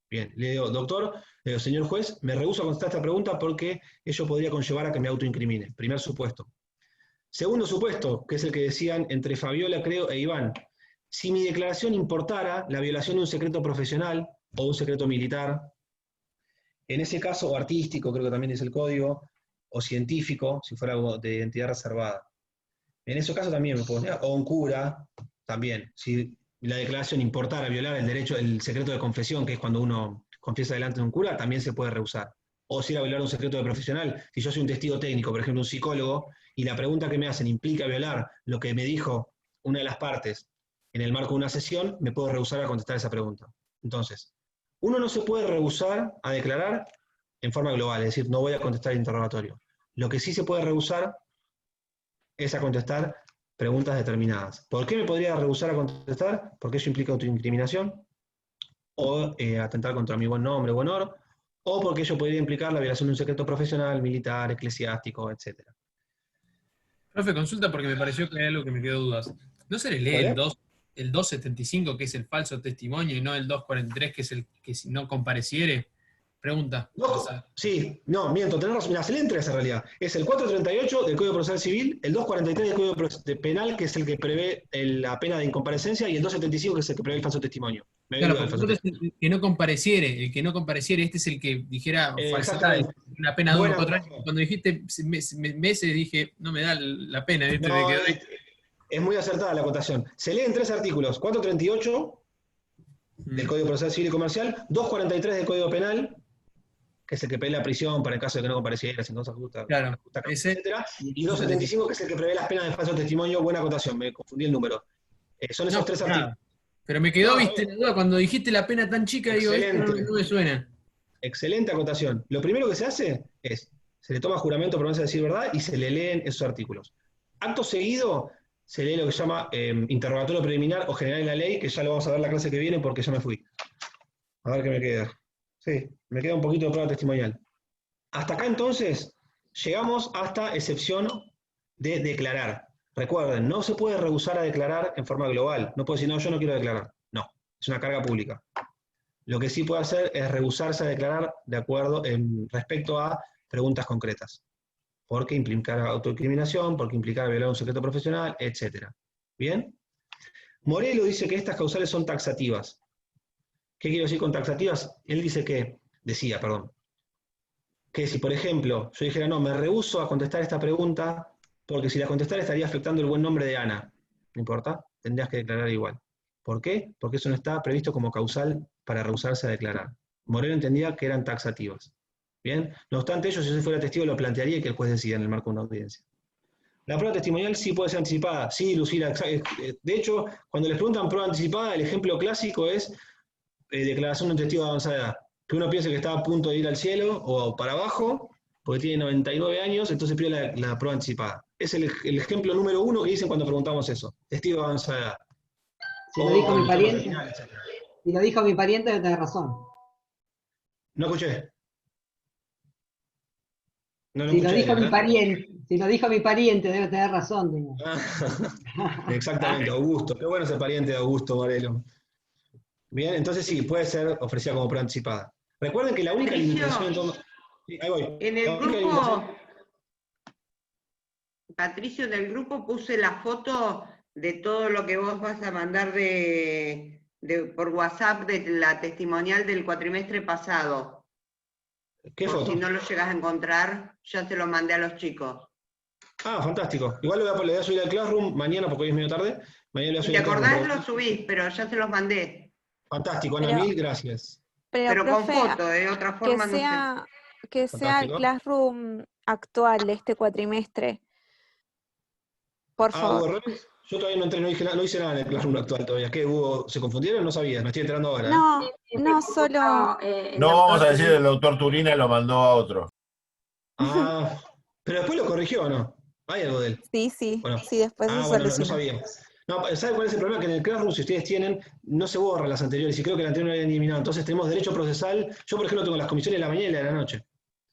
Speaker 3: Bien, le digo, doctor, le digo, señor juez, me rehúso a contestar esta pregunta porque ello podría conllevar a que me autoincrimine. Primer supuesto. Segundo supuesto, que es el que decían entre Fabiola, creo, e Iván. Si mi declaración importara la violación de un secreto profesional o un secreto militar, en ese caso, o artístico, creo que también es el código, o científico, si fuera algo de identidad reservada. En ese caso también me puedo negar, o un cura, también. Si la declaración importara violar el secreto de confesión, que es cuando uno confiesa delante de un cura, también se puede rehusar. O si era violar un secreto de profesional, si yo soy un testigo técnico, por ejemplo un psicólogo, y la pregunta que me hacen implica violar lo que me dijo una de las partes en el marco de una sesión, me puedo rehusar a contestar esa pregunta. Entonces, uno no se puede rehusar a declarar en forma global, es decir, no voy a contestar el interrogatorio. Lo que sí se puede rehusar es a contestar preguntas determinadas. ¿Por qué me podría rehusar a contestar? Porque eso implica autoincriminación, o atentar contra mi buen nombre o honor, o porque ello podría implicar la violación de un secreto profesional, militar, eclesiástico, etc.
Speaker 5: Profe, consulta porque me pareció que hay algo que me quedó dudas. ¿No se le lee el 275, que es el falso testimonio, y no el 243, que es el que si no compareciere? Pregunta.
Speaker 3: Sí, no, miento, tenés razón. Mira, se leen tres en realidad. Es el 438 del Código Procesal Civil, el 243 del Código Penal, que es el que prevé la pena de incomparecencia, y el 275, que es el que prevé el falso testimonio.
Speaker 5: Claro, porque el que no compareciere, este es el que dijera falsedad, una pena de 1 o 4 años. Cuando dijiste meses, dije, no me da la pena. ¿Viste?
Speaker 3: No, es muy acertada la acotación. Se leen tres artículos: 438 del Código Procesal Civil y Comercial, 243 del Código Penal, que es el que prevé la prisión para el caso de que no compareciera, sin causa justa, etcétera, y 275, que es el que prevé las penas de falso testimonio. Buena acotación, me confundí el número. Son esos tres artículos.
Speaker 5: Pero me quedó, viste, la duda, cuando dijiste la pena tan chica, digo, no me suena.
Speaker 3: Excelente acotación. Lo primero que se hace es, se le toma juramento, promesa de decir verdad, y se le leen esos artículos. Acto seguido, se lee lo que se llama interrogatorio preliminar o general en la ley, que ya lo vamos a ver la clase que viene porque ya me fui. A ver qué me queda. Sí, me queda un poquito de prueba testimonial. Hasta acá entonces, llegamos hasta excepción de declarar. Recuerden, no se puede rehusar a declarar en forma global. No puede decir, no, yo no quiero declarar. No, es una carga pública. Lo que sí puede hacer es rehusarse a declarar de acuerdo respecto a preguntas concretas. Porque implicar autoincriminación, porque implicar violar un secreto profesional, etc. ¿Bien? Morelo dice que estas causales son taxativas. ¿Qué quiero decir con taxativas? Él dice que, que si por ejemplo yo dijera, no, me rehúso a contestar esta pregunta, porque si la contestara estaría afectando el buen nombre de Ana. No importa, tendrías que declarar igual. ¿Por qué? Porque eso no está previsto como causal para rehusarse a declarar. Moreno entendía que eran taxativas. ¿Bien? No obstante ello, si yo fuera testigo, lo plantearía y que el juez decida en el marco de una audiencia. La prueba testimonial sí puede ser anticipada. Sí, Lucila. De hecho, cuando les preguntan prueba anticipada, el ejemplo clásico es declaración de un testigo de avanzada edad. Que uno piense que está a punto de ir al cielo o para abajo, porque tiene 99 años, entonces pide la prueba anticipada. Es el ejemplo número 1 que dicen cuando preguntamos eso. Testigo de avanzada edad.
Speaker 7: Si lo dijo mi pariente, si lo dijo mi pariente, debe tener razón.
Speaker 3: No escuché. No
Speaker 7: si,
Speaker 3: escuché,
Speaker 7: lo dijo mi pariente, si lo dijo mi pariente, debe tener razón.
Speaker 3: Exactamente, Augusto. Qué bueno ese pariente de Augusto Morelo. Bien, entonces sí, puede ser ofrecida como prueba anticipada. Recuerden que la única limitación en torno... Sí, ahí voy.
Speaker 12: En el grupo, Patricio, en el grupo puse la foto de todo lo que vos vas a mandar por WhatsApp de la testimonial del cuatrimestre pasado.
Speaker 3: ¿Qué foto?
Speaker 12: Si no lo llegas a encontrar, ya se lo mandé a los chicos.
Speaker 3: Ah, fantástico. Igual le voy a subir al Classroom mañana porque hoy es medio tarde. Mañana le voy a
Speaker 12: Si
Speaker 3: subir
Speaker 12: te
Speaker 3: al
Speaker 12: acordás,
Speaker 3: Classroom.
Speaker 12: lo subís, pero ya se los mandé.
Speaker 3: Fantástico, Ana, mil gracias.
Speaker 12: Pero con
Speaker 2: profe,
Speaker 12: foto, de otra forma no sé.
Speaker 2: Que sea el Classroom actual de este cuatrimestre. Por favor.
Speaker 3: ¿Hubo errores? Yo todavía no entré, no hice nada en el Classroom actual todavía. ¿Qué hubo? ¿Se confundieron? No sabía, me estoy enterando ahora.
Speaker 2: No, solo...
Speaker 1: No vamos a decir el doctor Turina lo mandó a otro.
Speaker 3: Ah, pero después lo corrigió, ¿o no? ¿Hay algo de él?
Speaker 2: Sí,
Speaker 3: bueno.
Speaker 2: sí, después se
Speaker 3: bueno, no
Speaker 2: solucionó.
Speaker 3: sabía. No, ¿sabe cuál es el problema? Que en el Classroom, si ustedes tienen, no se borran las anteriores, y creo que la anterior no la habían eliminado. Entonces tenemos derecho procesal. Yo, por ejemplo, tengo las comisiones de la mañana y la de la noche.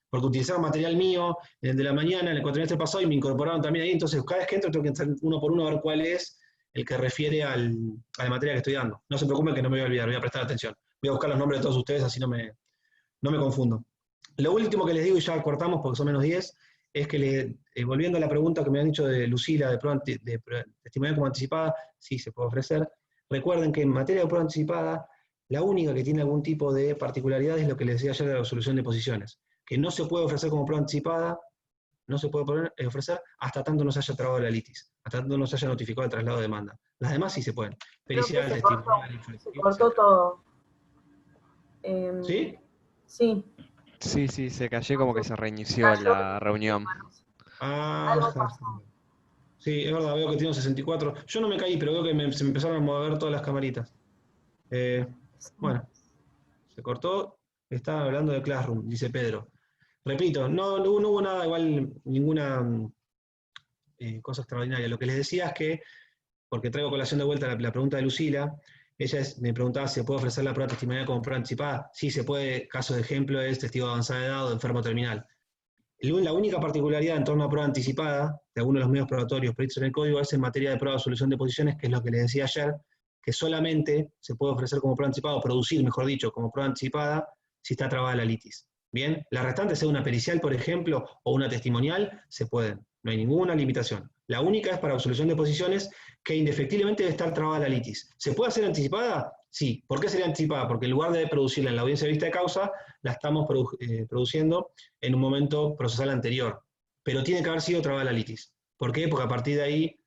Speaker 3: Porque utilizaron material mío, el de la mañana, en el cuatrimestre pasado, y me incorporaron también ahí. Entonces, cada vez que entro, tengo que entrar uno por uno a ver cuál es el que refiere a la materia que estoy dando. No se preocupen que no me voy a olvidar, voy a prestar atención. Voy a buscar los nombres de todos ustedes, así no me confundo. Lo último que les digo, y ya cortamos porque son menos 10, es que volviendo a la pregunta que me han dicho de Lucila, de testimonial como anticipada, sí se puede ofrecer. Recuerden que en materia de prueba anticipada, la única que tiene algún tipo de particularidad es lo que les decía ayer de la resolución de posiciones, que no se puede ofrecer como prueba anticipada, no se puede ofrecer hasta tanto no se haya trabado la litis, hasta tanto no se haya notificado el traslado de demanda. Las demás sí se pueden. Pericial, testimonial,
Speaker 22: se cortó todo.
Speaker 3: ¿Sí?
Speaker 22: Sí.
Speaker 4: Sí, se cayó como que se reinició la reunión.
Speaker 3: Sí, es verdad, veo que tiene 64. Yo no me caí, pero veo que se me empezaron a mover todas las camaritas. Bueno, se cortó. Estaba hablando de Classroom, dice Pedro. Repito, no hubo nada, igual ninguna cosa extraordinaria. Lo que les decía es que, porque traigo colación de vuelta la pregunta de Lucila, ella me preguntaba si se puede ofrecer la prueba testimonial como prueba anticipada. Sí, se puede. Caso de ejemplo es testigo de avanzada edad o de enfermo terminal. La única particularidad en torno a prueba anticipada de algunos de los medios probatorios previstos en el código es en materia de prueba de solución de posiciones, que es lo que les decía ayer, que solamente se puede ofrecer como prueba anticipada, o producir, mejor dicho, como prueba anticipada, si está trabada la litis. Bien, las restantes, sea una pericial, por ejemplo, o una testimonial, se pueden. No hay ninguna limitación. La única es para absolución de posiciones que indefectiblemente debe estar trabada la litis. ¿Se puede hacer anticipada? Sí. ¿Por qué sería anticipada? Porque en lugar de producirla en la audiencia de vista de causa, la estamos produciendo en un momento procesal anterior. Pero tiene que haber sido trabada la litis. ¿Por qué? Porque a partir de ahí,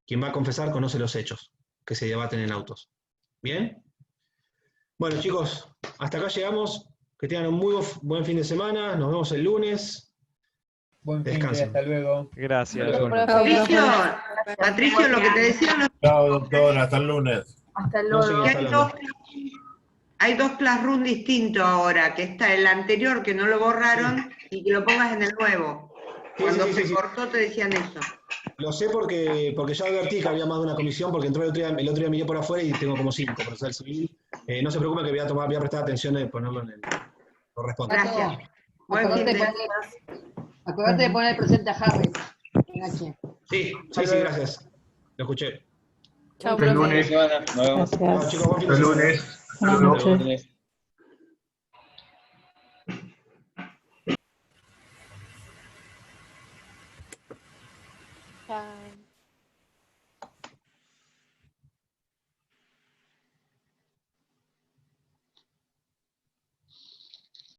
Speaker 3: quien va a confesar conoce los hechos que se debaten en autos. ¿Bien? Bueno, chicos, hasta acá llegamos. Que tengan un muy buen fin de semana. Nos vemos el lunes.
Speaker 6: Buen fin de, hasta luego.
Speaker 4: Gracias.
Speaker 12: Patricio, lo que te decía...
Speaker 1: Chao, doctor, hasta el lunes.
Speaker 12: Hasta luego. Hay dos classroom distintos ahora, que está el anterior que no lo borraron y que lo pongas en el nuevo. Cuando se cortó te decían eso.
Speaker 3: Lo sé porque ya advertí que había más de una comisión, porque entró el otro día miré por afuera y tengo como 5 procesal civil. No se preocupe que voy a prestar atención de ponerlo en el corresponde.
Speaker 12: Gracias.
Speaker 7: Acordate de poner presente a Harry.
Speaker 3: Sí, gracias. Lo escuché.
Speaker 6: Chao, el lunes.
Speaker 3: Nos vemos. Chao, chicos, buen fin de semana.
Speaker 6: Buenas noches.
Speaker 2: Chao.